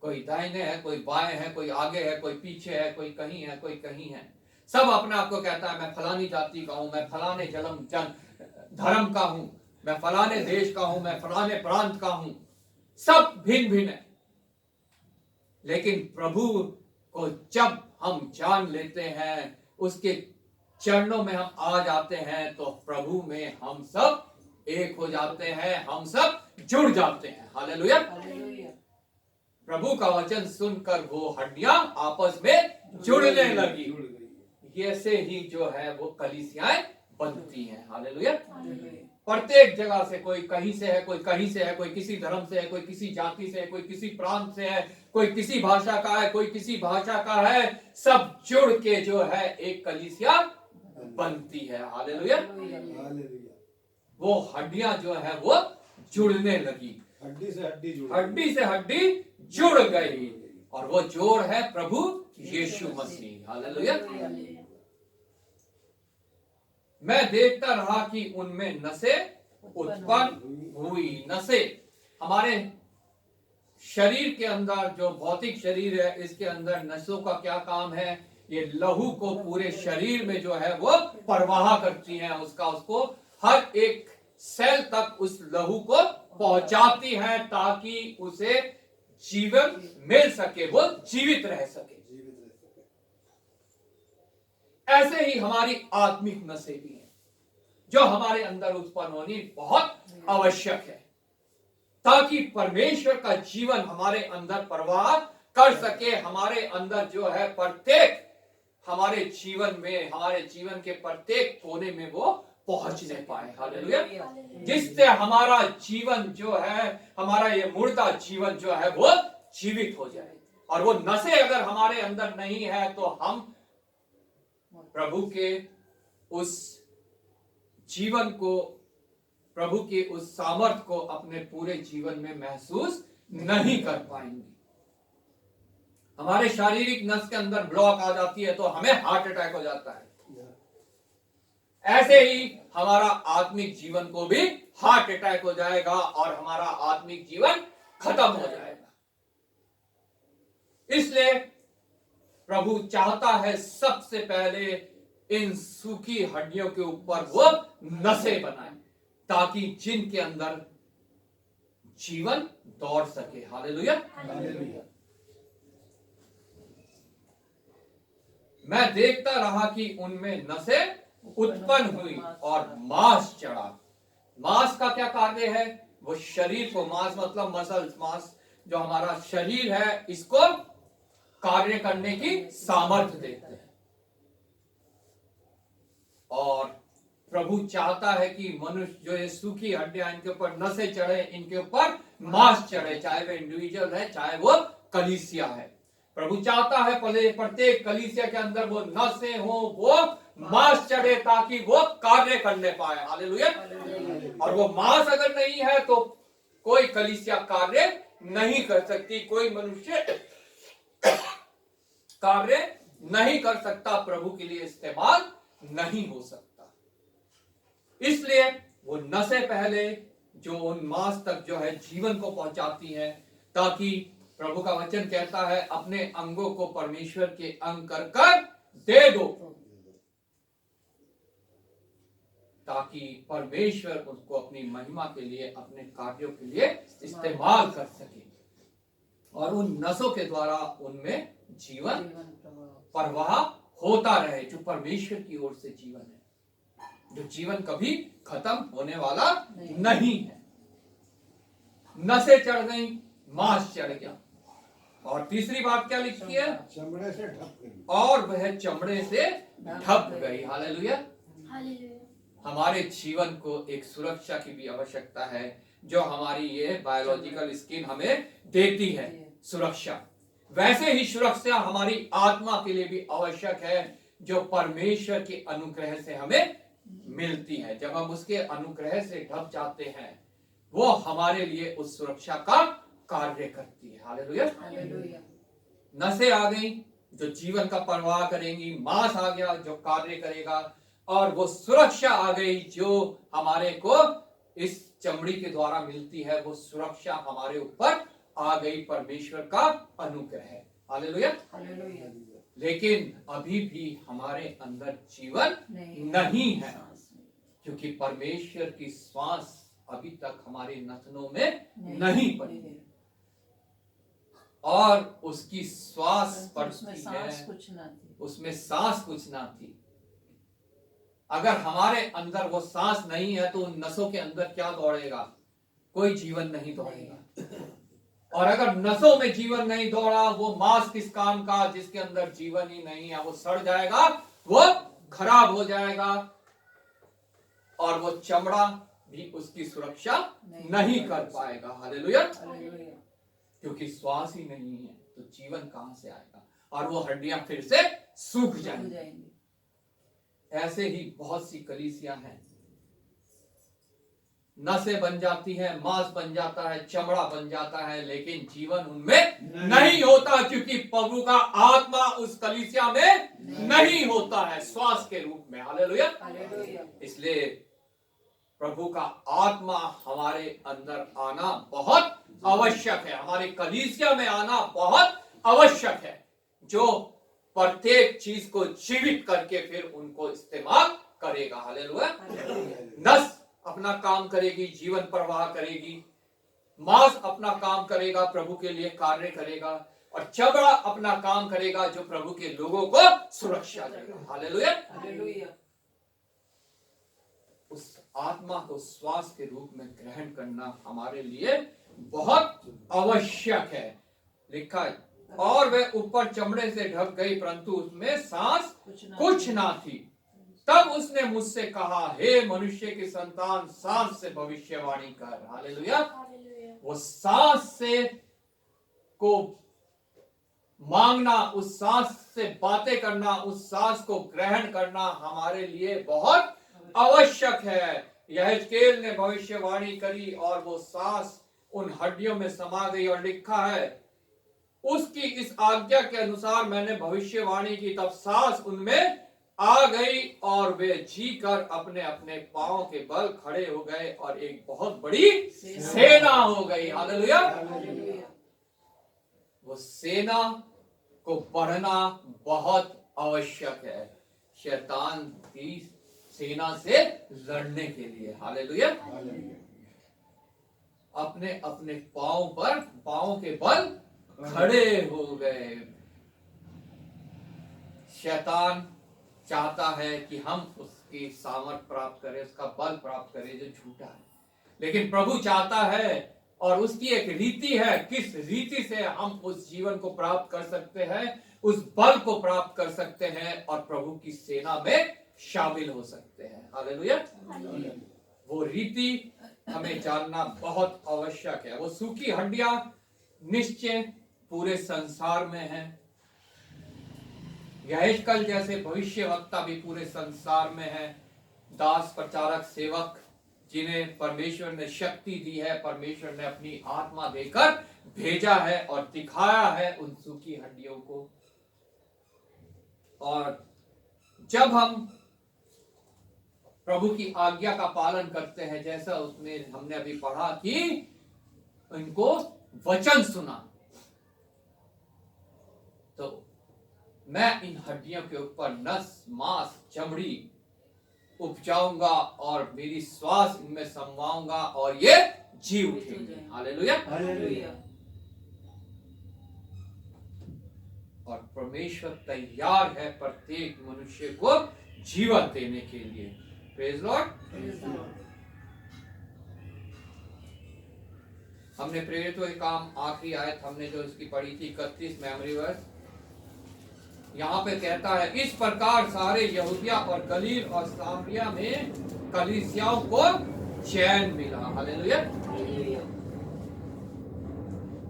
कोई दाहिने है, कोई बाएं है, कोई आगे है, कोई पीछे है, कोई कहीं है, कोई कहीं है। सब अपने आप को कहता है मैं फलानी जाति का हूं, मैं फलाने धर्म का हूं, मैं फलाने देश का हूं, मैं फलाने प्रांत का हूं। सब भिन्न भिन्न है। लेकिन प्रभु को जब हम जान लेते हैं, उसके चरणों में हम आ जाते हैं तो प्रभु में हम सब एक हो जाते हैं, हम सब जुड़ जाते हैं। हालेलुया। प्रभु का वचन सुनकर वो हड्डियां आपस में जुड़ने लगी। ऐसे ही जो है वो कलीसियाएं बनती हैं। हालेलुया। प्रत्येक जगह से, कोई कहीं से है, कोई कहीं से है, कोई किसी धर्म से है, कोई किसी जाति से है, कोई किसी प्रांत से है, कोई किसी भाषा का है, कोई किसी भाषा का है। सब जुड़ के जो है एक कलीसिया बनती है। हालेलुया। वो हड्डियां जो है वो जुड़ने लगी, हड्डी से हड्डी जुड़ गई और वो जोड़ है प्रभु यीशु मसीह। हालेलुया। मैं देखता रहा कि उनमें नसें उत्पन्न हुई। नसें हमारे शरीर के अंदर, जो भौतिक शरीर है, इसके अंदर नसों का क्या काम है ये लहू को पूरे शरीर में जो है वो प्रवाह करती हैं, उसको हर एक सेल तक उस लहू को पहुंचाती हैं ताकि उसे जीवन मिल सके, वो जीवित रह सके। ऐसे ही हमारी आत्मिक नसें भी हैं जो हमारे अंदर उत्पन्न होनी बहुत आवश्यक है ताकि परमेश्वर का जीवन हमारे अंदर प्रवाह कर सके। हमारे अंदर जो है प्रत्येक हमारे जीवन के प्रत्येक कोने में वो पहुंचने पाए। हालेलुया। जिससे हमारा जीवन जो है, हमारा ये मुर्दा जीवन जो है वो जीवित हो जाए। और वो नसें अगर हमारे अंदर नहीं है तो हम प्रभु के उस जीवन को, प्रभु के उस सामर्थ को अपने पूरे जीवन में महसूस नहीं कर पाएंगे। हमारे शारीरिक नस के अंदर ब्लॉक आ जाती है तो हमें हार्ट अटैक हो जाता है। ऐसे ही हमारा आत्मिक जीवन को भी हार्ट अटैक हो जाएगा और हमारा आत्मिक जीवन खत्म हो जाएगा। इसलिए प्रभु चाहता है सबसे पहले इन सूखी हड्डियों के ऊपर वो नसें बनाए ताकि जिनके अंदर जीवन दौड़ सके। हालेलुया। मैं देखता रहा कि उनमें नसें उत्पन्न हुई और मांस चढ़ा। मांस का क्या कार्य है? वो शरीर को, मांस मतलब मसल्स, मांस जो हमारा शरीर है इसको कार्य करने की सामर्थ्य देते हैं। और प्रभु चाहता है कि मनुष्य जो ये सूखी हड्डियां, इनके ऊपर नसें चढ़े, इनके ऊपर मांस चढ़े, चाहे वो इंडिविजुअल है चाहे वो कलीसिया है। प्रभु चाहता है प्रत्येक कलीसिया के अंदर वो नसें हो, वो मांस चढ़े ताकि वो कार्य करने पाए। हालेलुया। और वो मांस अगर नहीं है तो कोई कलीसिया कार्य नहीं कर सकती, कोई मनुष्य कार्य नहीं कर सकता, प्रभु के लिए इस्तेमाल नहीं हो सकता। इसलिए वो नसें पहले जो उन मांस तक जो है जीवन को पहुंचाती है, ताकि प्रभु का वचन कहता है अपने अंगों को परमेश्वर के अंग कर कर दे दो, ताकि परमेश्वर उसको अपनी महिमा के लिए, अपने कार्यों के लिए इस्तेमाल कर सके और उन नसों के द्वारा उनमें जीवन प्रवाह होता रहे, जो परमेश्वर की ओर से जीवन है, जो जीवन कभी खत्म होने वाला नहीं है। नसें चढ़ गई, मांस चढ़ गया। और तीसरी बात क्या लिखी है? चमड़े से ढक गई। और वह चमड़े से ढक गई। हालेलुया। हालेलुया। हमारे जीवन को एक सुरक्षा की भी आवश्यकता है जो हमारी ये बायोलॉजिकल स्किन हमें देती है सुरक्षा। वैसे ही सुरक्षा हमारी आत्मा के लिए भी आवश्यक है जो परमेश्वर के अनुग्रह से हमें मिलती है। जब हम उसके अनुग्रह से ढक जाते हैं वो हमारे लिए उस सुरक्षा का कार्य करती है। हालेलुया। नसें आ गई जो जीवन का प्रवाह करेंगी, मांस आ गया जो कार्य करेगा, और वो सुरक्षा आ गई जो हमारे को इस चमड़ी के द्वारा मिलती है। वो सुरक्षा हमारे ऊपर आ गई, परमेश्वर का अनुग्रह है। हालेलुया। लेकिन अभी भी हमारे अंदर जीवन नहीं है क्योंकि परमेश्वर की श्वास अभी तक हमारे नथनों में नहीं पड़ी है और उसकी श्वास पड़ती है, उसमें सांस कुछ ना थी। अगर हमारे अंदर वो सांस नहीं है तो उन नसों के अंदर क्या दौड़ेगा? कोई जीवन नहीं दौड़ेगा। और अगर नसों में जीवन नहीं दौड़ा, वो मांस किस काम का जिसके अंदर जीवन ही नहीं है? वो सड़ जाएगा, वो खराब हो जाएगा और वो चमड़ा भी उसकी सुरक्षा नहीं कर पाएगा। हालेलुया। क्योंकि श्वास ही नहीं है तो जीवन कहां से आएगा? और वो हड्डियां फिर से सूख जाएंगी। ऐसे ही बहुत सी कलीसियां हैं, नसें बन जाती हैं, मांस बन जाता है, चमड़ा बन जाता है, लेकिन जीवन उनमें नहीं होता क्योंकि प्रभु का आत्मा उस कलीसिया में नहीं होता है श्वास के रूप में। हालेलुया। इसलिए प्रभु का आत्मा हमारे अंदर आना बहुत आवश्यक है, हमारे कलीसिया में आना बहुत आवश्यक है, जो प्रत्येक चीज को जीवित करके फिर उनको इस्तेमाल करेगा। हालेलुया। नस अपना काम करेगी, जीवन प्रवाह करेगी, मांस अपना काम करेगा, प्रभु के लिए कार्य करेगा, और चमड़ा अपना काम करेगा जो प्रभु के लोगों को सुरक्षा देगा। हालेलुया। हालेलुया। उस आत्मा को श्वास के रूप में ग्रहण करना हमारे लिए बहुत आवश्यक है। लिखा है, और वह ऊपर चमड़े से ढक गई परंतु उसमें सांस कुछ ना थी। तब उसने मुझसे कहा, हे मनुष्य की संतान, सांस से भविष्यवाणी कर। हालेलुया। वो सांस से को मांगना, उस सांस से बातें करना, उस सांस को ग्रहण करना हमारे लिए बहुत आवश्यक है। यहेजकेल ने भविष्यवाणी करी और वो सांस उन हड्डियों में समा गई, और लिखा है, उसकी इस आज्ञा के अनुसार मैंने भविष्यवाणी की, तब सांस उनमें आ गई और वे जी कर अपने अपने पांव के बल खड़े हो गए और एक बहुत बड़ी सेना हो गई। हालेलुया। वो सेना को पढ़ना बहुत आवश्यक है शैतान की सेना से लड़ने के लिए। हालेलुया। अपने अपने पांव के बल खड़े हो गए। शैतान चाहता है कि हम उसकी सामर्थ प्राप्त करें, उसका बल प्राप्त करें जो झूठा है, लेकिन प्रभु चाहता है, और उसकी एक रीति है, किस रीति से हम उस जीवन को प्राप्त कर सकते हैं, उस बल को प्राप्त कर सकते हैं और प्रभु की सेना में शामिल हो सकते हैं। हालेलुया। वो रीति हमें जानना बहुत आवश्यक है। वो सूखी हड्डियां निश्चय पूरे संसार में है। यहेजकेल जैसे भविष्यवक्ता भी पूरे संसार में है। दास, प्रचारक, सेवक, जिन्हें परमेश्वर ने शक्ति दी है, परमेश्वर ने अपनी आत्मा देकर भेजा है और दिखाया है उन सूखी हड्डियों को। और जब हम प्रभु की आज्ञा का पालन करते हैं, जैसा उसमें हमने अभी पढ़ा कि उनको वचन सुना, तो मैं इन हड्डियों के ऊपर नस, मांस, चमड़ी उपजाऊंगा और मेरी श्वास इनमें समवाऊंगा और ये जी उठेंगे। हालेलुया। और परमेश्वर तैयार है प्रत्येक मनुष्य को जीवन देने के लिए। Praise Lord. हमने प्रेरितों के काम आखिरी आयत हमने जो इसकी पढ़ी थी 31 मेमोरी वर्स, यहाँ पे कहता है, इस प्रकार सारे यहूदिया और गलील और सामरिया में कलीसियाओं को चैन मिला। हालेलुया।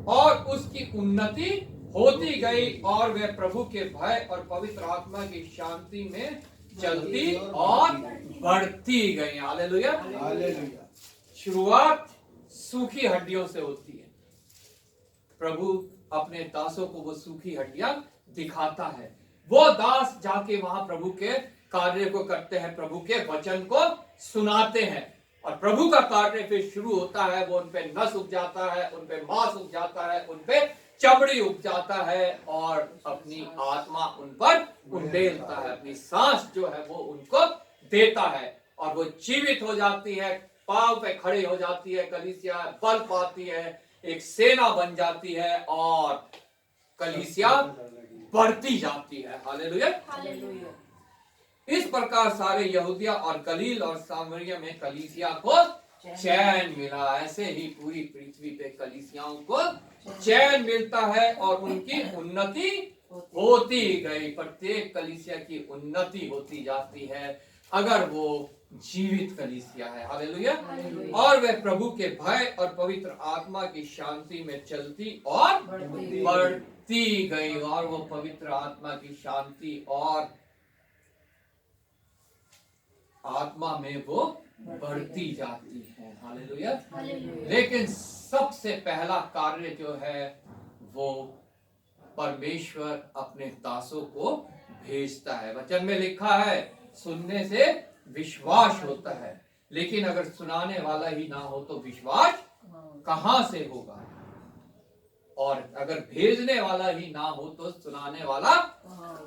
और उसकी उन्नति होती गई और वे प्रभु के भय और पवित्र आत्मा की शांति में चलती और बढ़ती गई। हालेलुया। शुरुआत सूखी हड्डियों से होती है। प्रभु अपने दासों को वो सूखी हड्डियां दिखाता है। वो दास जाके वहां प्रभु के कार्य को करते हैं, प्रभु के वचन को सुनाते हैं, और प्रभु का कार्य फिर शुरू होता है। वो उन पे नस उग जाता है, उन पे मांस उग जाता है, उन पे चमड़ी उग जाता है, और अपनी आत्मा उन पर उंडेलता है, अपनी सांस जो है वो उनको देता है, और वो जीवित हो जाती है, पांव पे खड़ी हो जाती है, कलीसिया बल पाती है, एक सेना बन जाती है और कलीसिया बढ़ती जाती है। हालेलुया। इस प्रकार सारे यहूदिया और गलील और सामरिया में कलीसिया को चैन मिला। ऐसे ही पूरी पृथ्वी पे कलीसियाओं को चैन मिलता है और उनकी उन्नति होती गई। प्रत्येक कलीसिया की उन्नति होती जाती है अगर वो जीवित कलीसिया है। हालेलुया। और वे प्रभु के भय और पवित्र आत्मा की शांति में चलती और बढ़ती गई, और वो पवित्र आत्मा की शांति और आत्मा में वो बढ़ती जाती है। हालेलुया। लेकिन सबसे पहला कार्य जो है वो परमेश्वर अपने दासों को भेजता है। वचन में लिखा है, सुनने से विश्वास होता है, लेकिन अगर सुनाने वाला ही ना हो तो विश्वास कहां से होगा, और अगर भेजने वाला ही ना हो तो सुनाने वाला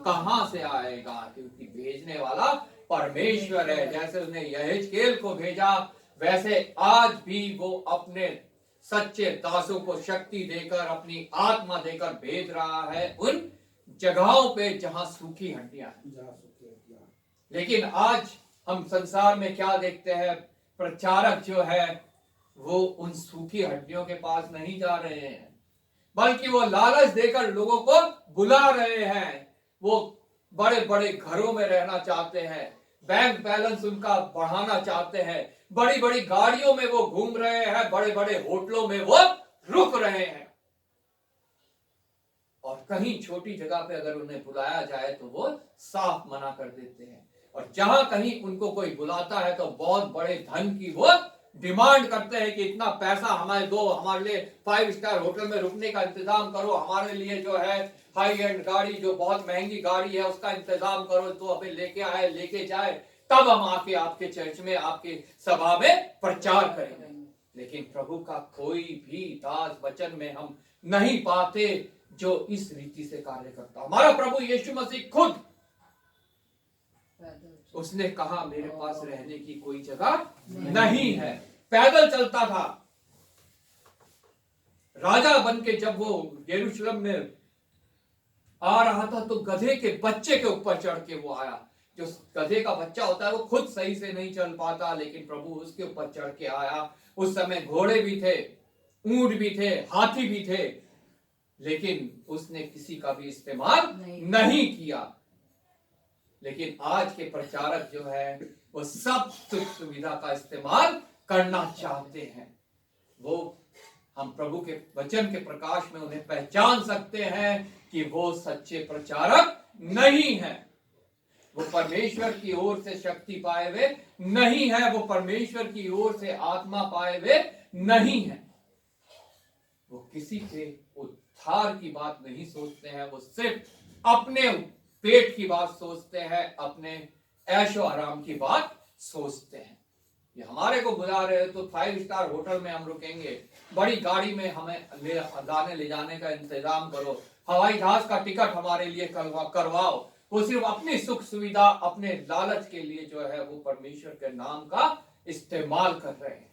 कहां से आएगा, क्योंकि भेजने वाला परमेश्वर है। जैसे उसने यहेजकेल को भेजा, वैसे आज भी वो अपने सच्चे दासों को शक्ति देकर, अपनी आत्मा देकर भेज रहा है उन जगहों पे जहां सूखी हड्डियां हैं। लेकिन आज हम संसार में क्या देखते हैं, प्रचारक जो है वो उन सूखी हड्डियों के पास नहीं जा रहे हैं, बल्कि वो लालच देकर लोगों को बुला रहे हैं। वो बड़े बड़े घरों में रहना चाहते हैं, बैंक बैलेंस उनका बढ़ाना चाहते हैं, बड़ी बड़ी गाड़ियों में वो घूम रहे हैं, बड़े बड़े होटलों में वो रुक रहे हैं, और कहीं छोटी जगह पे अगर उन्हें बुलाया जाए तो वो साफ मना कर देते हैं। और जहां कहीं उनको कोई बुलाता है तो बहुत बड़े धन की वो डिमांड करते हैं कि इतना पैसा हमारे दो, हमारे लिए 5 स्टार होटल में रुकने का इंतजाम करो, हमारे लिए जो है हाई एंड गाड़ी, जो बहुत महंगी गाड़ी है उसका इंतजाम करो, तो हमें लेके आए, लेके जाए, तब हम आके आपके चर्च में, आपके सभा में प्रचार करेंगे। लेकिन प्रभु का कोई भी दास वचन में हम नहीं पाते जो इस रीति से कार्य करता। हमारा प्रभु यीशु मसीह खुद उसने कहा मेरे पास रहने की कोई जगह नहीं है। पैदल चलता था, राजा बन के जब वो यरूशलेम में आ रहा था तो गधे के बच्चे के ऊपर चढ़ के वो आया। जो गधे का बच्चा होता है वो खुद सही से नहीं चल पाता, लेकिन प्रभु उसके ऊपर चढ़ के आया। उस समय घोड़े भी थे, ऊंट भी थे, हाथी भी थे, लेकिन उसने किसी का भी इस्तेमाल नहीं किया। लेकिन आज के प्रचारक जो है वो सब सुख सुविधा का इस्तेमाल करना चाहते हैं। वो हम प्रभु के वचन के प्रकाश में उन्हें पहचान सकते हैं कि वो सच्चे प्रचारक नहीं है। वो परमेश्वर की ओर से शक्ति पाए हुए नहीं है, वो परमेश्वर की ओर से आत्मा पाए हुए नहीं है। वो किसी के उद्धार की बात नहीं सोचते हैं, वो सिर्फ अपने पेट की बात सोचते हैं, अपने ऐशो आराम की बात सोचते हैं। ये हमारे को बुला रहे हो तो 5 स्टार होटल में हम रुकेंगे, बड़ी गाड़ी में हमें लाने ले जाने का इंतजाम करो, हवाई जहाज का टिकट हमारे लिए करवाओ। वो सिर्फ अपनी सुख सुविधा, अपने लालच के लिए जो है वो परमेश्वर के नाम का इस्तेमाल कर रहे हैं।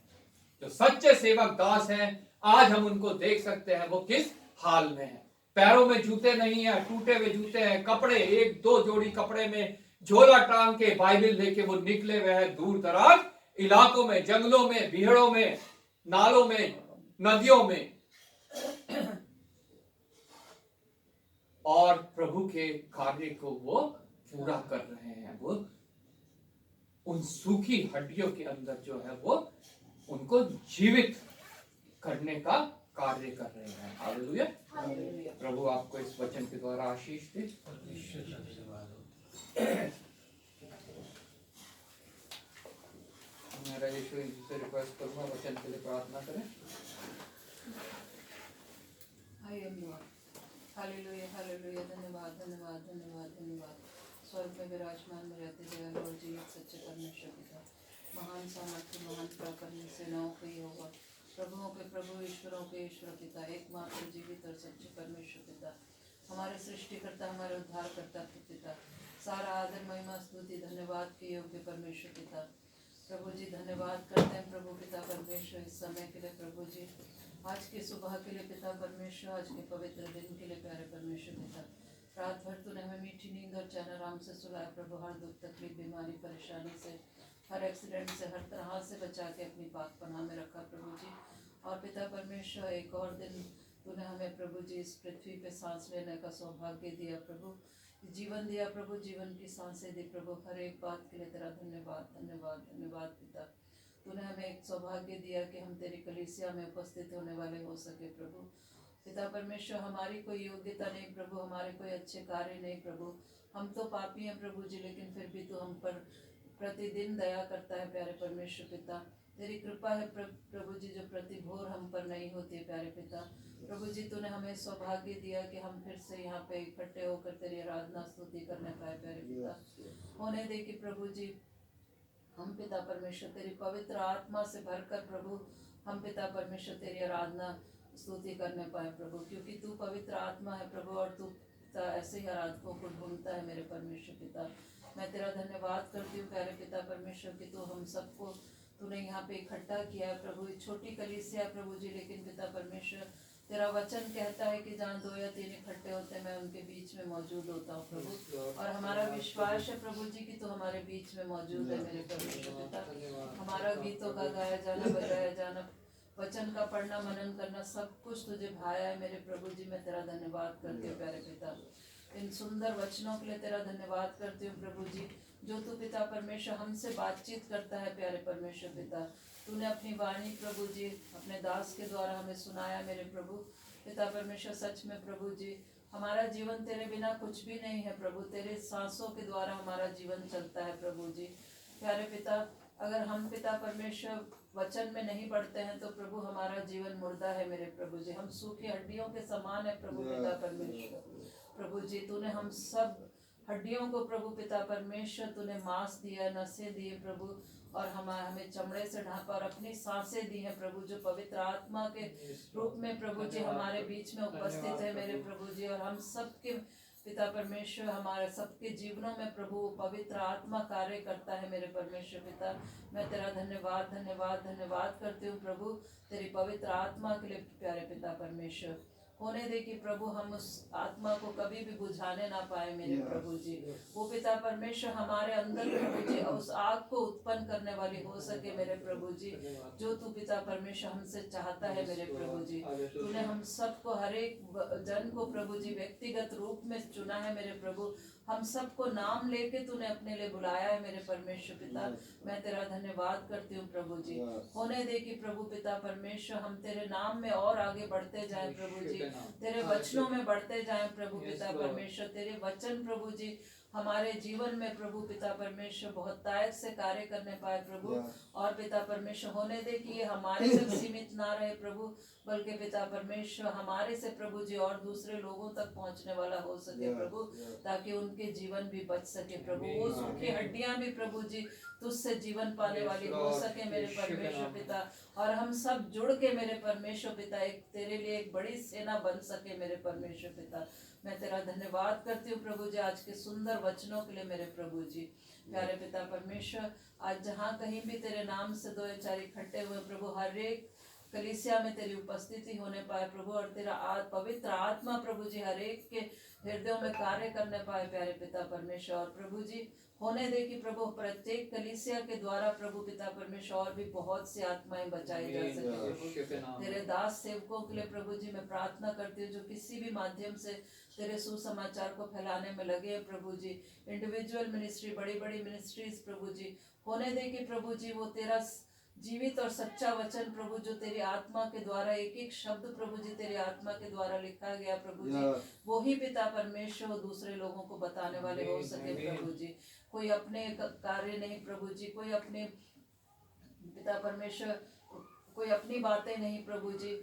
जो सच्चे सेवक दास हैं, आज हम उनको देख सकते हैं वो किस हाल में है। पैरों में जूते नहीं है, टूटे हुए जूते हैं, कपड़े 1-2 जोड़ी कपड़े में झोला टांग के बाइबल लेके वो निकले हुए हैं दूर दराज इलाकों में, जंगलों में, बिहड़ों में, नालों में, नदियों में, और प्रभु के कार्य को वो पूरा कर रहे हैं। वो उन सूखी हड्डियों के अंदर जो है वो उनको जीवित करने का कार्य कर रहे हैं। हालेलुया। प्रभु आपको इस वचन के द्वारा आशीष दे। मैं राजेश्वरी जी से रिक्वेस्ट करूंगा वचन के लिए प्रार्थना करें। Hallelujah, hallelujah. धन्यवाद, धन्यवाद, धन्यवाद, धन्यवाद। स्वर्ग में विराजमान में रहते दयालु और जीवित सच्चे परमेश्वर पिता, महान सामर्थ्य, महान पराक्रमी सेनाओं के यहोवा, प्रभुओं के प्रभु, ईश्वरों के ईश्वर पिता, एकमात्र जीवित और सच्चे परमेश्वर पिता, हमारे सृष्टिकर्ता, हमारे उद्धारकर्ता के पिता, सारा आदर, महिमा, स्तुति, धन्यवाद के योग्य परमेश्वर पिता। प्रभु जी धन्यवाद करते हैं प्रभु पिता परमेश्वर इस समय के लिए, प्रभु जी आज की सुबह के लिए पिता परमेश्वर, आज के पवित्र दिन के लिए प्यारे परमेश्वर पिता। रात भर तूने हमें मीठी नींद और चैन आराम से सुलाया प्रभु, हर दुख तकलीफ, बीमारी, परेशानी से, हर एक्सीडेंट से, हर तरह से बचा के अपनी पाक पनाह में रखा प्रभु जी। और पिता परमेश्वर एक और दिन तूने हमें प्रभु जी इस पृथ्वी पे सांस लेने का सौभाग्य दिया प्रभु, जीवन दिया प्रभु, जीवन की सांसें दी प्रभु। हर एक बात के लिए तेरा धन्यवाद, धन्यवाद, धन्यवाद पिता। तूने हमें एक सौभाग्य दिया कि हम तेरी कलीसिया में उपस्थित होने वाले हो सके प्रभु। पिता परमेश्वर हमारी कोई योग्यता नहीं प्रभु, हमारे कोई अच्छे कार्य नहीं प्रभु, हम तो पापी हैं प्रभु जी, लेकिन फिर भी तू हम पर प्रतिदिन दया करता है प्यारे परमेश्वर पिता। तेरी कृपा है प्रभु जी जो प्रतिभोर हम पर नहीं होती है प्यारे पिता। प्रभु जी तूने हमें सौभाग्य दिया कि हम फिर से यहाँ पे इकट्ठे होकर तेरी आराधना स्तुति करने पाए प्यारे पिता। होने दे कि प्रभु जी हम पिता परमेश्वर तेरी पवित्र आत्मा से भरकर प्रभु हम पिता परमेश्वर तेरी आराधना स्तुति करने पाए प्रभु, क्योंकि तू पवित्र आत्मा है प्रभु, और तू पिता ऐसे ही आराधकों को ढूंढता है मेरे परमेश्वर पिता। मैं तेरा धन्यवाद करती हूँ प्यारे पिता परमेश्वर कि तू हम सबको तूने यहाँ पे इकट्ठा किया है प्रभु। छोटी कलीसिया प्रभु जी, लेकिन पिता परमेश्वर तेरा वचन कहता है कि जहाँ 2 या 3 इकट्ठे होते हैं मैं उनके बीच में मौजूद होता हूँ प्रभु। और हमारा विश्वास है प्रभु जी कि तू हमारे बीच में मौजूद है मेरे परमेश्वर पिता। हमारा गीतों का गाया जाना, बजाया जाना, वचन का पढ़ना, मनन करना, सब कुछ तुझे भाया है मेरे प्रभु जी। मैं तेरा धन्यवाद करती हूँ प्यारे पिता। इन सुंदर वचनों के लिए तेरा धन्यवाद करती हूँ प्रभु जी, जो तू पिता परमेश्वर हमसे बातचीत करता है प्यारे परमेश्वर पिता। तूने अपनी वाणी प्रभु जी अपने दास के द्वारा हमें सुनाया मेरे प्रभु पिता परमेश्वर। सच में प्रभु जी हमारा जीवन तेरे बिना कुछ भी नहीं है प्रभु। तेरे सांसों के द्वारा हमारा जीवन चलता है प्रभु जी। प्यारे पिता, अगर हम पिता परमेश्वर वचन में नहीं बढ़ते हैं तो प्रभु हमारा जीवन मुर्दा है मेरे प्रभु जी। हम सूखी हड्डियों के समान है प्रभु पिता परमेश्वर। प्रभु जी तूने हम सब हड्डियों को प्रभु पिता परमेश्वर तूने मांस दिया, नसें दिए प्रभु, और हमें चमड़े से ढांपा और अपनी सांसें दी हैं प्रभु, जो पवित्र आत्मा के रूप में प्रभु जी हमारे बीच में उपस्थित है मेरे प्रभु जी। और हम सबके पिता परमेश्वर हमारे सबके जीवनों में प्रभु पवित्र आत्मा कार्य करता है मेरे परमेश्वर पिता। मैं तेरा धन्यवाद धन्यवाद धन्यवाद करती हूँ प्रभु तेरी पवित्र आत्मा के लिए प्यारे पिता परमेश्वर। होने दे कि प्रभु हम उस आत्मा को कभी भी बुझाने ना पाए मेरे प्रभु जी। वो पिता परमेश्वर हमारे अंदर प्रभु जी उस आग को उत्पन्न करने वाली हो सके मेरे प्रभु जी, जो तू पिता परमेश्वर हमसे चाहता है मेरे प्रभु जी। तूने हम सबको, हर एक जन को प्रभु जी व्यक्तिगत रूप में चुना है मेरे प्रभु। हम सबको नाम लेके तूने अपने लिए बुलाया है मेरे परमेश्वर पिता। मैं तेरा धन्यवाद करती हूँ प्रभु जी। होने दे कि प्रभु पिता परमेश्वर हम तेरे नाम में और आगे बढ़ते जाएं प्रभु जी, तेरे वचनों में बढ़ते जाएं प्रभु पिता परमेश्वर। तेरे वचन प्रभु जी हमारे जीवन में प्रभु पिता परमेश्वर बहुत तायत से कार्य करने पाए प्रभु। और पिता परमेश्वर होने दे कि ये हमारे तक सीमित ना रहे प्रभु, बल्कि पिता परमेश्वर हमारे से प्रभु जी और दूसरे लोगों तक पहुंचने वाला हो सके प्रभु, ताकि उनके जीवन भी बच सके प्रभु। वो सूखी हड्डियां भी प्रभु जी तुझसे जीवन पाने वाली हो सके मेरे परमेश्वर पिता। और हम सब जुड़ के मेरे परमेश्वर पिता एक तेरे लिए एक बड़ी सेना बन सके मेरे परमेश्वर पिता। मैं तेरा धन्यवाद करती हूँ प्रभु जी आज के सुंदर वचनों के लिए मेरे प्रभु जी। प्यारे पिता परमेश्वर, आज जहाँ कहीं भी तेरे नाम से 2 या 4 इकट्ठे हुए प्रभु, हर एक कलीसिया में तेरी उपस्थिति होने पाए प्रभु, और तेरा पवित्र आत्मा प्रभु जी हर एक के हृदयों में कार्य करने पाए प्यारे पिता परमेश्वर। और प्रभु जी होने दे कि प्रभु प्रत्येक कलीसिया के द्वारा प्रभु पिता परमेश्वर और भी बहुत सी आत्माएं बचाई जा सके प्रभु। तेरे दास सेवकों के लिए प्रभु जी मैं प्रार्थना करती हूँ जो किसी भी माध्यम से तेरे सुसमाचार को फैलाने में लगे हैं प्रभु जी। इंडिविजुअल मिनिस्ट्री, बड़ी बड़ी मिनिस्ट्रीज प्रभु जी, होने दे कि प्रभु जी वो तेरा जीवित और सच्चा वचन प्रभु जो तेरी आत्मा के द्वारा एक एक शब्द प्रभु जी तेरी आत्मा के द्वारा लिखा गया प्रभु जी, वो ही पिता परमेश्वर वो दूसरे लोगों को बताने वाले हो सके प्रभु जी। कोई अपने कार्य नहीं प्रभु जी, कोई अपने पिता परमेश्वर कोई अपनी बातें नहीं प्रभु जी,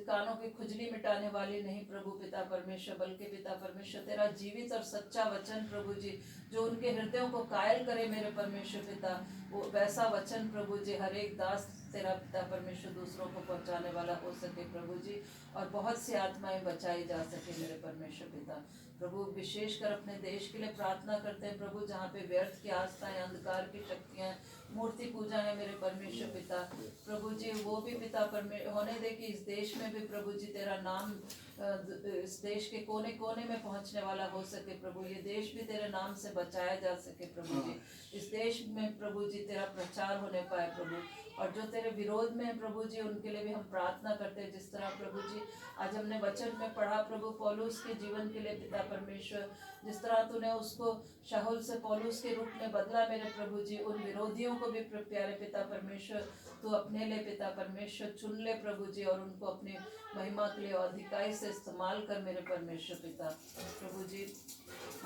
कानों की खुजली मिटाने वाली नहीं प्रभु पिता परमेश्वर, बल्कि पिता परमेश्वर तेरा जीवित और सच्चा वचन प्रभु जी जो उनके हृदयों को कायल करे मेरे परमेश्वर पिता, वो वैसा वचन प्रभु जी हर एक दास तेरा पिता परमेश्वर दूसरों को पहुंचाने वाला हो सके प्रभु जी, और बहुत सी आत्माएं बचाई जा सके मेरे परमेश्वर पिता। प्रभु विशेषकर अपने देश के लिए प्रार्थना करते हैं प्रभु, जहाँ पे व्यर्थ की आस्थाएं, अंधकार की शक्तियां, मूर्ति पूजा है मेरे परमेश्वर पिता। प्रभु जी वो भी पिता परमेश्वर होने दे कि इस देश में भी प्रभु जी तेरा नाम इस देश के कोने कोने में पहुंचने वाला हो सके प्रभु। ये देश भी तेरे नाम से बचाया जा सके प्रभु जी। इस देश में प्रभु जी तेरा प्रचार होने पाए प्रभु, और जो तेरे विरोध में है प्रभु जी उनके लिए भी हम प्रार्थना करते हैं। जिस तरह प्रभु जी आज हमने वचन में पढ़ा प्रभु पौलुस के जीवन के लिए पिता परमेश्वर, जिस तरह तूने उसको शाहुल से पौलुस के रूप में बदला मेरे प्रभु जी, उन विरोधियों को भी प्यारे पिता परमेश्वर तू अपने लिए पिता परमेश्वर चुन ले प्रभु जी, और उनको अपने महिमा के लिए अधिकाई से इस्तेमाल कर मेरे परमेश्वर पिता। प्रभु जी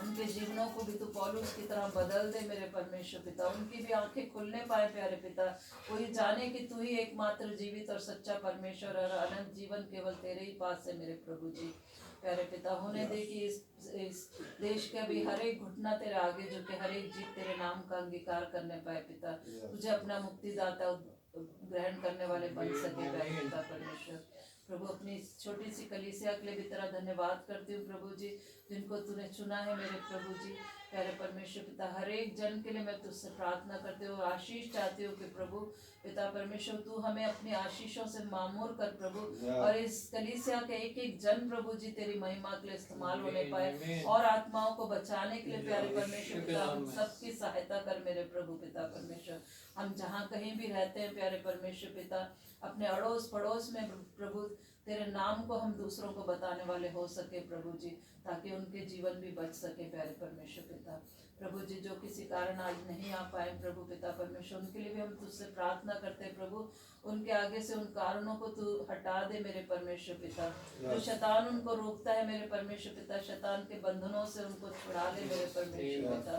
उनके जीवनों को भी तू पौलुस की तरह बदल दे मेरे परमेश्वर पिता, उनकी भी आंखें खुलने पाए प्यारे पिता, कोई जाने कि तू ही एकमात्र जीवित और सच्चा परमेश्वर और अनंत जीवन केवल तेरे ही पास है मेरे प्रभु जी। प्यारे पिता होने दे कि इस देश का भी हर एक घुटना तेरे आगे झुके, हर एक जीव तेरे नाम का अंगीकार करने पाए पिता, तुझे अपना मुक्तिदाता ग्रहण करने वाले बन सके प्यारे पिता परमेश्वर। प्रभु अपनी इस छोटी सी कलीसिया के लिए भी तेरा धन्यवाद करती हूँ प्रभु जी, जिनको तूने चुना है मेरे प्रभु जी। प्यारे परमेश्वर पिता, हर एक जन के लिए मैं तुझसे प्रार्थना करती हूँ, आशीष चाहती हूँ कि प्रभु पिता परमेश्वर तू हमें अपनी आशीषों से मामूर कर प्रभु, और इस कलीसिया के एक एक जन प्रभु जी तेरी महिमा के लिए इस्तेमाल होने पाए और आत्माओं को बचाने के लिए प्यारे परमेश्वर पिता हम सबकी सहायता कर मेरे प्रभु पिता परमेश्वर। हम जहाँ कहीं भी रहते हैं प्यारे परमेश्वर पिता, अपने अड़ोस पड़ोस में प्रभु तेरे नाम को हम दूसरों को बताने वाले हो सके प्रभु जी, ताकि उनके जीवन भी बच सके प्यारे परमेश्वर पिता। प्रभु जी जो किसी कारण आज नहीं आ पाए प्रभु पिता परमेश्वर, उनके लिए भी हम तुझसे प्रार्थना करते हैं प्रभु, उनके आगे से उन कारणों को तू हटा दे मेरे परमेश्वर पिता। जो शैतान उनको रोकता है मेरे परमेश्वर पिता, शैतान के बंधनों से उनको छुड़ा ले मेरे परमेश्वर पिता।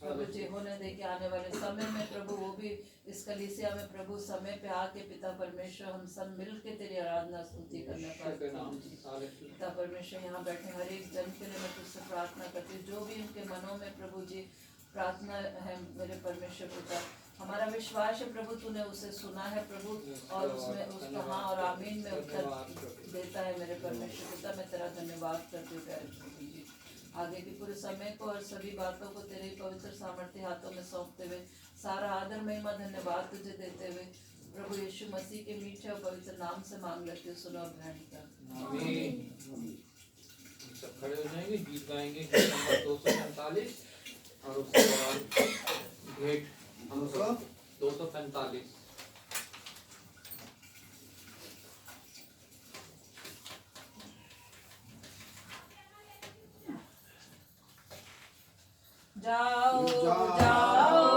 प्रभु जी होने दे के आने वाले समय में प्रभु वो भी इस कलीसिया में प्रभु समय पे आके पिता परमेश्वर हम सब मिल के तेरी आराधना स्तुति करना पाए पिता परमेश्वर। यहाँ बैठे हर एक जन के लिए मैं तुझसे प्रार्थना करती हूँ, जो भी उनके मनों में प्रभु जी प्रार्थना है मेरे परमेश्वर पिता, हमारा विश्वास है प्रभु तूने उसे सुना है प्रभु, और उसमें उसका हाँ और आमीन में उत्तर देता है मेरे परमेश्वर पिता। मैं तेरा धन्यवाद करती हूँ प्यारे प्रभु जी। आगे की पूरे समय को और सभी बातों को तेरे पवित्र सामर्थ्य हाथों में सौंपते हुए, सारा आदर महिमा धन्यवाद तुझे देते हुए प्रभु यीशु मसीह के मीठे और पवित्र नाम से मांग लेती हूँ, सुनो और ग्रहण कर। आमीन। सब खड़े हो जाएंगे, गीत गाएंगे, गीत नंबर 245 और उसके बाद भेंट हम सब 245। जाओ जाओ, जाओ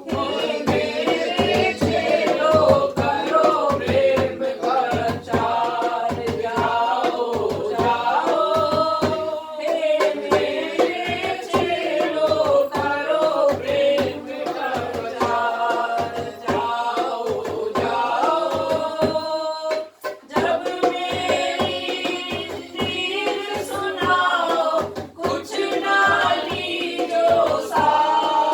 हे मेरे चेलों, करो प्रेम का प्रचार। जाओ जाओ हे मेरे चेलों, करो प्रेम का प्रचार। जाओ जाओ जब मेरी नीर सुनाओ, कुछ ना लीजो सार।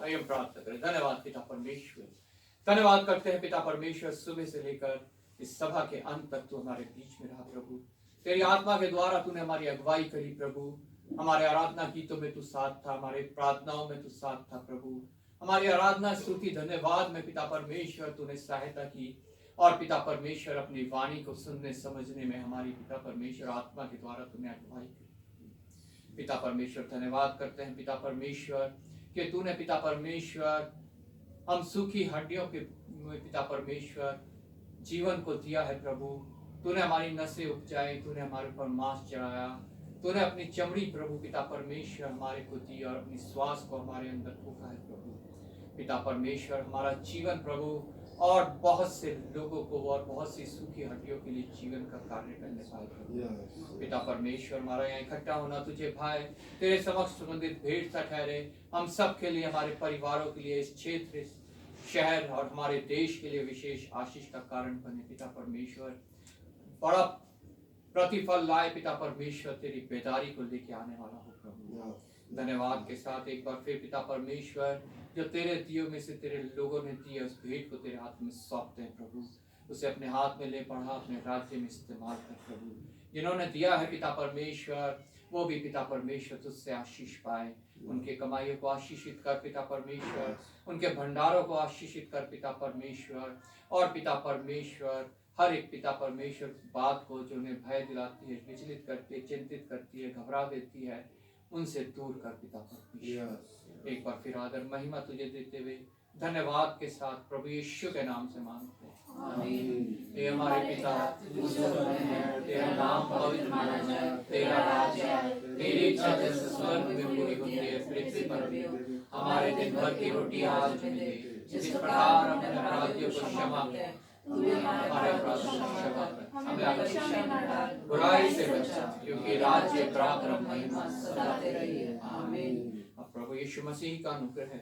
आइए हम प्रार्थना करें। धन्यवाद पिता परमेश्वर, धन्यवाद करते हैं पिता परमेश्वर, सुबह से लेकर इस सभा के अंत तक तू हमारे बीच में रहा प्रभु। तेरी आत्मा के द्वारा तूने हमारी अगुवाई करी प्रभु। हमारे आराधना गीतों में तू साथ था, हमारे प्रार्थनाओं में तू साथ था प्रभु। हमारी आराधना स्तुति धन्यवाद में पिता परमेश्वर तूने सहायता की, और पिता परमेश्वर अपनी वाणी को सुनने समझने में हमारी पिता परमेश्वर आत्मा के द्वारा तूने अगुवाई की। पिता परमेश्वर धन्यवाद करते हैं पिता परमेश्वर कि तूने पिता परमेश्वर हम सूखी हड्डियों के पिता परमेश्वर जीवन को दिया है प्रभु। तूने हमारी नसें उपजाई, तूने हमारे ऊपर मांस चढ़ाया, तूने अपनी चमड़ी प्रभु पिता परमेश्वर हमारे को दी और अपनी श्वास को हमारे अंदर फूका है प्रभु। पिता परमेश्वर हमारा जीवन प्रभु और बहुत से लोगों को और बहुत सी सूखी हड्डियों के लिए जीवन का कार्य करने पाए पिता परमेश्वर। हमारा यहाँ इकट्ठा होना तुझे भाई तेरे समक्ष सुगंधित भेंट सा ठहरे, हम सब के लिए, हमारे परिवारों के लिए, इस क्षेत्र, शहर और हमारे देश के लिए विशेष आशीष का कारण बने पिता परमेश्वर। बड़ा प्रतिफल लाए पिता परमेश्वर, तेरी बेदारी को लेके आने वाला हो प्रभु। धन्यवाद के साथ एक बार फिर पिता परमेश्वर जो तेरे दियो में से तेरे लोगों ने दिए उस भेंट को तेरे हाथ में सौंपते हैं प्रभु। उसे अपने हाथ में ले बढ़ा, अपने राज्य में इस्तेमाल कर प्रभु। जिन्होंने दिया है पिता परमेश्वर वो भी पिता परमेश्वर तुझसे आशीष पाए। उनके कमाइयों को आशीषित कर पिता परमेश्वर, उनके भंडारों को आशीषित कर पिता परमेश्वर। और पिता परमेश्वर हर एक पिता परमेश्वर बात को जो उन्हें भय दिलाती है, विचलित करती है, चिंतित करती है, घबरा देती है, उनसे दूर कर पिता परमेश्वर। एक बार फिर आदर महिमा तुझे देते हुए धन्यवाद के साथ प्रभु यीशु के नाम से मांगते हैं। हे हमारे पिता, तेरा नाम पवित्र माना जाए, तेरा राज्य आए, तेरी इच्छा जैसे स्वर्ग में पूरी होती है पृथ्वी पर भी। हमारे दिन भर की रोटी आज हमें दे, जिस प्रकार हमने अपराधियों को क्षमा किया, हमारे अपराधों को क्षमा कर, हमें परीक्षा में न डाल, बुराई से बचा, क्योंकि राज्य, पराक्रम, महिमा सदा तेरी है। आमीन। अब प्रभु यीशु मसीह का अनुग्रह है,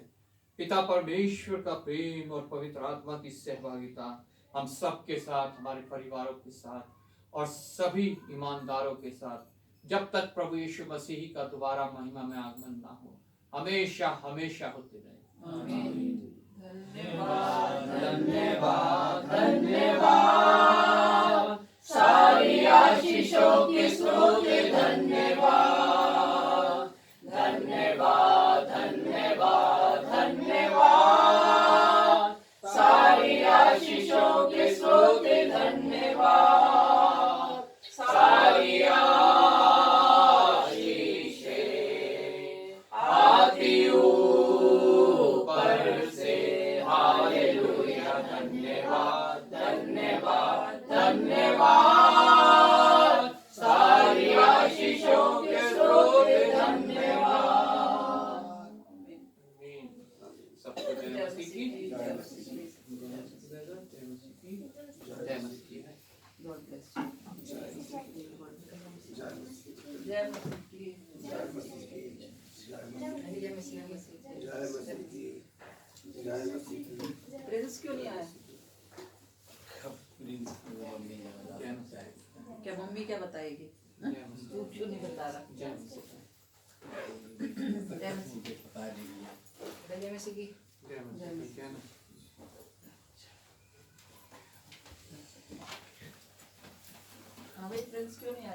पिता परमेश्वर का प्रेम और पवित्र आत्मा की सहभागिता हम सब के साथ, हमारे परिवारों के साथ और सभी ईमानदारों के साथ जब तक प्रभु यीशु मसीह का दोबारा महिमा में आगमन ना हो, हमेशा हमेशा होते रहे। आमीन। धन्यवाद धन्यवाद धन्यवाद, सारी आशीषों के स्रोत धन्यवाद। धन्यवाद धन्यवाद धन्यवाद, सारी आशीषों के स्रोत धन्यवाद। सारी आशीषें आती ऊपर से, हालेलुया। धन्यवाद धन्यवाद धन्यवाद, सारी आशीषों के स्रोत धन्यवाद। सबको जय मसीह की, जय मसीह की, जय मसीह की। God bless you. जय मसीह की, जय मसीह की, जय मसीह की, जय मसीह की। प्रिंस क्यों नहीं आया? क्या मम्मी क्या बताएगी? तू क्यों नहीं बता रहा? जय मसीह की, जय मसीह की, जय मसीह की, जय मसीह की, जय मसीह। हाँ भाई, प्रिंस क्यों नहीं आया?